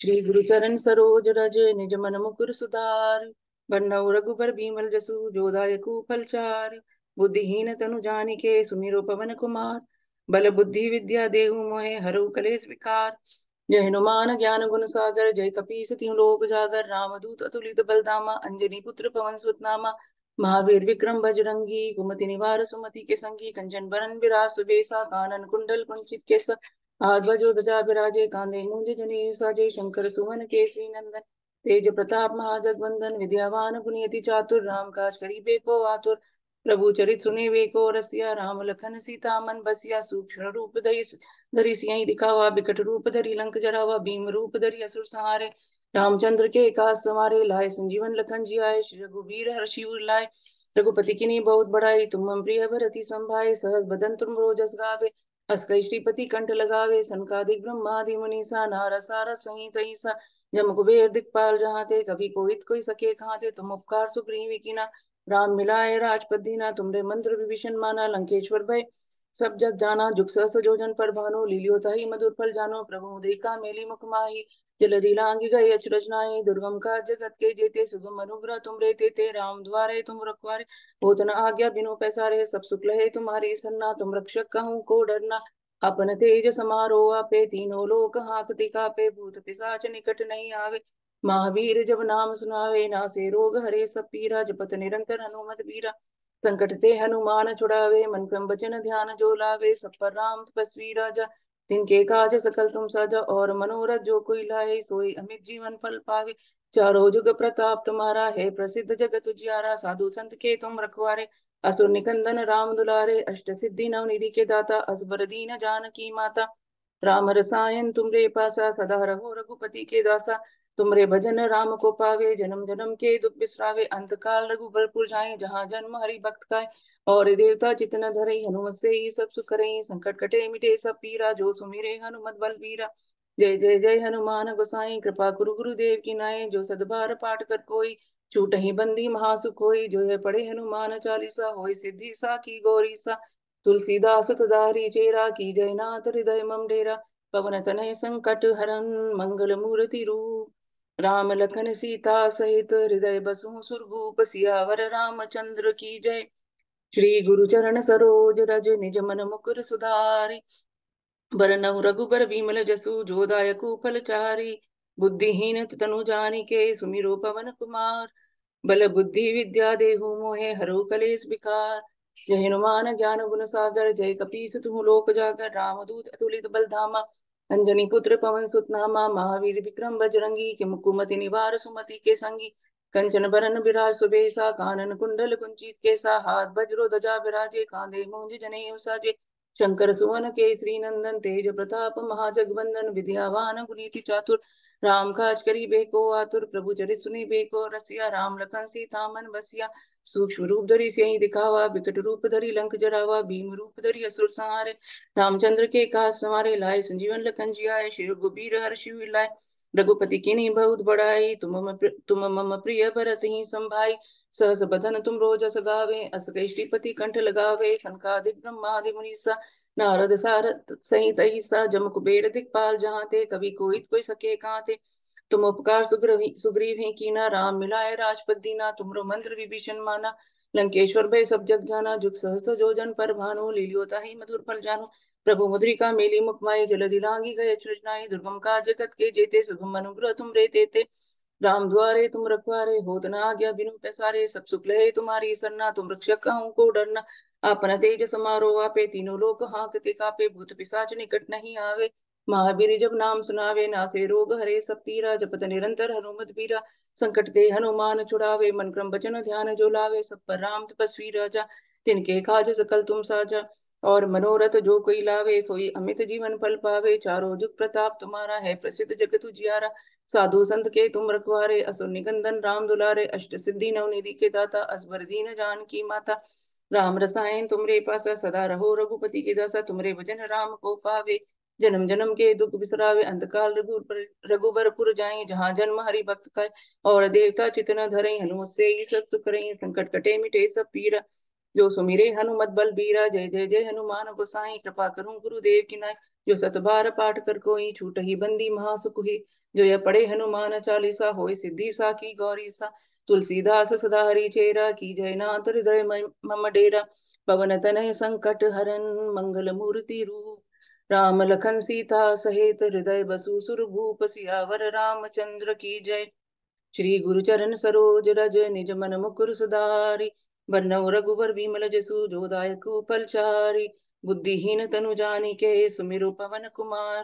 श्री गुरु चरण सरोज रज निज मन मुकुर सुधार बरनउँ रघुबर बिमल जसु जो दायकु फलचार बुद्धिहीन तनु जानिके सुमिरो पवन कुमार बल बुद्धि विद्या देहु मोहे हरउ कलेश विकार जय हनुमान ज्ञान गुण सागर जय कपीस तिहु लोक जागर रामदूत अतुलित बलधामा अंजनी पुत्र पवन सुत नामा महावीर विक्रम बजरंगी कुमति निवार सुमति के संगी कंचन बरन विराज सुबेसा कानन कुंडल कुंचित केसा हाथ वज्र ध्वजा विराजे कांधे मूंज जनेऊ साजे शंकर सुवन केसरी नंदन तेज प्रताप महाजगवंदन विद्यावान गुणियति चातुर राम काज करिबे को आतुर प्रभु चरित सुनिबे को रसिया राम लखन सीता मन बसिया सूक्ष्म रूप धरि सियहि दिखावा बिकट रूप धरि लंक जरावा भीम रूप धरि असुर संहारे रामचंद्र के काज संवारे लाए संजीवन लखन जियाए श्री रघुबीर हर्षि उर लाए रघुपति कीन्ही बहुत बड़ाई तुम मम प्रिय भरति संभाए सहस बदन तुम रोजस गावे अस कई श्रीपति कंठ लगावे सनकादिक ब्रह्मादि मुनीसा नारद सारद सहित अहिंसा जम कुबेर दिखपाल जहाँ ते कभी कोई सके कहाँ ते तुम उपकार सुग्रीवी कीना राम मिलाए राजपद दीना तुमरे मंत्र विभीषण माना लंकेश्वर भय सब जग जाना जुग सहस जोजन पर भानु लीलियोता ही मधुर फल जानो प्रभु मुद्रिका मेली मुख माही जलधि लांगी गई अचरज नाई दुर्गम का जगत के जेते सुगम अनुग्रह तुम रे ते राम द्वारे तुम रखवारे होत न आज्ञा बिनु पैसारे सब सुख लहे तुम्हारी सन्ना तुम रक्षक कहूँ को डरना अपन तेज समारो आपे तीनों लोक हाकति कापे भूत पिशाच निकट नहीं आवे महावीर जब नाम सुनावे नासे रोग हरे सब पीरा जपत निरंतर हनुमत बीरा संकट ते हनुमान छुड़ावे मन क्रम वचन ध्यान जो लावे सब पर राम तपस्वी राजा तिनके काज सकल तुम साजा और मनोरथ जो कोई लाए सोई अमित जीवन फल पावे चारों जुग प्रताप तुम्हारा है प्रसिद्ध जगत उजियारा साधु संत के तुम रखवारे असुर निकंदन राम दुलारे अष्ट सिद्धि नवनिधि के दाता असबर दीन जानकी माता राम रसायन तुमरे पासा सदा रहो रघुपति के दासा तुमरे भजन राम को पावे जन्म जन्म के दुख बिसरावे अंत काल रघुबरपुर जाए जहाँ जन्म हरि भक्त का और देवता चितन धरे हनुमत से ही सब सुख करे संकट कटे मिटे सब पीरा जो सुमिरे हनुमत बलबीरा जय जय जय हनुमान गोसाई कृपा गुरु गुरुदेव की नाय जो सदबार पाठ कर कोई छूट ही बंदी महासुख होई जो है पढ़े हनुमान चालीसा होई सिद्धि सा की गौरी सा तुलसीदास सदारी चेरा की जयनाथ हृदय मम डेरा पवन तनय संकट हरन मंगल मूर्ति रूप राम लखन सीता सहित हृदय बसु सुरभूप सियावर रामचंद्र की जय श्री गुरु चरण सरोज रज निज मन मुकुर सुधारी बरनउँ रघुबर बिमल जसु जो दायकु फलचारी बुद्धिहीन तनु जानिके सुमिरो पवन कुमार बल बुद्धि विद्या देहु मोहे हरो कलेश विकार जय हनुमान ज्ञान गुण सागर जय कपीस तुम लोक जागर रामदूत अतुलित बल धामा अंजनी पुत्र पवन सुत नामा महावीर विक्रम बजरंगी के मुकुमति निवार सुमति के संगी कंचन बरन विराज सुबेसा कानन कुंडल कुंचित केसा हाथ वज्रो ध्वजा विराजे कांधे मूंज जनेऊ साजे शंकर सुवन केसरी नंदन तेज प्रताप महाजगवंदन विद्यावान गुनीति चातुर राम काज करी बेको आतुर प्रभु चरित सुनी बेको रसिया राम लखन सीता मन बसिया सूक्ष्म रूप धरि सियहि दिखावा विकट रूप धरि लंक जरावा भीम रूप धरि असुर संहारे रामचंद्र के काज संवारे लाए संजीवन लखन जियाए श्री रघुबीर हर्षि लाए रघुपति किन्हीं बहुत बड़ाई तुम मम प्रिय भरत ही संभाई सहस बदन तुम रोजस गावे अस कई श्रीपति कंठ लगावे सनकादिक ब्रह्मादि मुनीसा नारद सारद सहित ईसा जम कुबेर दिक्पाल जहाँ ते कभी कोई सके कांते तुम उपकार सुग्रीव ही कीना राम मिलाए राजपद दीना तुमरो मंत्र विभीषण माना लंकेश्वर भय सब जग जाना जुग सहस्त्र जो जन पर भानु लील्योता ही मधुर फल जानु प्रभु मुद्रिका मेली मुख माई जलधि लांगी गए सृजनाई दुर्गम का जगत के जेते सुगम अनुग्रह तुम रे तेते राम द्वारे तुम रखवारे होत न आज्ञा बिनु पैसारे सब सुख लहे तुम्हारी सरना तुम रक्षक कहूँ को डरना आपन तेज समारो आपे तीनों लोक हांकते कापे भूत पिशाच निकट नहीं आवे महावीर जब नाम सुनावे नासे रोग हरे सब पीरा जपत निरंतर हनुमत बीरा संकट ते हनुमान छुड़ावे मन क्रम वचन ध्यान जो लावे सब पर राम तपस्वी राजा तिनके काज सकल तुम साजा और मनोरथ जो कोई लावे सोई अमित जीवन फल पावे चारों जुग प्रताप तुम्हारा है प्रसिद्ध जगत उजियारा साधु संत के तुम रखवारे असुर निकंदन राम दुलारे अष्ट सिद्धि नवनिधि के दाता असबर दीन जानकी माता राम रसायन तुमरे पासा सदा रहो रघुपति के दासा तुमरे भजन राम को पावे जन्म जन्म के दुख बिसरावे अंतकाल रघुबरपुर जाए जहाँ जन्म हरि भक्त का और देवता चितन धरे हनुमत से ही सब सुख करे संकट कटे मिटे सब पीरा जो सुमिरे हनुमत बल बीरा जय जय जय हनुमान गोसाई कृपा करूं गुरुदेव की नाय जो सतबार पाठ कर कोई छूट ही बंदी महासुख ही जो यह पढ़े हनुमान चालीसा होय सिद्धि सा की गौरी सा तुलसीदास सदा हरि चेरा की जयनाथ हृदय मम डेरा पवन तनय संकट हरन मंगल मूर्ति रूप राम लखन सीता सहित हृदय बसु सुरभूप सियावर रामचंद्र की जय श्री गुरु चरण सरोज रज निज मन मुकुर सुधारी बरनउँ रघुबर बिमल जसु जो दायकु फलचारी बुद्धिहीन तनु जानिके सुमिरु पवन कुमार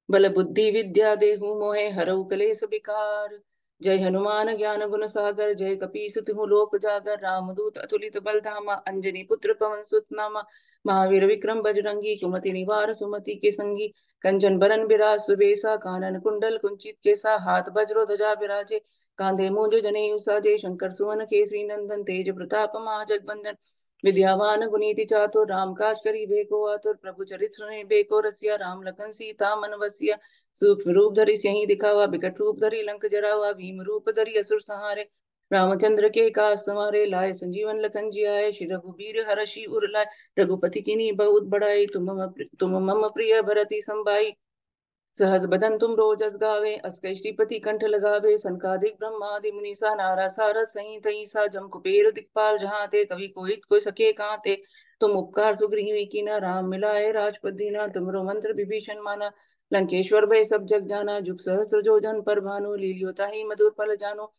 बल बुद्धि विद्या देहु मोहे हरऊ कलेश विकार जय हनुमान ज्ञान गुण सागर जय कपीस तिहु लोक जागर रामदूत अतुलित बल धामा अंजनी पुत्र पवन सुत नामा महावीर विक्रम बजरंगी कुमति निवार सुमति के संगी कंचन बरन बिराज सुबेसा कानन कुंडल कुंचित केसा हाथ वज्रो ध्वजा विराजे कांधे मूंज जनेऊ साजे शंकर सुवन केसरी नंदन तेज प्रताप महाजगवंदन विद्यावान गुनीति चातुर राम काज करी बेको आतुर प्रभु चरित सुने बेको रसिया राम लखन सीता मन बसिया सूक्ष्म रूप धरि सियहि दिखावा विकट रूप धरि लंक जरावा भीम रूप धरि असुर संहारे रामचंद्र के काज संवारे, लाए संजीवन लखन जी आए। श्री रघुबीर हरषि उर लाए, रघुपति कीन्ही बहुत बड़ाई। तुम मम प्रिय भरति संभाई, सहज बदन तुम रोजस गावे। अस कई श्रीपति कंठ लगावे, सनकादिक ब्रह्मादि मुनीसा। नारा सारद सहित ऐसा, जम कुबेर दिक्पाल जहाँ ते। कवि कोई सके कांते, तुम उपकार सुग्रीवी कीना। राम मिलाए राजपद दीना, तुमरो मंत्र विभीषण माना। लंकेश्वर भय सब जग जाना, जुग सहस्र जो जन पर भानु। लील्यो ताहि मधुर फल जानो,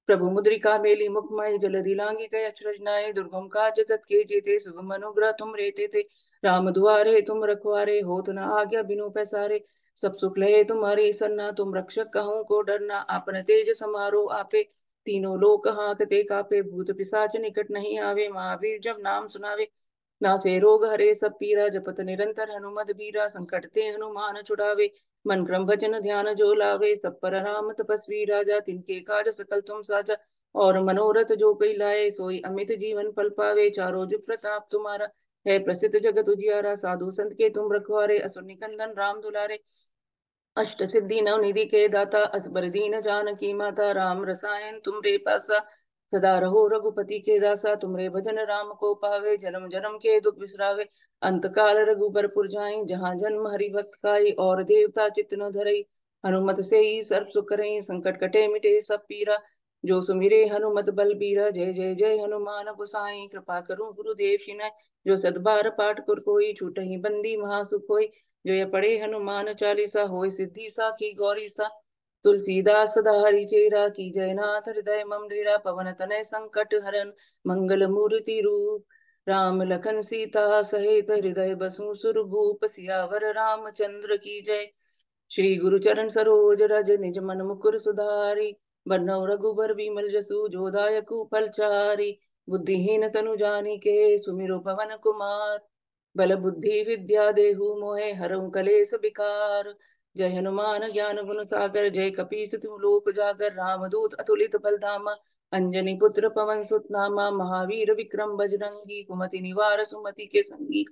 प्रभु मुद्रिका मेली मुखमय। जलधि लांघि गए अचरज नाय, दुर्गम काज जगत के जेते। सुगम अनुग्रह तुम रेते थे, राम दुआरे तुम रखवारे। होत न आज्ञा बिनु पैसारे, सब सुख लहे तुम्हारी सरना। तुम रक्षक कहूँ को डरना, आपन तेज समारो आपे। तीनों लोक हांकते कापे, भूत पिशाच निकट नहीं आवे। महावीर जब नाम सुनावे, नासे रोग हरे सब पीरा। जपत निरंतर हनुमत बीरा, संकट ते हनुमान छुड़ावे। मन क्रम भजन ध्यान जो लावे, सब पर राम तपस्वी राजा। तिनके काज सकल तुम साजा, और मनोरथ जो कोई लाए। सोई अमित जीवन फल पावे, चारों जुग प्रताप तुम्हारा। है प्रसिद्ध जगत उजियारा, साधु संत के तुम रखवारे। असुर निकंदन राम दुलारे, अष्ट सिद्धि नव निधि के दाता। असबर दीन जानकी माता, राम रसायन तुमरे पासा। सदा रहो रघुपति के दासा, तुमरे भजन राम को पावे। जन्म जन्म के दुख बिसरावे, अंत काल रघुबरपुर जाई। जहाँ जन्म हरि भक्त काई, और देवता चित्त न धरई। हनुमत से ही सर्व सुख करई, संकट कटे मिटे सब पीरा। जो सुमिरे हनुमत बलबीरा, जय जय जय हनुमान गोसाई। कृपा करूं गुरुदेव शिनाय, जो सदबार पाठ कर कोई। छूटहि बंदी महासुख होई, जो ये पढ़े हनुमान चालीसा। होय सिद्धि सा की गौरी सा, तुलसीदास सदा हरि चेरा। की जयनाथ हृदय मम डेरा, पवन तनय संकट हरन। मंगल मूर्ति रूप, राम लखन सीता सहित। हृदय बसु सुरभूप, सियावर रामचंद्र की जय। श्री गुरु चरण सरोज रज, निज मन मुकुर सुधारी। बरनउँ रघुबर बिमल जसु, जो दायकु फलचारी। बुद्धिहीन तनु जानिके, सुमिरो पवन कुमार। बल बुद्धि विद्या देहु मोहे, हरऊँ कलेस विकार। जय हनुमान ज्ञान गुण सागर, जय कपीस तिहु लोक जागर। रामदूत अतुलित बल धामा, अंजनी पुत्र पवन सुत नामा। महावीर विक्रम बजरंगी, कुमति निवार सुमति के संगी।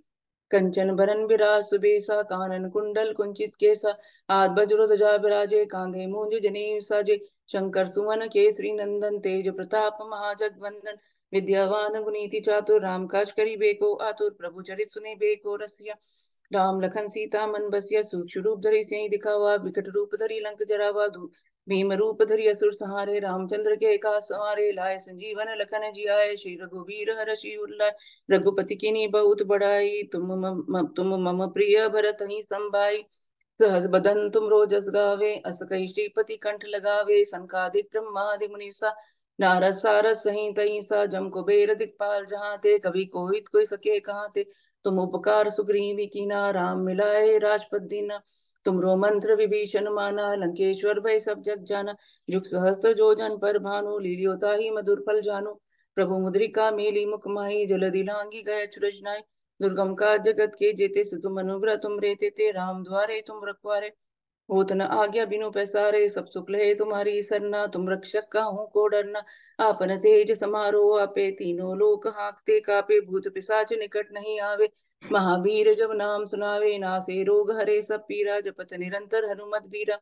कंचन बरन बिराज सुबेसा, कानन कुंडल कुंचित केसा। हाथ वज्र ध्वजा विराजे, कांधे मूंज जनेऊ साजे। शंकर सुवन केसरी नंदन, तेज प्रताप महाजगवंदन। विद्यावान गुनीति चातुर, राम काज करिबे को आतुर। प्रभु चरित सुनिबे को रसिया, राम लखन सीता मन बसिया। सूक्ष्म रूप धरि सियहि दिखावा, विकट रूप धरि लंक जरावा। भीम रूप धरि असुर संहारे, रामचंद्र के काज संवारे। लाए संजीवन लखन जियाए, श्री रघुबीर हरषि उर लाए। रघुपति कीन्ही बहुत बड़ाई, तुम मम प्रिय भरतहि संभाई। सहज बदन तुम रोजस गावे, अस कई श्रीपति कंठ लगावे। सनकादिक ब्रह्मादि मुनीसा, नारद सारद सहित ऐसा। जम कुबेर दिक्पाल जहाँ ते, कभी कोई सके कहाँ ते। तुम उपकार सुग्रीवी कीना, राम मिलाए राजपद दीना। तुमरो मंत्र विभीषण माना, लंकेश्वर भय सब जग जाना। जुग सहस्त्र जो जन पर भानु, लील्यो ताहि मधुर फल जानु। प्रभु मुद्रिका मेली मुख माही, जलधि लांघि गए अचरज नाय। दुर्गम काज जगत के जेते, सुगम अनुग्रह तुम रेते ते। राम द्वारे तुम रखवारे, होत न आज्ञा बिनु पैसारे। सब सुख लहे तुम्हारी सरना, तुम रक्षक काहू को डरना। आपन तेज समारो आपे, तीनों लोक हांकते कापे। भूत पिशाच निकट नहीं आवे, महावीर जब नाम सुनावे। नासे रोग हरे सब पीरा, जपत निरंतर हनुमत बीरा।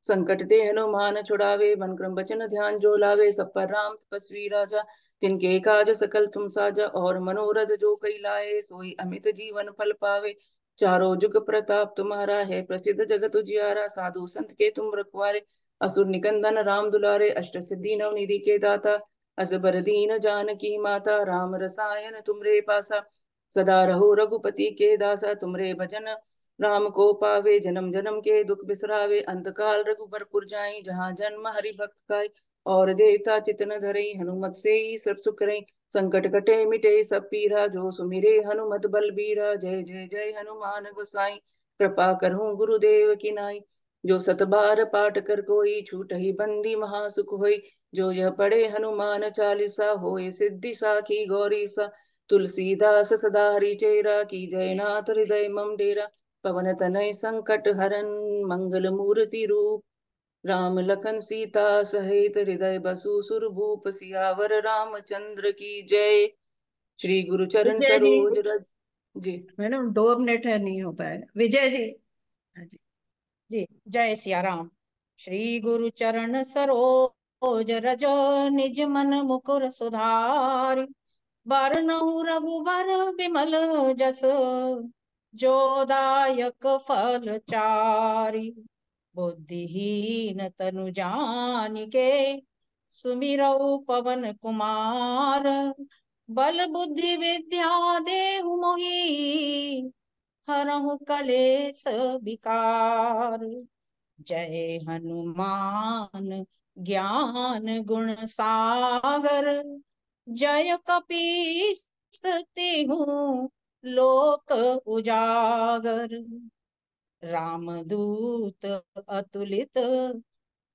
संकट ते हनुमान छुड़ावे, मन क्रम वचन ध्यान जो लावे। सब पर राम तपस्वी राजा, तिनके काज सकल तुम साजा। और मनोरथ जो कई लाए, सोई अमित जीवन फल पावे। चारों जुग प्रताप तुम्हारा, है प्रसिद्ध जगत उजियारा। साधु संत के तुम रखवारे, असुर निकंदन राम दुलारे। अष्ट सिद्धि नव निधि के दाता, असबर दीन जानकी माता। राम रसायन तुमरे पासा, सदा रहो रघुपति के दासा। तुमरे भजन राम को पावे, जन्म जन्म के दुख बिसरावे। अंत काल रघुबरपुर जाई, जहाँ जन्म हरि भक्त काई। और देवता चितन धरई, हनुमत से ही सब सुख करई। संकट कटे मिटे सब पीरा, जो सुमिरे हनुमत बलबीरा। जय जय जय हनुमान गोसाई, कृपा करहूँ गुरुदेव की नाई। जो सत बार पाठ कर कोई, छूटहि बंदी महासुख होई। जो यह पढ़े हनुमान चालीसा, होय सिद्धि साखी गौरी सा। तुलसीदास सदा हरि चेरा, की जयनाथ हृदय मम डेरा। पवन तनय संकट हरन, मंगल मूर्ति रूप। राम लखन सीता सहित, हृदय बसु सुरभूप। सियावर रामचंद्र की जय। श्री गुरु चरण विजय जी, सरोज रज। जी मैडम 2 मिनट है, नहीं हो पाएगा। विजय जी। हाँ जी। जी, जय सिया राम। श्री गुरु चरण सरोज रज निज मन मुकुर सुधारि बरनउँ रघुबर विमल जस जोदायक फल चारि बुद्धिहीन तनु जानिके सुमिरौ पवन कुमार बल बुद्धि विद्या देहु मोहि हरहु कलेस विकार जय हनुमान ज्ञान गुण सागर जय कपीस तिहु लोक उजागर रामदूत अतुलित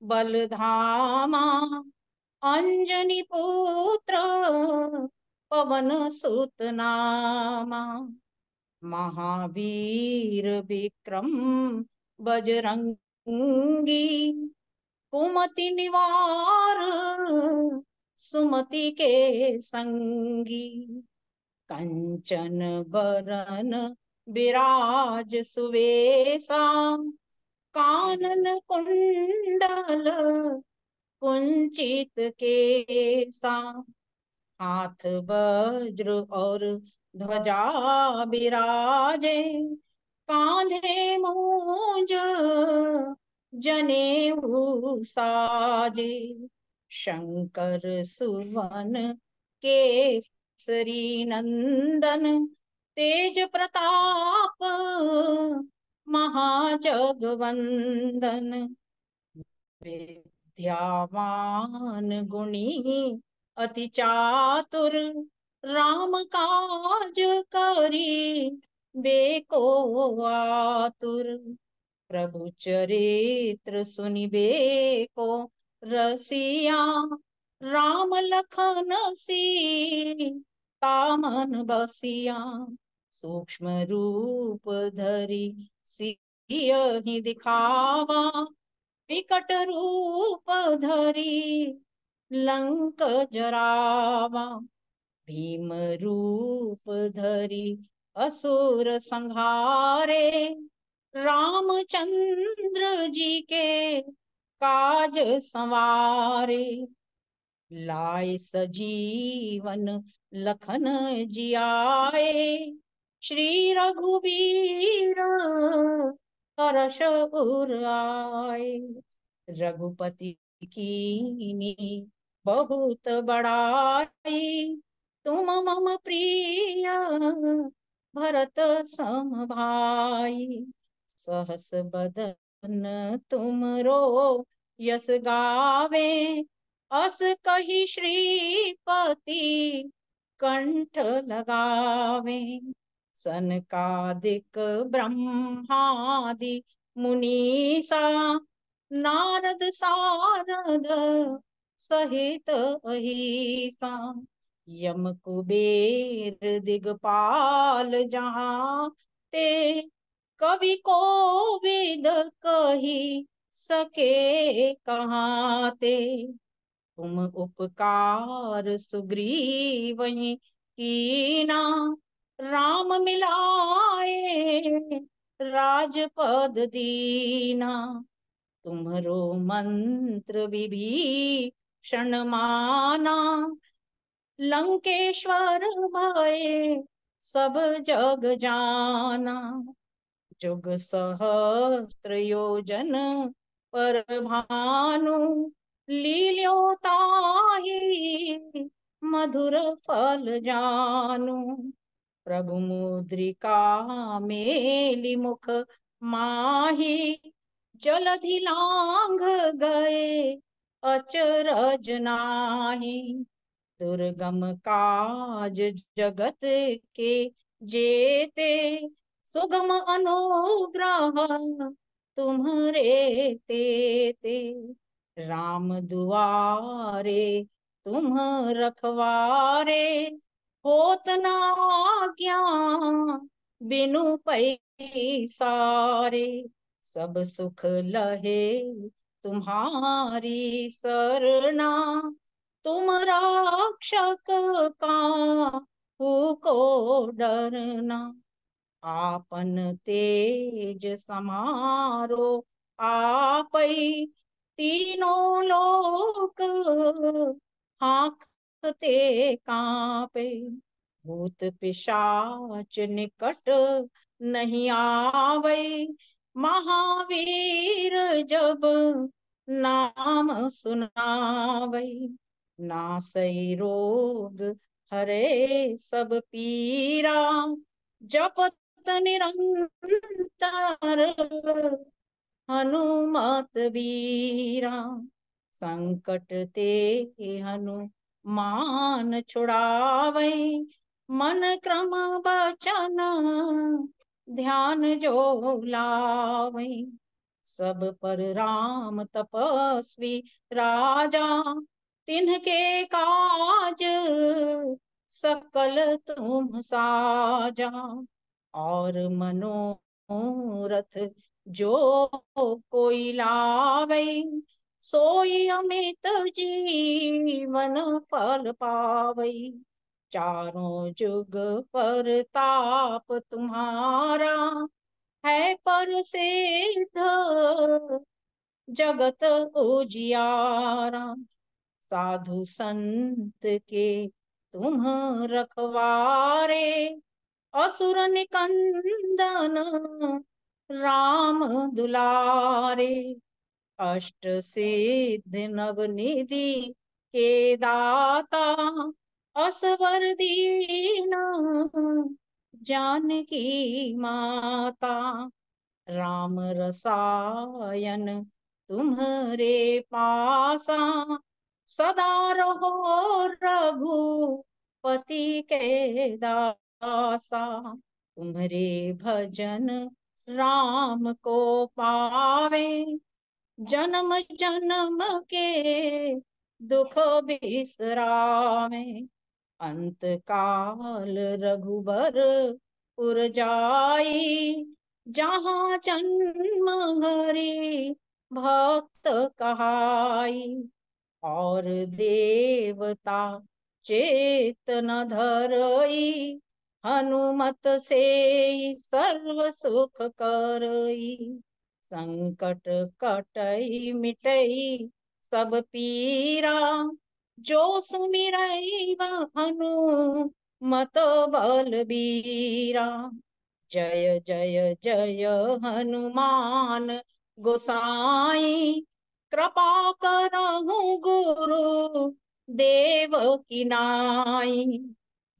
बल धामा अंजनी पुत्र पवन सुत नामा महावीर विक्रम बजरंगी कुमति निवार सुमति के संगी कंचन बरन विराज सुवेशा कानन कुंडल कुंचित केसा हाथ वज्र और ध्वजा विराजे कांधे मूंज जनेऊ साजे शंकर सुवन केसरी नंदन तेज प्रताप महाजगवंदन विद्यावान गुणी अति चातुर राम काज करी बेको आतुर प्रभु चरित्र सुनिबे को रसिया राम लखन सीता मन बसिया सूक्ष्म रूप धरि सियहि दिखावा विकट रूप धरि लंक जरावा भीम रूप धरि असुर संहारे रामचंद्र जी के काज संवारे लाए सजीवन लखन जियाए श्री रघुवीर हर्ष उर आए रघुपति कीनी बहुत बड़ाई तुम मम प्रिय भरत सम भाई सहस बदन तुमरो यस गावे अस कही श्रीपति कंठ लगावे सनकादिक ब्रह्मादि मुनीसा नारद सारद सहित अहिसा यम कुबेर दिगपाल जहाँ ते कवि कोविद कही सके कहाँ ते तुम उपकार सुग्रीवहि कीना राम मिलाए राजपद दीना तुम्हरो मंत्र विभीषण माना लंकेश्वर भय सब जग जाना जुग सहस्त्र योजन पर भानु लील्यो ताहि मधुर फल जानु प्रभु मुद्रिका मेलि मुख माहि जलधि लांघ गए अचरज नाही दुर्गम काज जगत के जेते सुगम अनुग्रह तुम्हरे तेते राम दुआरे तुम रखवारे होत न आज्ञा बिनु पैसारे सब सुख लहे तुम्हारी सरना तुम रक्षक काहू को डरना आपन तेज समारो आपै तीनों लोक हाँकते कांपे। भूत पिशाच निकट नहीं आवे, महावीर जब नाम सुनावे। नासई रोग हरे सब पीरा, जपत निरंतर हनुमत बीरा। संकट ते हनुमान छुड़ावे, मन क्रम बचन ध्यान जो लावे। सब पर राम तपस्वी राजा, तिन्हके काज सकल तुम साजा। और मनोरथ जो कोई लावे, सोई अमित जीवन फल पावे। चारों जुग परताप तुम्हारा, है प्रसिद्ध जगत उजियारा। साधु संत के तुम रखवारे, असुर निकंदन राम दुलारे। अष्ट सिद्ध नवनिधि के दाता, असवर दीन जानकी माता। राम रसायन तुम्हरे पासा, सदा रहो रघुपति के दासा। तुम्हरे भजन राम को पावे, जन्म जन्म के दुख बिसरावे। अंत काल रघुबर पुर जाई, जहाँ जन्म हरि भक्त कहाई। और देवता चेत न धरई, हनुमत से सर्व सुख करई। संकट कटई मिटई सब पीरा, जो सुमिरई हनुमत बलबीरा। जय जय जय हनुमान गोसाई, कृपा करहु गुरु देव की नाई।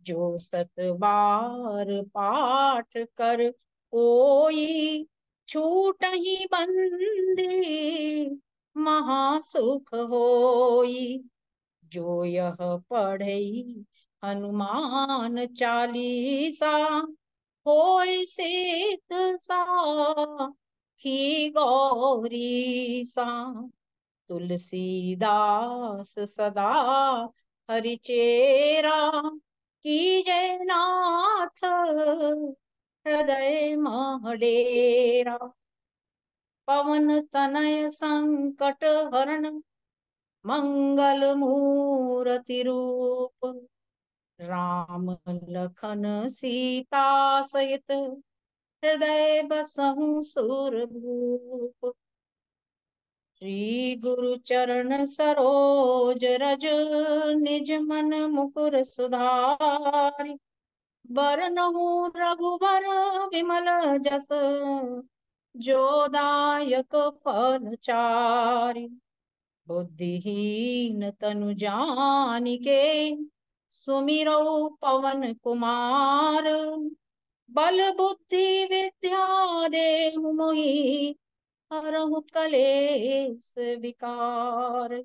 जो सत बार पाठ कर कोई, छूटहि बंदी महासुख होई। जो यह पढ़ई हनुमान चालीसा, होय सिद्ध साखी गौरीसा। तुलसीदास सदा हरिचेरा, कीजय नाथ हृदय मह डेरा। पवन तनय संकट हरण, मंगल मूर्ति रूप। राम लखन सीता सहित, हृदय बसहु सुरभूप। श्री गुरु चरण सरोज रज, निज मन मुकुर सुधारि। बरनहु रघुबर विमल जस, जो दायक फल चारि। बुद्धिहीन तनु जानिके, सुमिरौ पवन कुमार। बल बुद्धि विद्या देहु मोहि, हरहु कलेस विकार।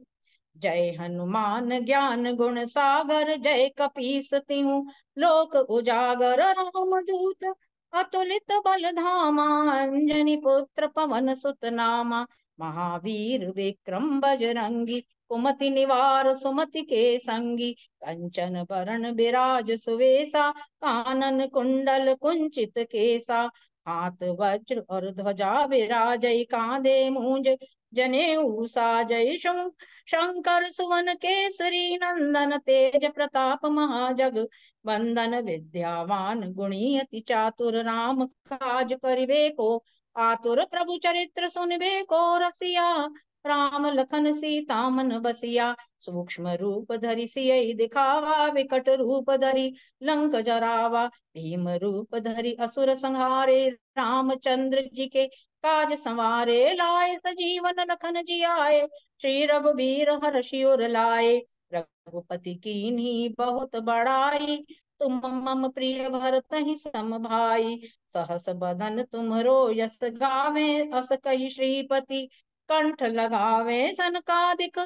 जय हनुमान ज्ञान गुण सागर, जय कपीस तिहु लोक उजागर। रामदूत अतुलित बल धामा, अंजनी पुत्र पवन सुत नामा। महावीर विक्रम बजरंगी, कुमति निवार सुमति के संगी। कंचन बरन बिराज सुवेसा, कानन कुंडल कुंचित केसा। हाथ वज्र और ध्वजा विराजै, कांधे मूंज जनेऊ साजै। शंकर सुवन केसरी नंदन, तेज प्रताप महाजग वंदन। विद्यावान गुणी अति चातुर, राम काज करिबे को आतुर। प्रभु चरित्र सुनिबे को रसिया, राम लखन सीता मन बसिया, सूक्ष्म रूप धरि सियहि दिखावा, विकट रूप धरि लंक जरावा। भीम रूप धरि असुर संहारे, रामचंद्र जी के काज संवारे। लाए सजीवन लखन जियाए, श्री रघुबीर हर्षि उर लाए। रघुपति कीन्ही बहुत बड़ाई, तुम मम प्रिय भरतहि सम भाई। सहस बदन तुमरो यस गावे, अस कहि श्रीपति कंठ लगावे। सनकादिक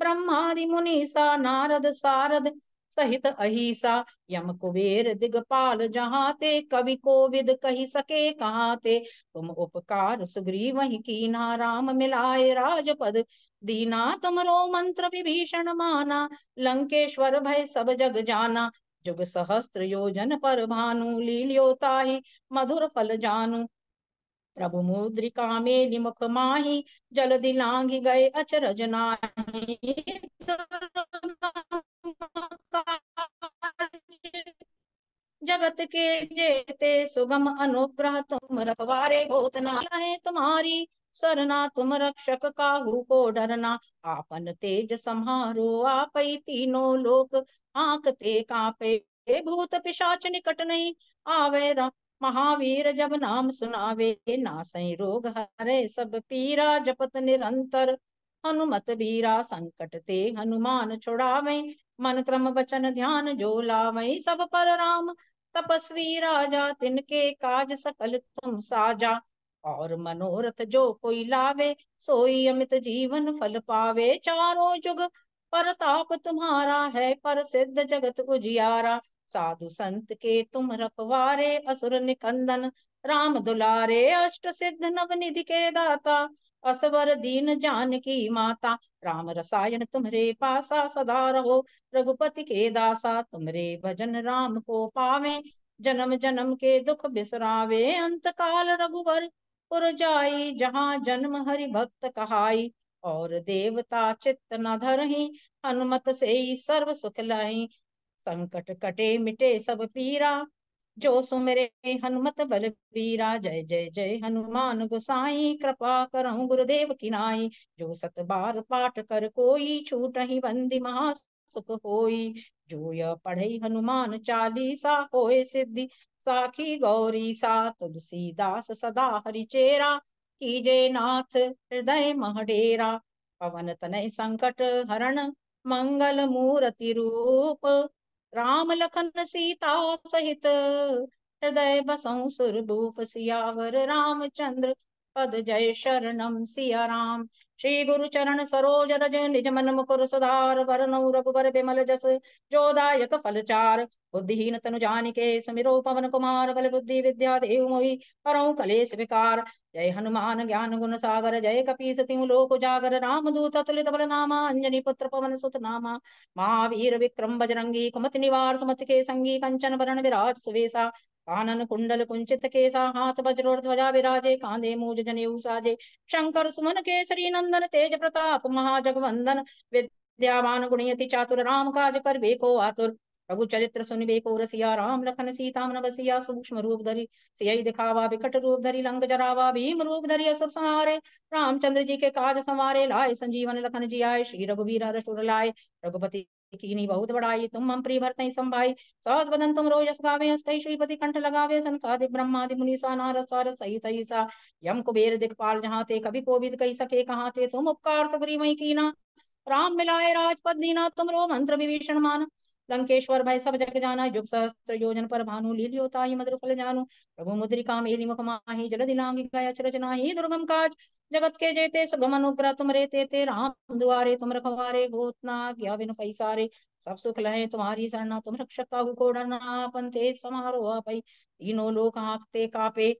ब्रह्मादि मुनीसा, नारद सारद सहित अहिसा। यम कुबेर दिगपाल जहाँ ते, कवि कोविद कही सके कहाँ ते। तुम उपकार सुग्रीवहि कीन्हा, राम मिलाए राजपद दीना। तुमरो मंत्र विभीषण माना, लंकेश्वर भय सब जग जाना। जुग सहस्त्र योजन पर भानु, लील्यो ताहि मधुर फल जानू। प्रभु मुद्रिका मेलि मुख माहि, जलदि लांघि गए अचरज नाहि। जगत के जेते सुगम अनुग्रह, तुम रखवारे होत न है तुम्हारी। सरना तुम रक्षक काहू को डरना, आपन तेज सम्हारो आपै। तीनों लोक आंकते कांपे, भूत पिशाच निकट नहीं आवे। महावीर जब नाम सुनावे, नासै रोग हरे सब पीरा। जपत निरंतर हनुमत बीरा, संकट ते हनुमान छुड़ावे। मन क्रम वचन ध्यान जो लावे, सब पर राम तपस्वी राजा। तिनके काज सकल तुम साजा, और मनोरथ जो कोई लावे। सोई अमित जीवन फल पावे, चारों जुग परताप तुम्हारा है। प्रसिद्ध जगत उजियारा, साधु संत के तुम रखवारे। असुर निकंदन राम दुलारे, अष्ट सिद्ध नवनिधि के दाता। असवर दीन जानकी माता, राम रसायन तुम्हरे पासा। सदा रहो रघुपति के दासा, तुमरे भजन राम को पावे। जन्म जन्म के दुख बिसरावे, अंत काल रघुवर पुर जाई। जहाँ जन्म हरि भक्त कहाई, और देवता चित्त न धरहि। हनुमत से सर्व सुख लहि, संकट कटे मिटे सब पीरा। जो सुमिरे हनुमत बलबीरा, जय जय जय हनुमान गोसाई। कृपा करहु गुरुदेव की नाई, जो सत बार पाठ कर कोई। छूटहि बंदी महा सुख होई, जो यह पढ़े हनुमान चालीसा। होए सिद्धि साखी गौरी सा, तुलसीदास सदा हरिचेरा। कीजे नाथ हृदय महडेरा, पवन तनय संकट हरण। मंगल मूर्ति रूप, राम लखन सीता सहित। हृदय बसहु सुरभूप, सियावर रामचंद्र पद। जय शरणम सिया राम। श्री गुरु चरण सरोज रज, निज मन मुकुर सुधार। वरनउ रघुबर बिमल जस, जो दायक फल चार। बुद्धिहीन तनु जानिके, सुमिरो पवन कुमार। बल बुद्धि विद्या देहु मोहि, हरहु कलेश विकार। जय हनुमान ज्ञान गुण सागर, जय कपीस तिहु लोक उजागर। राम दूत अतुलित बल नामा, अंजनी पुत्र पवन सुत नामा। महावीर विक्रम बजरंगी, कुमति निवार सुमति के संगी। कंचन बरन विराज सुवेसा, कानन कुंडल कुंचित केसा। हाथ वज्र ध्वजा विराजे, कांधे मूज जनेऊ साजे। शंकर सुमन केसरी नंदन, तेज प्रताप महाजगवंदन। विद्यावान गुणयति चातुर, राम काज करबे को आतुर। प्रभु चरित्र सुनिबे को रसिया, राम लखन सीता मन बसिया। सूक्ष्म रूप धरि सियहि दिखावा, विकट रूप धरि लंक जरावा। भीम रूप धरि असुर संहारे, रामचंद्र जी के काज संवारे। लाए संजीवन लखन जियाए, श्री रघुबीर हर्ष उर लाए। रघुपति कीन्ही बहुत बड़ाई, तुम मम प्रिय भरतहि सम भाई। सहस बदन तुम यश गावे, हस कहि श्रीपति कंठ लगावे। सनकादिक ब्रह्मादि मुनीसा, नारद सारद सहित अहिसा। यम कुबेर दिखपाल जहाँ ते, कवि कोविद कही सके कहाँ ते। तुम उपकार सुग्रीवहि कीन्हा, राम मिलाए राजपद दीना। तुमरो मंत्र विभीषण माना, लंकेश्वर भय सब जग जाना। युग सहस्त्र योजन पर भानु, लील्यो ताहि मधुर फल जानू। प्रभु मुद्रिका मेलि मुख माहि, जलदि लांघि गए अचरज नाहि। दुर्गम काज जगत के जेते, सुगम अनुग्रह तुमरे तेते। राम दुआरे तुम रखवारे, होत न आज्ञा बिनु पैसारे। सब सुख लहे तुम्हारी सरना, तुम रक्षक काहू को डरना। आपन तेज समारो आपै, तीनों लोक हाँकते कापे।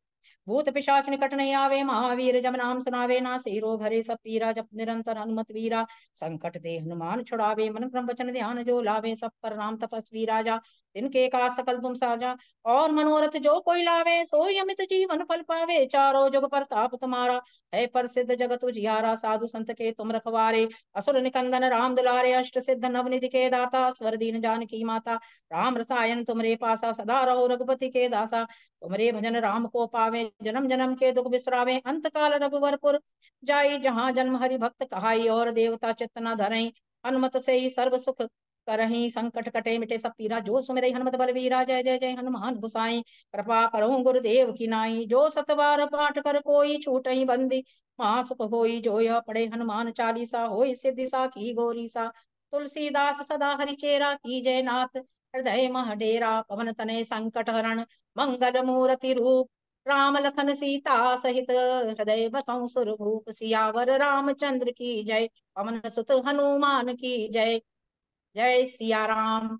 भूत पिशाच निकट नहीं आवे, महावीर जब नाम सुनावे। नासै रोग हरे सब पीरा, जप निरंतर हनुमत वीरा। संकट ते हनुमान छुड़ावे, मन क्रम वचन ध्यान जो लावे। सब पर राम तपस्वी राजा, तिनके का सकल तुम साजा। और मनोरथ जो कोई लावे, सोई अमित जीवन फल पावे। चारों जुग परताप तुम्हारा, है प्रसिद्ध जगत उजियारा। साधु संत के तुम रखवारे, असुर निकंदन राम दुलारे। अष्ट सिद्ध नवनिधि के दाता, स्वर दीन जानकी माता। राम रसायन तुमरे पासा, सदा रहो रघुपति के दासा। तुमरे भजन राम को पावे, जन्म जन्म के दुख बिसरावे, अंत काल रघुवरपुर जाई, जहाँ जन्म हरि भक्त कहाई, और देवता चित्त न धरई, हनुमत से ही सर्व सुख करही, संकट कटे मिटे सब पीरा, जो सुमिरै हनुमत बलवीरा, जय जय जय हनुमान गोसाई। कृपा करो गुरुदेव की नाई, जो सत बार पाठ कर कोई, छूटहि बंदी महासुख होई, जो यह पढ़े हनुमान चालीसा, होई सिद्धि साखी गौरी सा। तुलसीदास सदा हरिचेरा, की जय नाथ हृदय मह डेरा, पवन तनय संकट हरण मंगल मूर्ति रूप, राम लखन सीता सहित हृदय बसहु सुरभूप, सियावर रामचंद्र की जय, पवन सुत हनुमान की जय। जय सिया राम।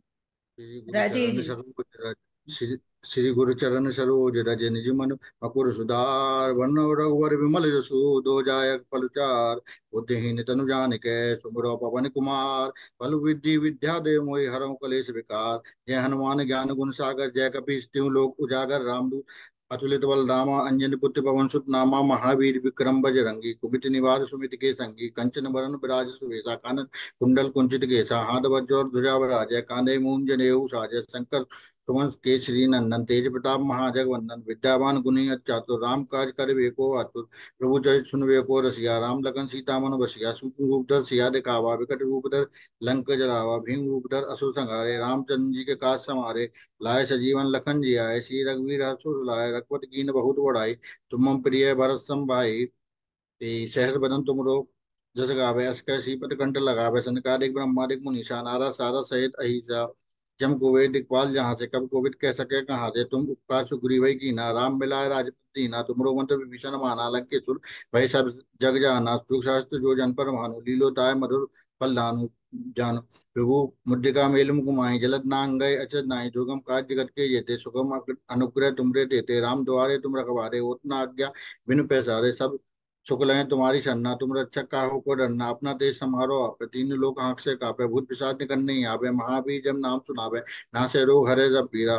श्री राजीव गुरुचरण जी। सरोज रज श्री श्री गुरुचरण सरोज रज निज मन मकुर सुधार वर्ण रघुवर विमल जसु दो जायक फलचार बुद्धिहीन तनु जानिके सुमिरो पवन कुमार बल विद्या विद्या दे मोहि हरहु कलेश विकार जय हनुमान ज्ञान गुण सागर जय कपीस तिहु लोक उजागर रामदूत अतुलित बल धामा अंजनी पुत्र पवन सुत नामा महावीर विक्रम बजरंगी कुमित निवार सुमित के संगी कंचन बरन विराज सुवेसा कानन कुंडल कुंचित केसा हाथ वज्र और ध्वजा विराजय कांधे मूंज जनेऊ साजय शंकर सुमन केसरी नंदन तेज प्रताप महाजगवंदन विद्यावान गुणी चातुर राम काज कर को आतुर प्रभु चरित सुनबे को रसिया राम लखन सीता मन बसिया सूक्ष्म रूप धर सिया दिखावा विकट रूप धर लंक जलावा भीम रूप धर असुर संहारे रामचंद्र जी के काज समारे लाए सजीवन लखन जी आए श्री रघुवीर हर्षुर लाए रघुपत कीन बहुत बढ़ाई तुम मम प्रिय भरत सम भाई सहस बदन तुम जस गावे अस कैसी पट कंठ लगावे सनकादिक ब्रह्मादिक मुनीसा नारद सारद सहित अहिसा जम कुबेर दिखपाल जहाँ से कब कोविद कह सके कहाँ से तुम उपकार सुग्रीव की ना राम मिलाए राजपति दीना तुमरो मंत्र विभीषण माना लंकेशुर भय सब जग जाना सुख सहस्त्र जो जन पर भानु लीलोताय मधुर फल दानु जान प्रभु मुद्रिका मेल मुकुमाई जलद नांग गए अचर नाई दुर्गम काज जगत के जेते सुगम अनुग्रह तुमरे देते राम द्वारे तुम रखवारे ओतना आज्ञा बिनु पैसारे सब शुक्ल है तुम्हारी शरणा तुम रक्षक काहू को डरना अपना देश समारो आप तीन लोग आंख से कापे भूत पिशाच निकल नहीं आवे महावीर जब नाम सुनावे नासे रोग हरे जब पीरा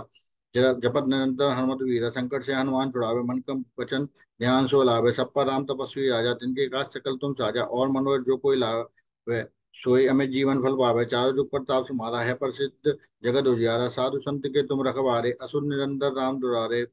जपत निरंतर हनुमत वीरा संकट से हनुमान छुड़ावे मन कम वचन ध्यान सो लावे सब पर राम तपस्वी राजा तिनके काज सकल तुम साजा और मनोरथ जो कोई लावे सोई हमें जीवन फल पावे चारों जुग प्रताप तुम्हारा है प्रसिद्ध जगत उजियारा साधु संत के तुम रखवारे असुर निरंतर राम दुरारे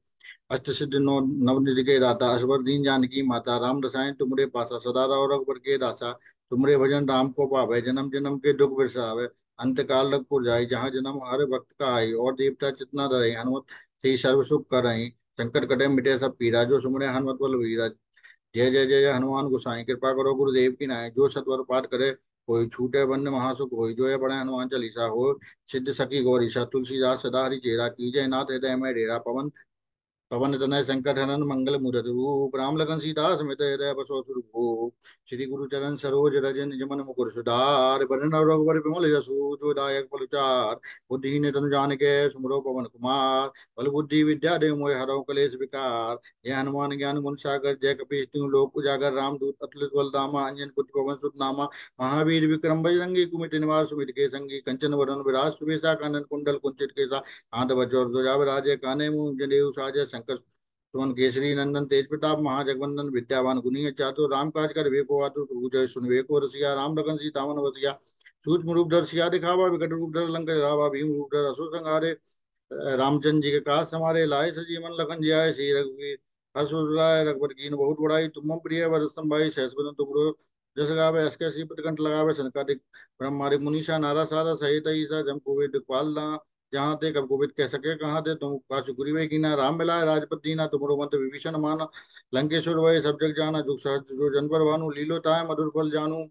अष्ट सिद्धि नो नवनिधि के दाता असवर दीन जानकी माता राम रसायन तुमरे पासा सदा रहो रघुबर के दासा तुमरे भजन राम को पावे जन्म जन्म के दुख बिसरावे अंत काल रघुपुर जाई जहाँ जन्म हर भक्त का आई और देवता चितना रहे हनुमत से सर्व सुख कर रही संकट कटे मिटे सब पीरा जो सुमरे हनुमत बल वीरा जय जय जय जय हनुमान गोसाई कृपा करो गुरुदेव की नाय जो सत्वर पाठ करे कोई छूटे बंद महासुख होई जो है बड़े हनुमान चालीसा हो सिद्ध सखी गौरीशा तुलसीदास सदा हरि चेरा की जय नाथ हृदय में डेरा पवन पवन तनय संकट हनन मंगल मूरत रूप राम लगन सीता समेत हृदय बसो सुरभूप श्री गुरु चरण सरोज रज निज मन मुकुर सुधार बरन रघुवर विमल जसु जो दायक फलचार बुद्धिहीन तनु जानिके सुमरो पवन कुमार बल बुद्धि विद्या दे मोहि हरहु कलेश विकार जय हनुमान ज्ञान गुण सागर जय कपीश तिहु लोक उजागर रामदूत अतुलित बल धामा अंजन पुत्र पवन सुत नामा महावीर विक्रम बजरंगी कुमित निवार सुमित के संगी कंचन वरण विराज सुबेसा कानन कुंडल कुंचित केसा हाथ वज्र ध्वजा विराजे काने मुंज जनेऊ साजे शंकर सुमन केसरी नंदन तेज प्रताप महाजगवंदन विद्यावान गुणी चातुर राम काज कर वेको आतुर प्रभु जय सुन वेको रसिया राम लगन सीता मन बसिया सूक्ष्म रूप धर सिया दिखावा विकट रूप धर लंक जरावा भीम रूप धर असुर संहारे रामचंद्र जी के काज समारे लाए सजीवन लखन जी आए श्री रघुवीर हर्ष उर लाए रघुबर कीन बहुत बड़ाई तुम मम प्रिय वरसम भाई सहस बदन तुमरो जस गावे अस कैसी पटकंठ लगावे सनकादिक ब्रह्मादिक मुनीषा नारा सारा सहित ईसा जम कुबेर दिखपाल जहाँ ते कब गोविंद कह सके कहाँ थे तुम का सुग्रीव की ना राम मिलाए राजपत दीना तुमरो मंत्र विभीषण माना लंकेश्वर वही सब जग जाना जुग सहस्त्र जो जनपर भानु लीलो ताय मधुर फल जानू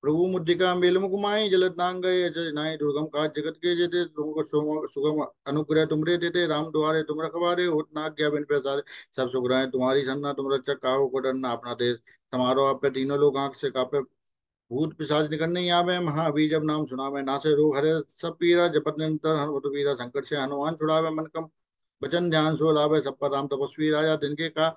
प्रभु मुद्रिका मेल मुकुमाई जलत नांग गए अचरज नाहि दुर्गम काज जगत के जेते तुमको सुगम अनुग्रह तुमरे देते राम द्वारे तुम रखवारे होत न आज्ञा बिन पैसारे सब सुख रहे तुम्हारी सन्ना तुम रक्षक काहू को डरना अपना देश समारो आप पे तीनों लोग आंख से कापे भूत पिशाच निकल नहीं आवे महावीर जब नाम सुनावे नासे रोग हरे सब पीरा जपत निरंतर हनुमत वीरा संकट से हनुमान छुड़ावे मन कम वचन ध्यान सो लावे सब पर राम तपस्वी राजा तिनके का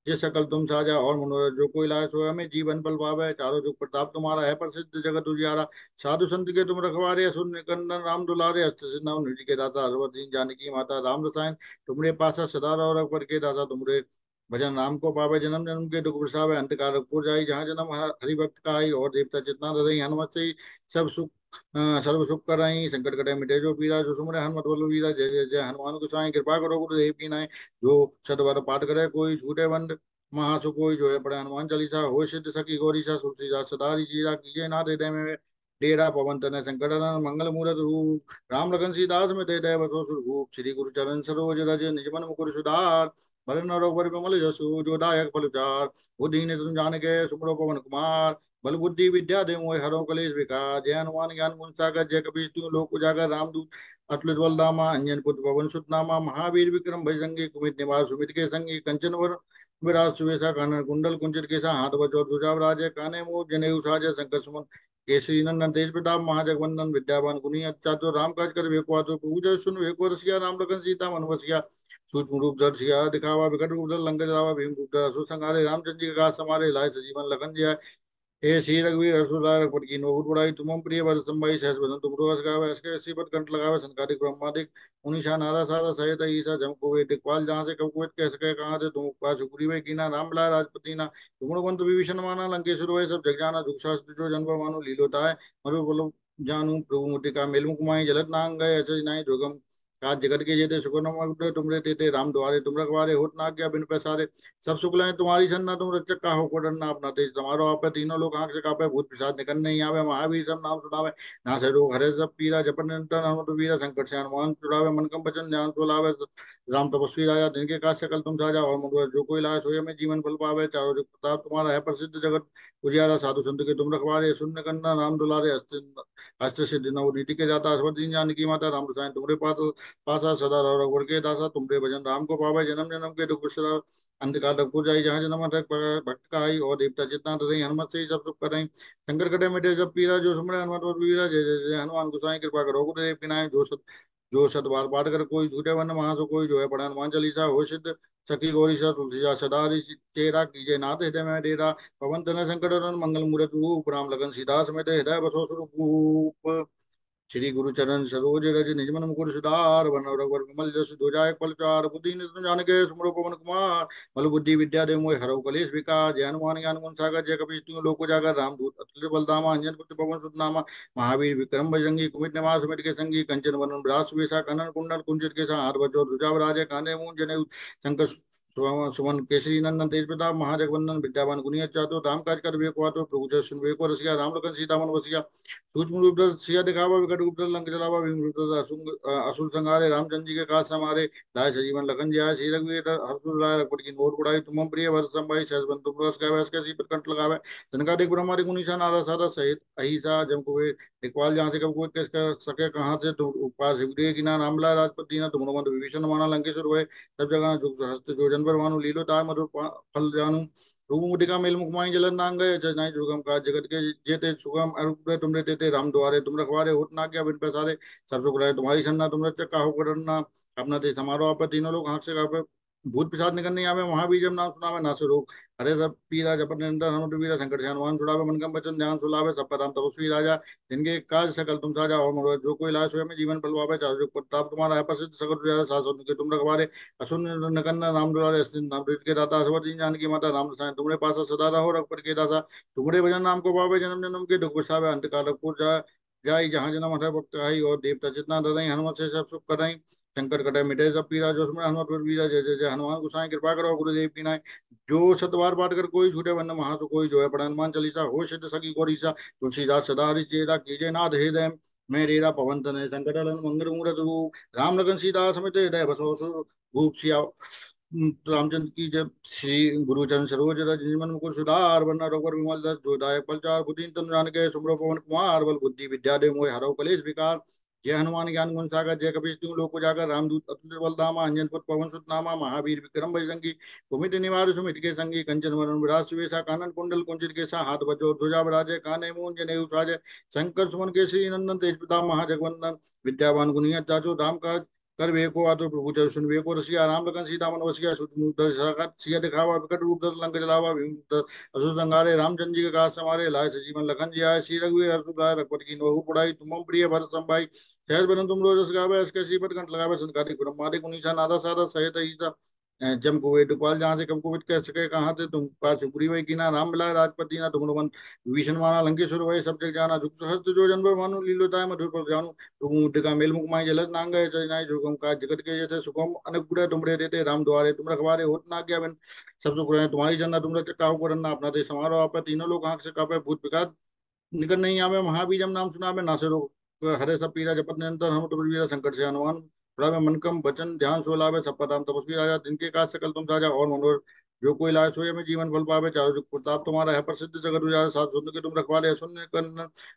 ये सकल तुम साजा और मनोरथ जो कोई लाए सो हमें जीवन बल पावे चारों जुग प्रताप तुम्हारा है प्रसिद्ध जगत उजियारा साधु संत के तुम रखवारे असुर निकंदन राम दुलारे हस्त सिन्हा निधि के दाता हरवत दीन जानकी माता राम रसायन तुमरे पासा सदा रहो रघुवर के दाता तुमरे भजन राम को पावे जन्म जन्म के दुख बिसावे अंत काल रघुपुर जाई जहाँ जन्म हरि भक्त का आई और देवता चितना रही हनुमत से ही सब सुख सर्व सुख करई संकट कटे मिटे जो पीरा जो सुमरे हनुमत बल वीरा जय जय जय हनुमान गोसाई कृपा करो गुरुदेव की नाय जो सतवर पाठ करे कोई छूटे बंद महासु कोई जो है पढ़े हनुमान चालीसा हो सिद्ध सखी गौरी सा तुलसीदास सदारी चीरा कीजे ना दे में डेरा पवन तनय संकट हरण मंगल मूरत रूप राम लगन सीदास में दे दे बसो सुरभूप श्री गुरु चरण सरोज रज निज मन मुकुर सुधार भरन रघुबर विमल जसु जो दायक फल चार बुद्धि तुम जान के सुमरो पवन कुमार बल बुद्धि विद्या दे मोहि हरो कलेश विकार जय हनुमान ज्ञान गुण सागर जय कपीश तिहु लोक उजागर रामदूत अतुलित बल धामा अंजन पुत्र पवन सुत नामा महावीर विक्रम भजरंगी कुमित निवास सुमित के संगी कंचन वर विराज सुवेशा कानन कुंडल कुंचित केसा हाथ बजो ध्वजा राजे काने मोह जनेऊ साजे शंकर सुमन केसरी नंदन तेज प्रताप महाजगवंदन विद्यावान गुनी चातुर राम काज कर वेको आतुर प्रभु जय सुन वेको रसिया राम लखन सीता मन बसिया सूक्ष्म रूप धर सिया दिखावा विकट रूप धर लंक जरावा भीम रूप धर असुर संहारे रामचंद्र जी का समारे लाए सजीवन लखन जिया हे श्री रघुवीर रसूलार रघुपति की नोट बुढ़ाई तुम प्रिय भरत संभाई सहस बदन तुम रोहस गावे ऐसे सीपत कंठ लगावे संकादिक ब्रह्मादिक उनिशा नारा सारा सहित ईसा जम को वे दिखपाल जहाँ से कब कुत कह सके कहाँ से तुम उपकार सुग्रीव वे कीना राम लाए राजपति ना तुम बंधु विभीषण माना लंकेश्वर वै सब जग जाना दुख शास्त्र जो जन्म मानो लीलोता है मरु बल जानू प्रभु मुटिका मेल मुकुमाई जलत नांग गए अचज नाई दुर्गम आज जगत के जेते सुगम तुमरे तेते राम द्वारे तुम रखवारे होत ना क्या बिन पैसारे सब शुक्ल है तुम्हारी सन्ना तुम रक्षक का हो को डरना अपना तेज तुम्हारो आप तीनों लोग आंख से कापे भूत पिशाच निकल नहीं आवे महावीर सब नाम सुनावे ना से रोग हरे सब पीरा जपन निरंतर हनुमत वीरा संकट से हनुमान छुड़ावे मन कम वचन ध्यान सुलावे राम तपस्वी राजा जिनके काज सकल तुम साजा और मुझ जो कोई लाए सोए में जीवन फल पावे चारों जुग प्रताप तुम्हारा है प्रसिद्ध जगत उजियारा साधु संत के तुम रखवारे शून्य करना राम दुलारे हस्त हस्त सिद्धि नव नीति के जाता अस्वर दीन जानकी माता राम रसायन तुमरे पास पासा सदा रहो रघुवर के दासा तुमरे भजन राम को पावे जन्म जन्म के दुख बिसरा अंधकार दबपुर जाई जहाँ जन्म अटक भक्त का आई और देवता जितना रही हनुमत से ही सब सुख करें शंकर कटे मिटे सब पीरा जो सुमरे हनुमत और वीरा जय जय जय हनुमान गोसाई कृपा करो गुरुदेव की नाय जो सत बार पाठ कर कोई झूठे वन महासो कोई जो है पढ़ा हनुमान चालीसा हो सिद्ध सखी गौरी सा तुलसीदास सदा चेरा कीजे नाथ हृदय में डेरा पवन तनय संकट हरण मंगल मूरत रूप राम लगन सीतास में हृदय बसो स्वरूप श्री गुरु चरण सरोज रज निज मन मुकुर सुधार वन रघुवर विमल जस ध्वजा एक पलचार बुद्धि नितन जान के सुमरो पवन कुमार बल बुद्धि विद्या दे मोहि हरव कलेश विकार जय हनुमान ज्ञान गुण सागर जय कपीश तिहु लोक उजागर रामदूत अतुलित बल धामा अंजन पुत्र पवन सुत नामा महावीर विक्रम बजरंगी कुमित निवास सुमित के संगी कंचन वरण विराज सुवेशा कानन कुंडल कुंचित केसा हाथ वज्र ध्वजा विराजे कांधे मूंज जनेऊ शंकर सुमन केसरी नंदन तेज प्रताप महाजगवंदन विद्यावान गुनी चातुर राम काज कर वेको आतुर प्रभु जय सुन वेको रसिया राम लखन सीता मन बसिया सूक्ष्म रूप धर सिया दिखावा विकट रूप धर लंक जलावा भीम रूप धर असुर संहारे रामचंद्र जी के काज समारे लाए सजीवन लखन जिया श्री रघुवीर हर्षुर लाए रघुपति की नोट बुढ़ाई तुम प्रिय भरत संभाई सहस बन तुम रस गावे ऐसे सीपत कंठ लगावे तनकादिक ब्रह्मादिक मुनीसा नारा साधा सहित अहिसा जम कुबेर दिखपाल जहाँ से कब कोई कह सके कहाँ से तुम उपकार सिगरे की ना रामला राजपति ना तुम बंधु विभीषण माना लंकेश्वर हुए सब जगह जुग हस्त जो जनवर मानु लीलो ताय मधुर फल जानू रूप मुटिका मेल मुखमाई जलन नांग गए जनाई दुर्गम का जगत के जेते सुगम अरूप तुमरे तेते राम द्वारे तुम रखवारे होत ना क्या बिन पैसारे सब सुख रहे तुम्हारी सन्ना तुम रक्षक का हो डरना अपना ते समारोह आप तीनों लोग आंख से कापे भूत पिशाच निकल नहीं आवे महाबीर जब नाम सुनावे ना से रोग हरे सब पीरा जपन निरंतर हनुमत वीरा संकट से हनुमान छुड़ावे मन कम वचन ध्यान सुलावे सब पर राम तपस्वी राजा जिनके काज सकल तुम साजा और मनोरथ जो कोई लाए सोए में जीवन फल पावे चारों जुग प्रताप तुम्हारा है प्रसिद्ध सगत सास के तुम रखवारे असुन नकन्ना नाम दुलारे नाम के दाता असवर दीन जानकी माता राम रसायन तुमरे पास सदा रहो रघुपति के दासा तुमरे भजन नाम को पावे जन्म जन्म के दुख बिसावे अंत कालपुर जाई जहाँ जन्म हठे भक्त आई और देवता जितना डरई हनुमत से सब सुख करई शंकर कटे मिटे सब पीरा जो सुमरे हनुमत पर वीरा जय जय जय हनुमान गोसाई कृपा करो गुरुदेव की नाय जो सतवार पाठ कर कोई छूटे वन्न महासु कोई जो है पढ़ हनुमान चालीसा हो सिद्ध सखी गौरी सा तुलसीदास सदा हरि चेरा कीजे नाथ हृदय मैं रेरा पवन तनय संकट हरण मंगल मूरत रूप राम लगन सीता समेत हृदय बसो भूप सिया रामचंद्र की जब श्री गुरुचरण सरोज रज निमन मुकुर सुधार वरना रघुवर विमल दस जो दायक पलचार बुद्धि तनु जान के सुमरो पवन कुमार बल बुद्धि विद्या दे मोहि हरव कलेश विकार जय हनुमान ज्ञान गुण सागर जय कपीश तिहु लोक उजागर रामदूत अतुलित बल धामा अंजन पुत्र पवन सुत नामा महावीर विक्रम बजरंगी कुमित निवार सुमित के संगी कंचन वरण विराज सुवेशा कानन कुंडल कुंचित केसा हाथ वज्र ध्वजा विराजे काने मूंज जनेऊ साजे शंकर सुमन केसरी नंदन तेज प्रताप महाजगवंदन विद्यावान गुनिया चाचो धाम का कर वेको आतुर प्रभु जय सुन वेको रसिया राम लखन सीता मन बसिया सूक्ष्म धर सागर सिया दिखावा विकट रूप धर लंक जलावा भीम रूप असुर संहारे रामचंद्र जी के काज समारे लाए सजीवन लखन जी आए श्री रघुवीर हर्षुर लाए रघुपति की नोहु पुड़ाई तुम प्रिय भरत संभाई सहस बदन तुम रोजस गावे ऐसे सीपत कंठ लगावे संकारिक ब्रह्मादिक मुनीसा नादा सादा सहित ईसा जम कुबेर दुपाल जहाँ से कब कुबेर कह सके कहाँ थे तुम पास सुग्री वही कीना राम मिलाए राजपति ना तुम मन विभीषण माना लंकेश्वर वही सब जग जाना जुग सहस्त्र जो जनबर मानु लीलोताय मधुर पर जानु तुम मुद्रिका मेल मुखमाई जलत नांग चनाई जोगम का जगत के जैसे सुगम अनुग्रह तुमरे देते राम द्वारे तुम रखवारे होत ना क्या बिन सब सुख रहे तुम्हारी जन्नत तुम रखे काहू को रन्ना अपना दे समारो आप तीनों लोग आंख से कापे भूत विकास निकट नहीं आवे महाबीजम नाम सुना में नासे रोग हरे सब पीरा जपत निरंतर हम तुम वीरा संकट से हनुमान थोड़ा में मनकम वचन ध्यान सो लावे सब पर राम तपस्वी राजा जिनके काज सकल तुम साजा और मनोहर जो कोई लाए सोए में जीवन फल पावे चारों जुग प्रताप तुम्हारा है प्रसिद्ध जगत उजारे साथ सुन के तुम रखवाले सुन कर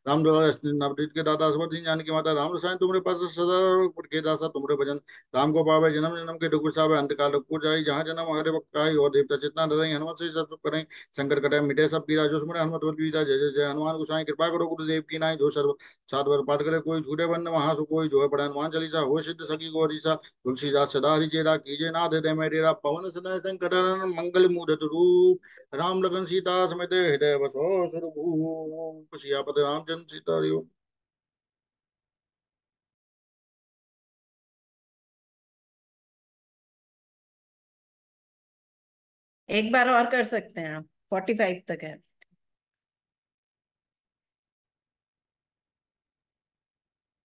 राम दुलारे नवदीत के दाता असवर दीन जान की माता राम रसायन तुमरे पास सदा के दासा तुमरे भजन राम को पावे जन्म जन्म के दुख विसावे अंत काल को जाई जहाँ जन्म हरे वक्त आई और देवता चितना डरे हनुमत से सब सुख करें संकट कटे मिटे सब पीरा जो सुमरे हनुमत बल बीरा जय जय जय हनुमान गोसाई कृपा करो गुरुदेव की नाई जो सर्व सात बार पाठ करे कोई छूटे बंद वहां सु कोई जो है पढ़े हनुमान चालीसा हो सिद्ध सखी गौरीसा तुलसीदास सदा हरिचेरा कीजे नाथ हृदय में डेरा पवन सदा संकट हरण मंगल मूरत रूप राम लखन सीता समेत हृदय बसो सुरभूप सियापति रामचंद्र सीता हरिओम। एक बार और कर सकते हैं आप, 45 तक है।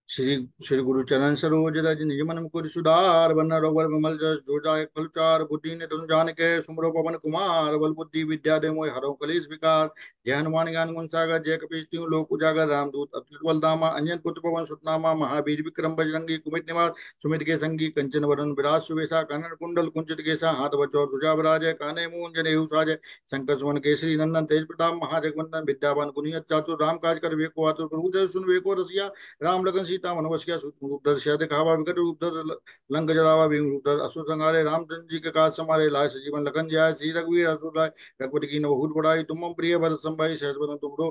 श्री श्री गुरु चरण सरोज रज निज मन मुकुर सुधार वरना रघुवर विमल जस जो जाय फल चार बुद्धि ने तुम जान के सुमरो पवन कुमार बल बुद्धि विद्या दे मोहि हरो कलेश विकार जय हनुमान ज्ञान गुण सागर जय कपीश तिहु लोक उजागर रामदूत अतुलित बल धामा अंजन पुत्र पवन सुत नामा महावीर विक्रम बजरंगी कुमित निवार सुमित के संगी कंचन वरण विराज सुवेशा कानन कुंडल कुंचित केसा हाथ वज्र ध्वजा विराजय काने मूंज जनेऊ साजय शंकर सुमन केसरी नंदन तेज प्रताप महाजगवंदन विद्यावान गुणियत चातुर राम काज कर वेको आतुर प्रभु जय सुन वेको रसिया राम लगन सीता मन बसिया सूक्ष्म रूप धर सिया दिखावा विकट रूप धर लंक जरावा भीम रूप धर असुर संहारे रामचंद्र जी के काज समारे लाए सजीवन लखन जाय श्री रघुवीर असुर लाए रघुपति की बहुत बड़ाई तुम प्रिय भरत संभाई सहज बदन तुमरो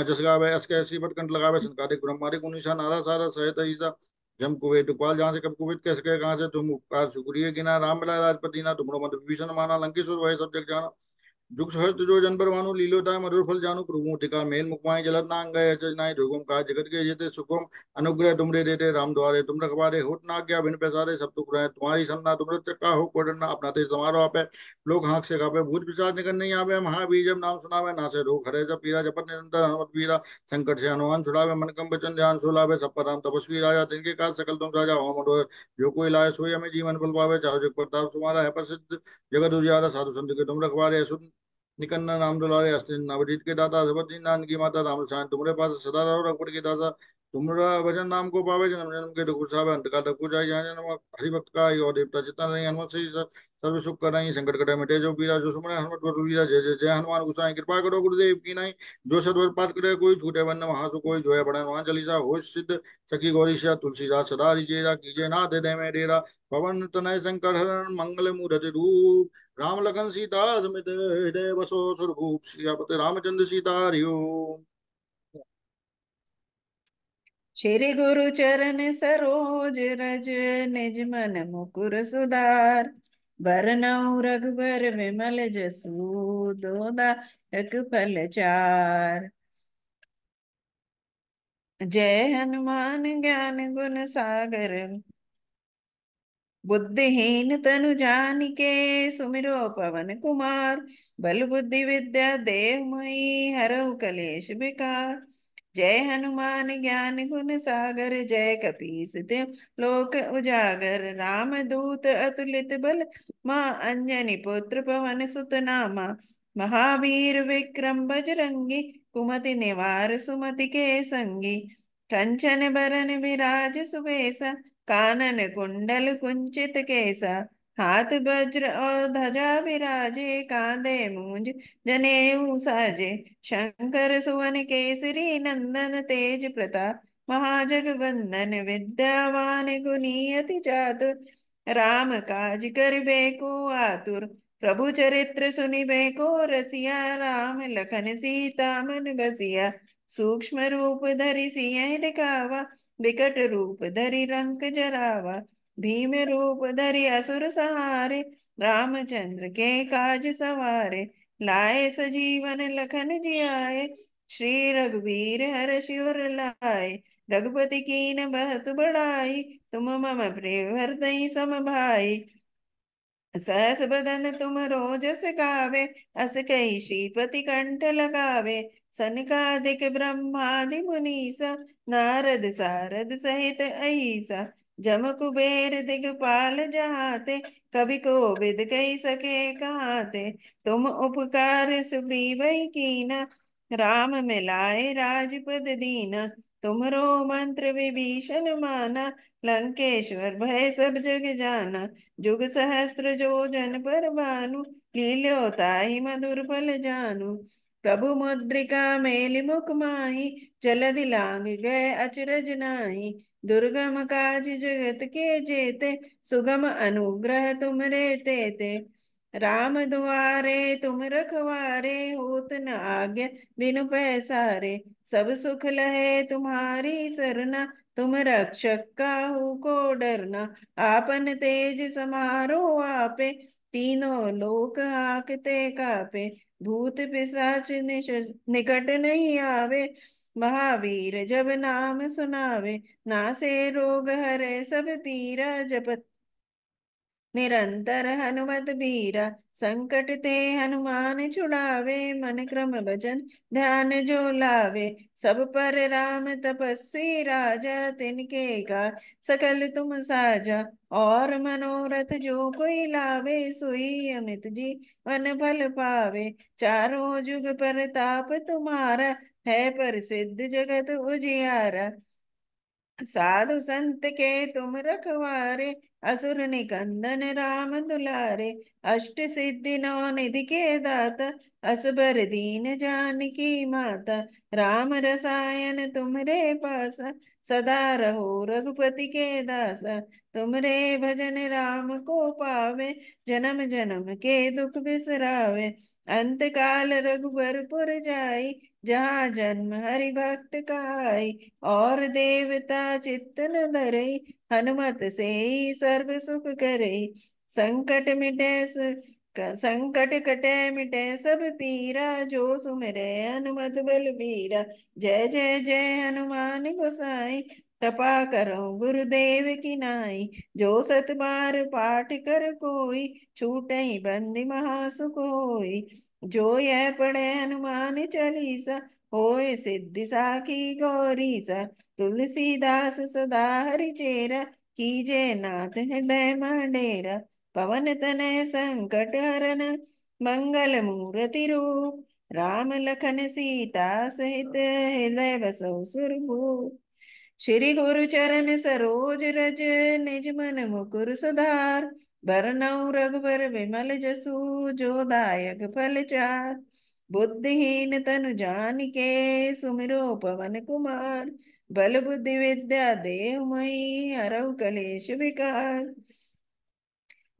जस गावे अस कैसी बटकंठ लगावे संकादिक ब्रह्मादिक उनिशा नारा सारा सहित ईसा जम कुबेर दुपाल जहाँ से कब कुबेर कैसे कहे कहाँ से तुम उपकार सुग्रीव की ना राम मिलाए राजपति ना तुमरो मत विभीषण माना लंकेश्वर वही सब जग जाना जुग सहस्त्र जो जनबर मानु लीलोताय मधुर फल जानू प्रभु मुटिका मेल मुखमाय जलत नांग गए अचनाय दुर्गम का जगत के जेते सुगम अनुग्रह तुमरे देते राम द्वारे तुम रखवारे होत ना क्या बिन पैसारे सब तुक रहे तुम्हारी सन्ना तुम का हो कोडरना अपना ते समारो आपे लोग हाथ से कापे भूत पिशाच निकल नहीं आवे महावीर जब नाम सुनावे नासे रोग हरे जब पीरा जपत निरंतर हनुमत वीरा संकट से हनुमान छुड़ावे मन कम वचन ध्यान सुलावे सब पर राम तपस्वी राजा तिनके काज सकल तुम साजा हो मनोहर जो कोई लाए सोई हमें जीवन फल पावे चाहे जग प्रताप तुम्हारा है प्रसिद्ध जगत उजियारा साधु संत के तुम रखवारे सुन निकन्ना नाम दुलारे अस्तिन नवजीत के दाता सबरदीन नान की माता राम रसायन तुम्हारे पास सदा रहो रघुपति के दाता तुमरा भजन नाम को पावे जन्म जन्म के दुख उठावे अंत काल रघु जाय जहाँ जन्म हरि भक्त का और देवता चित्ता नहीं हनुमत से ही सर्व सुख कर नहीं संकट कटे मिटे जो पीरा जो सुमरे हनुमत बल वीरा जय जय जय हनुमान गोसाई कृपा करो गुरुदेव की नहीं जो सदवर पाठ करे कोई छूटे बंद महासु कोई जो है बड़ा हनुमान चालीसा हो सिद्ध सखी गौरी तुलसीदास सदा रिचेरा कीजे नाथ हृदय में डेरा पवन तनय संकट हरण मंगल मूर्ति रूप राम लखन सीता समित हृदय बसो सुरभूप सियापति रामचंद्र सीता हरिओ। श्री गुरु चरण सरोज रज निज मन मुकुर सुधार बरनउँ रघुबर विमल जसु दोदायक फल चार। जय हनुमान ज्ञान गुण सागर बुद्धिहीन तनु जानिके सुमिरो पवन कुमार बल बुद्धि विद्या देव मोहि हरहु कलेश विकार। जय हनुमान ज्ञान गुण सागर जय कपीस तिहुँ लोक उजागर राम दूत अतुलित बल माँ अंजनी पुत्र पवन सुत नामा महावीर विक्रम बजरंगी कुमति निवार सुमति के संगी कंचन बरन विराज सुबेसा कानन कुंडल कुंचित केसा हाथ वज्र और ध्वजा विराजे कांधे मूंज जनेऊ साजे शंकर सुवन केसरी नंदन तेज प्रताप महाजगवंदन विद्यावान गुणी अति चातुर राम काज करिबे को आतुर प्रभु चरित्र सुनिबे को रसिया राम लखन सीता मन बसिया सूक्ष्म रूप धरि सियहि दिखावा विकट रूप धरि रंक जरावा भीम रूप धरि असुर सहारे रामचंद्र के काज सवारे लाए सजीवन लखन जियाए श्री रघुवीर हर शिवर लाए रघुपति कीन बहुत बड़ाई तुम मम प्रिय भरतहि सम भाई सहस बदन तुम रोजस गावे, अस कही श्रीपति कंठ लगावे। सनकादिक ब्रह्मादि मुनीसा, नारद सारद सहित अहिसा। जम कुबेर दिगपाल जहाते, कवि कोविद कही सके कहाते। तुम उपकार सुग्रीव कीना, राम मिलाए राजपद दीना। तुम्हरो मंत्र विभीषण माना, लंकेश्वर भय सब जग जाना। जुग सहस्त्र जो जन पर भानु, लील्यो ताहि मधुर फल जानू। प्रभु मुद्रिका मेलि मुख माहि, जलधि लांघ गए अचरज नाही। दुर्गम काज जगत के जेते, सुगम अनुग्रह तुमरे तेते। राम दुआरे तुम रखवारे, होत न आज्ञा बिनु पैसारे। सब सुख लहे तुम्हारी सरना, तुम रक्षक काहू को डरना। आपन तेज समारो आपे, तीनों लोक हाकते कापे। भूत पिशाच निकट नहीं आवे, महावीर जब नाम सुनावे। नासे रोग हरे सब पीरा, जपत निरंतर हनुमत बीरा। संकट ते हनुमान छुड़ावे, मन क्रम भजन ध्यान जो लावे। सब पर राम तपस्वी राजा, तिनके का सकल तुम साजा। और मनोरथ जो कोई लावे, सोई अमित जीवन फल पावे। चारों जुग परताप तुम्हारा, है प्रसिद्ध जगत उजियारा। साधु संत के तुम रखवारे, असुर निकंदन राम दुलारे। अष्ट सिद्धि नौ निधि के दाता, असबर दीन जानकी माता। राम रसायन तुमरे पासा, सदा रहो रघुपति के दासा। तुमरे भजन राम को पावे, जन्म जन्म के दुख बिसरावे। अंत काल रघुबरपुर जाई, जहाँ जन्म हरि भक्त काई। और देवता चित्त न धरई, हनुमत से ही सर्व सुख करई। संकट मिटे संकट कटे मिटे सब पीरा, जो सुमिरे हनुमत बलबीरा। जय जय जय हनुमान गोसाई, कृपा करो गुरुदेव की नाई। जो सत बार पाठ कर कोई, छूटई बंदी महासुख होई। जो यह पढ़े हनुमान चालीसा, होए सिद्धि साखी गौरी सा। तुलसीदास सदा हरि चेरा, कीजे नाथ हृदय मंडेरा। पवन तनय संकट हरन, मंगल मूर्ति रूप। राम लखन सीता सहित, हृदय बसौ सुरभूप। श्री गुरु चरण सरोज रज, निज मन मुकुर सुधार। बरनउँ रघुबर विमल जसु, जो दायक फल चार। बुद्धिहीन तनु जानिके, सुमिरो पवन कुमार। बल बुद्धि विद्या देहु मोहि, हरहु कलेश विकार।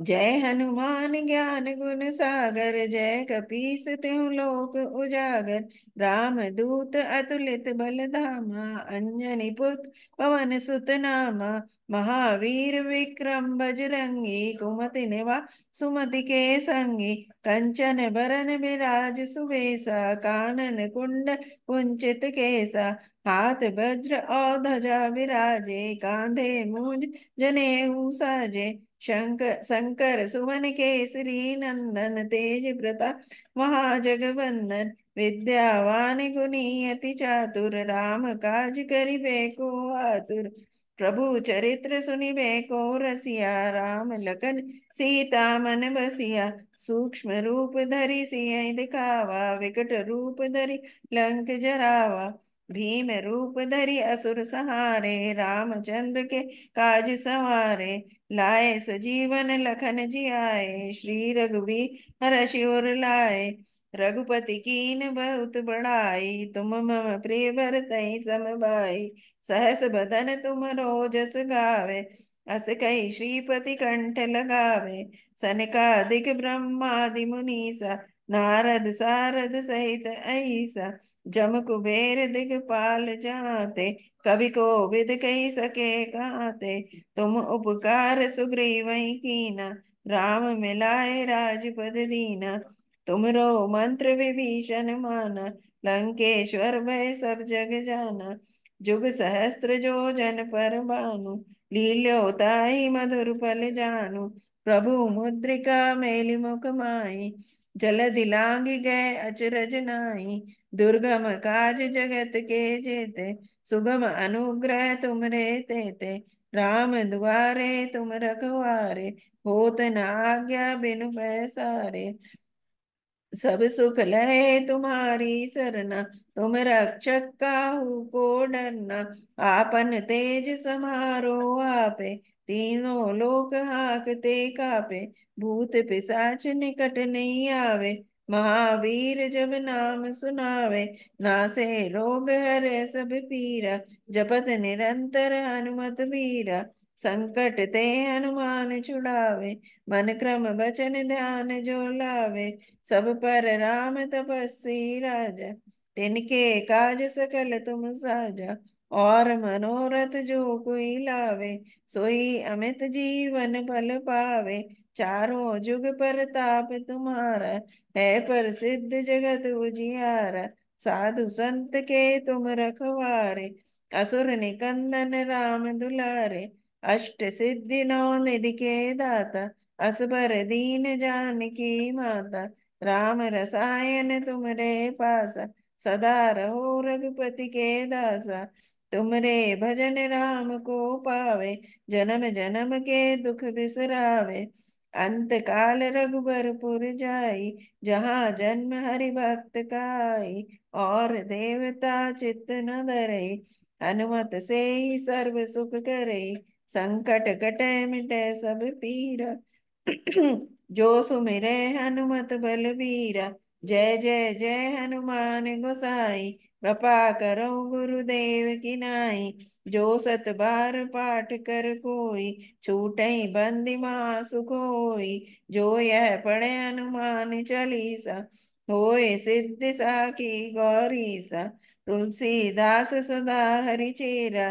जय हनुमान ज्ञान गुण सागर, जय कपीस तिहु लोक उजागर। राम दूत अतुलित बल धामा, अंजनी पुत्र पवन सुत नामा। महावीर विक्रम बजरंगी, कुमति निवार सुमति के संगी। कंचन बरन बिराज सुबेसा, कानन कुंड कुंचित केसा। हाथ वज्र और ध्वजा विराजे, कांधे मूंज जनेऊ साजे। शंकर सुवन केसरी नंदन, तेज प्रताप महाजगवंदन। विद्यावान गुणी अति चातुर, राम काज करिबे को आतुर। प्रभु चरित्र सुनिबे को रसिया, राम लखन सीता मन बसिया। सूक्ष्म रूप धरि सियहि दिखावा, विकट रूप धरि लंक जरावा। भीम रूप धरि असुर संहारे, रामचंद्र के काज सवारे। लाए सजीवन लखन जियाए, श्री रघुवीर हरषि उर लाए। रघुपति कीन बहुत बड़ाई, तुम मम प्रिय भरतहि सम भाई। सहस बदन तुम रोजस गावे, अस कही श्रीपति कंठ लगावे। सनकादिक ब्रह्मादि मुनीसा, नारद सारद सहित अहिसा। जम कुबेर दिगपाल जाते, कवि कोविद कही सके काते। तुम उपकार सुग्रीव कीना, राम मिलाए राजपद दीना। तुमरो मंत्र विभीषण माना, लंकेश्वर भय सब जग जाना। जुग सहस्त्र जो जन पर भानु, लील्यो ताहि मधुर फल जानू। प्रभु मुद्रिका मेलि मुख माहि, जल दिलांघि गए अचरज नाहि। दुर्गम काज जगत के जेते, सुगम अनुग्रह तुमरे तेते। राम दुआरे तुम रखवारे, होत न आज्ञा बिनु पैसारे। सब सुख लहे तुम्हारी सरना, तुम रक्षक काहू को डरना। आपन तेज समारो आपे, तीनों लोक हाकते कापे। भूत पिशाच निकट नहीं आवे, महावीर जब नाम सुनावे। नासे रोग हरे सब पीरा, जपत निरंतर हनुमत बीरा। संकट ते हनुमान छुड़ावे, मन क्रम वचन ध्यान जो लावे। सब पर राम तपस्वी राजा, तिनके काज सकल तुम साजा। और मनोरथ जो कोई लावे, सोई अमित जीवन फल पावे। चारों जुग परताप तुम्हारा, है प्रसिद्ध जगत उजियारा। साधु संत के तुम रखवारे, असुर निकंदन राम दुलारे। अष्ट सिद्धि नौ निधि के दाता, असबर दीन जानकी माता। राम रसायन तुमरे पासा, सदा रहो रघुपति के दासा। तुमरे भजन राम को पावे, जन्म जन्म के दुख बिसरावे। अंत काल रघुबरपुर जाई, जहाँ जन्म हरि भक्त काई। और देवता चित्त न धरई, हनुमत से ही सर्व सुख करई। संकट कटे मिटे सब पीरा, जो सुमिरे हनुमत बलबीरा। जय जय जय हनुमान गोसाई, कृपा करो गुरुदेव की नाई। जो सत बार पाठ कर कोई, छूटई बंदी सुख होई। जो यह पढ़े हनुमान चालीसा, होए सिद्धि साखी गौरीसा। तुलसीदास सदा हरि चेरा,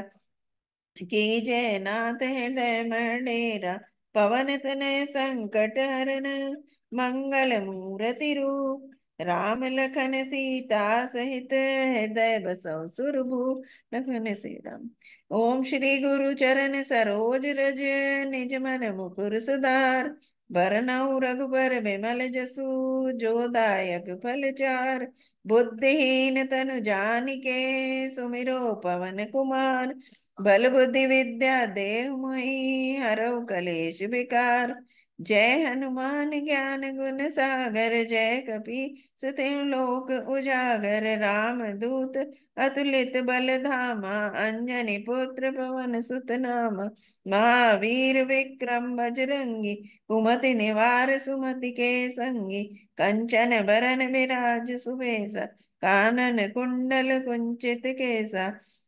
कीजय नाथ हृदय मंडेरा। पवन तनय संकट हरन, मंगल मूर्ति रूप। राम लखन सीता सहित, हृदय बसौ सुरभूप। लखन श्री राम। ओम श्री गुरु चरण सरोज रज, निज मन मुकुर सुधार। बरनउँ रघुबर बिमल जसु, जो दायक फल चार। बुद्धिहीन तनु जानिके, सुमिरो पवन कुमार। बल बुद्धि विद्या देहु मोहि, हरऊ कलेश विकार। जय हनुमान ज्ञान गुण सागर, जय कपीस तिहुँ लोक उजागर। राम दूत अतुलित बल धामा, अंजनी पुत्र पवन सुत नामा। महावीर विक्रम बजरंगी, कुमति निवार सुमति के संगी। कंचन बरन विराज सुबेसा, कानन कुंडल कुंचित केसा।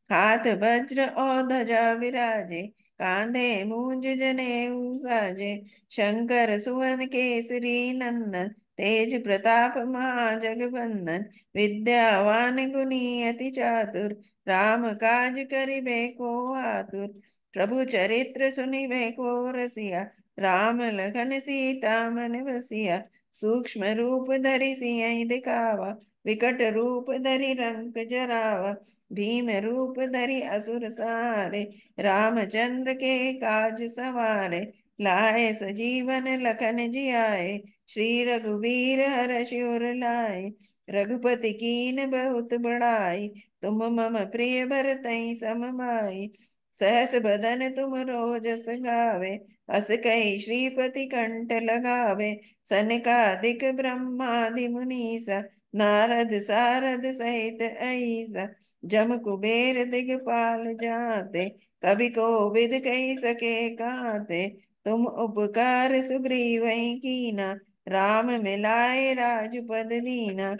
हाथ वज्र और ध्वजा विराजे, कांधे मूंज जनेऊ साजे। शंकर सुवन केसरी नंदन, तेज प्रताप महाजगवंदन। विद्यावान गुणी अति चातुर, राम काज करिबे को आतुर। प्रभु चरित्र सुनिबे को रसिया, राम लखन सीता मन बसिया। सूक्ष्म रूप धरि सियहि दिखावा, विकट रूप धरि लंक जरावा। भीम रूप धरि असुर सहारे, रामचंद्र के काज सवारे। लाए सजीवन लखन जियाए, श्री रघुवीर हर्षि उर लाए। रघुपति कीन बहुत बड़ाई, तुम मम प्रिय भरतहि सम भाई। सहस बदन तुम रोजस गावे, अस कहि श्रीपति कंठ लगावे। सनकादिक ब्रह्मादि मुनीसा, नारद सारद सहित ऐसा। जम कुबेर दिगपाल जाते, कवि कोविद कही सके काते। तुम उपकार सुग्रीवहि कीना, राम मिलाए राजपद दीना।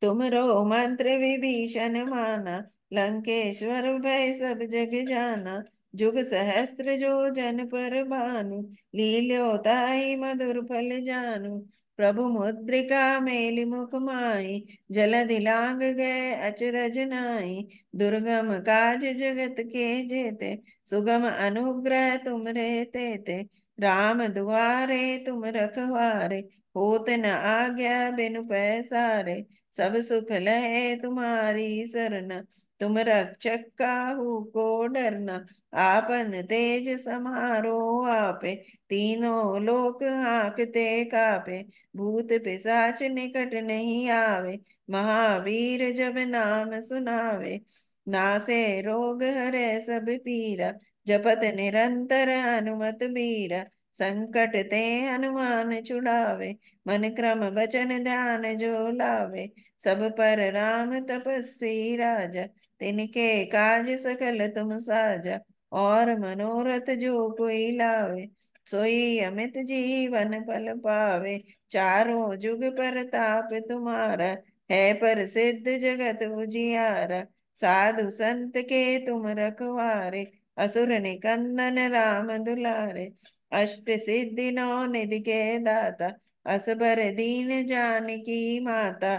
तुमरो मंत्र विभीषण माना, लंकेश्वर भय सब जग जाना। जुग सहस्त्र जो जन पर भानु, लील्यो ताहि मधुर फल जानू। प्रभु मुद्रिका मेलि मुख माहि, जलधि लांघ गए अचरज नाहि। दुर्गम काज जगत के जेते, सुगम अनुग्रह तुमरे तेते। राम दुआरे तुम रखवारे, होत न आज्ञा बिनु पैसारे। सब सुख लहे तुम्हारी सरना, तुम रक्षक काहू को डरना। आपन तेज समारो आपे, तीनों लोक हाँकते कापे। भूत पिशाच निकट नहीं आवे, महावीर जब नाम सुनावे। नासे रोग हरे सब पीरा, जपत निरंतर हनुमत बीरा। संकट ते हनुमान छुड़ावे, मन क्रम वचन ध्यान जो लावे। सब पर राम तपस्वी राजा, तिनके काज सकल तुम साजा। और मनोरथ जो कोई लावे, सोई अमित जीवन फल पावे। चारों जुग परताप तुम्हारा, है प्रसिद्ध जगत उजियारा। साधु संत के तुम रखवारे, असुर निकंदन राम दुलारे। अष्ट सिद्धि नौ निधि के दाता, असबर दीन जानकी माता।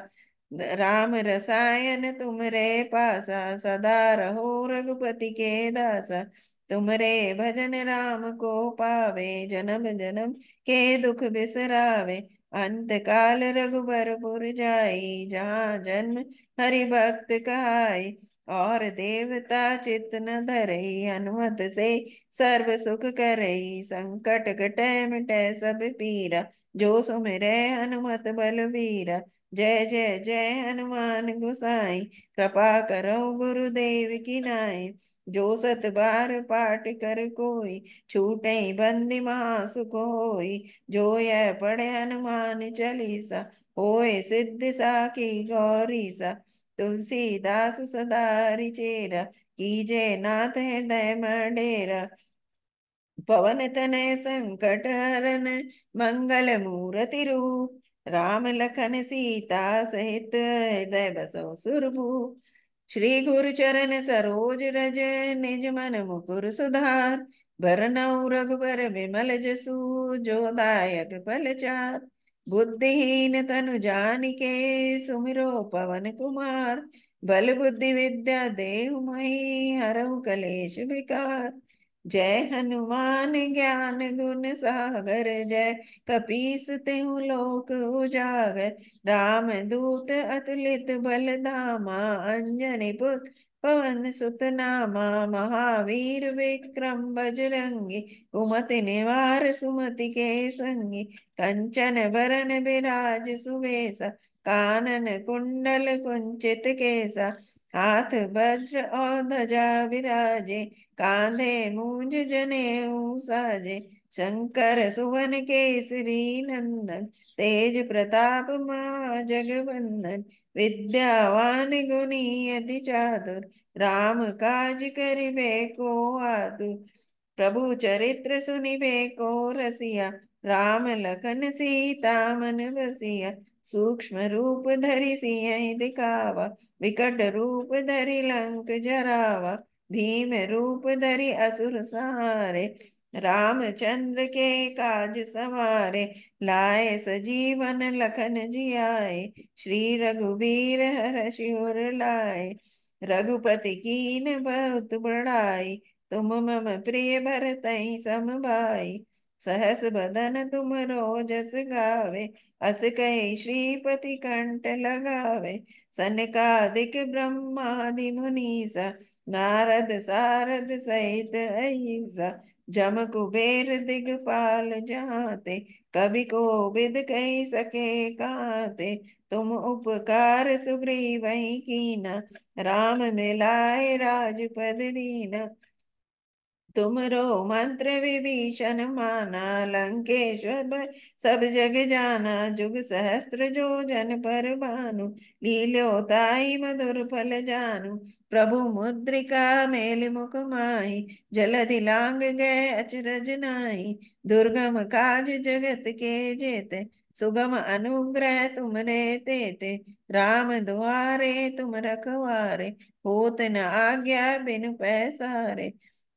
राम रसायन तुमरे पासा, सदा रहो रघुपति के दासा। तुमरे भजन राम को पावे, जन्म जन्म के दुख बिसरावे। अंत काल रघुबरपुर जाई, जहाँ जन्म हरि भक्त कहाई। और देवता चित्त न धरई, हनुमत से सर्व सुख करई। संकट कटै मिटै सब पीरा, जो सुमिरै हनुमत बलबीरा। जय जय जय हनुमान गोसाई, कृपा करो गुरुदेव की नाई। जो सत बार पाठ कर कोई, छूटे बंदी महासुख होई। जो यह पढ़े हनुमान चालीसा, होए सिद्धि साखी गौरीसा। तुलसीदास सदा रिचेरा, कीजे नाथ हृदय मडेरा। पवन तनय संकट हरन, मंगल मूर्ति रूप। राम लखन सीता सहित, हृदय बसो सुरभूप। श्री गुरु चरण सरोज रज, निज मन मुकुर सुधार। बरनउँ रघुबर विमल जसु, जो दायक फल चार। बुद्धिहीन तनु जानिके, सुमिरो पवन कुमार। बल बुद्धि विद्या देहु मोहि, हरहु कलेश विकार। जय हनुमान ज्ञान गुण सागर, जय कपीस तिहु लोक उजागर। राम दूत अतुलित बल धामा, अंजनी पुत्र पवन सुत नामा। महावीर विक्रम बजरंगी, कुमति निवार सुमति के संगी। कंचन बरन बिराज सुबेसा, कानन कुंडल कुंचित केसा। हाथ वज्र और ध्वजा विराजे, कांधे मूंज जनेऊ साजे। शंकर सुवन केसरी नंदन, तेज प्रताप मा जगवंदन। विद्यावान गुणी अति चातुर, राम काज करिबे को आतुर। प्रभु चरित्र सुनिबे को रसिया, राम लखन सीता मन बसिया। सूक्ष्म रूप धरि सियहि दिखावा, विकट रूप धरि लंक जरावा। भीम रूप धरि असुर संहारे, रामचंद्र के काज सवारे। लाए सजीवन लखन जियाए, श्री रघुवीर हरषि उर लाए। रघुपति कीन बहुत बड़ाई, तुम मम प्रिय भरतहि सम भाई। सहस बदन तुम जस गावे, अस कहि श्रीपति कंठ लगावे। सनकादिक ब्रह्मादि मुनीसा, नारद सारद सहित अहिसा। जम कुबेर दिगपाल जहाते, कवि कोविद कहि सके काते। तुम उपकार सुग्रीवहि कीना, राम मिलाए राजपद दीना। तुमरो मंत्र विभीषण माना, लंकेश्वर भय सब जग जाना। जुग सहस्त्र जो जन पर भानु, लील्योताहि मधुर फल जानु। प्रभु मुद्रिका मेलि मुख माहि, जलधि लांग गए अचरज नाहि। दुर्गम काज जगत के जेते, सुगम अनुग्रह तुमरे तेते। राम दुआरे तुम रखवारे, होत न आज्ञा बिनु पैसारे।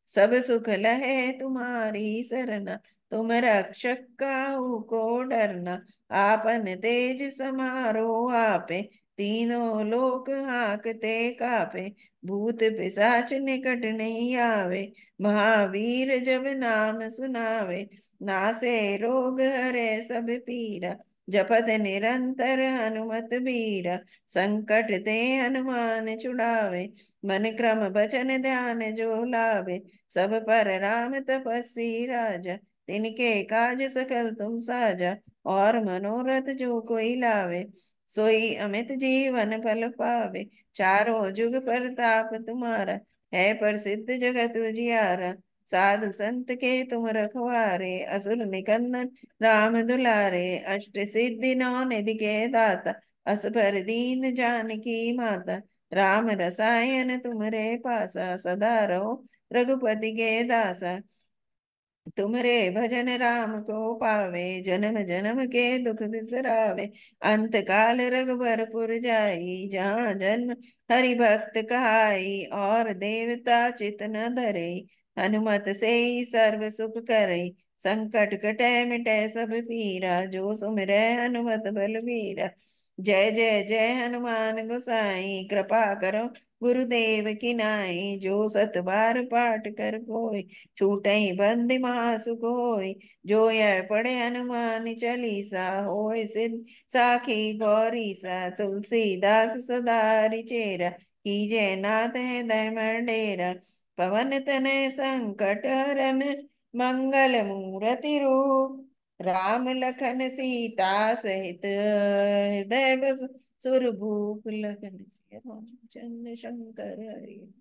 सब सुख लहे तुम्हारी सरना, तुम रक्षक काहू को डरना। आपन तेज समारो आपे, तीनों लोक हाँकते कापे। भूत पिशाच निकट नहीं आवे, महावीर जब नाम सुनावे। नासे रोग हरे सब पीरा, जपत निरंतर हनुमत बीरा, संकट ते हनुमान छुड़ावे। मन क्रम बचन ध्यान जो लावे, सब पर राम तपस्वी राजा। तिनके काज सकल तुम साजा, और मनोरथ जो कोई लावे, सोई अमित जीवन फल पावे। चारों जुग परताप तुम्हारा, है प्रसिद्ध जगत उजियारा। साधु संत के तुम रखवारे, असुर निकंदन राम दुलारे। अष्ट सिद्धि नौ निधि के दाता, असबर दीन जानकी माता। राम रसायन तुम्हारे पासा, सदा रहो रघुपति के दासा। तुमरे भजन राम को पावे, जन्म जन्म के दुख बिसरावे। अंत काल रघुबरपुर जाई, जहाँ जन्म हरि भक्त कहाई। और देवता चित न धरे, हनुमत से ही सर्व सुख करे। संकट कटे मिटे सब पीरा, जो सुमिरै हनुमत बलबीरा। जय जय जय हनुमान गोसाई, कृपा करो गुरुदेव की नाई। जो सत बार पाठ कर कोई, छूटई बंदी महासुख होय। जो यह पढ़े हनुमान चालीसा, होय सिद्ध साखी गौरी सा। तुलसीदास सदा रिचेरा, कीजे नाथ हृदय में डेरा। पवन तनय संकट हरन, मंगल मूर्ति रूप। राम लखन सीता सहित, हृदय बस सुरभूप। लगन सिया रामचंद्र शंकर हरि।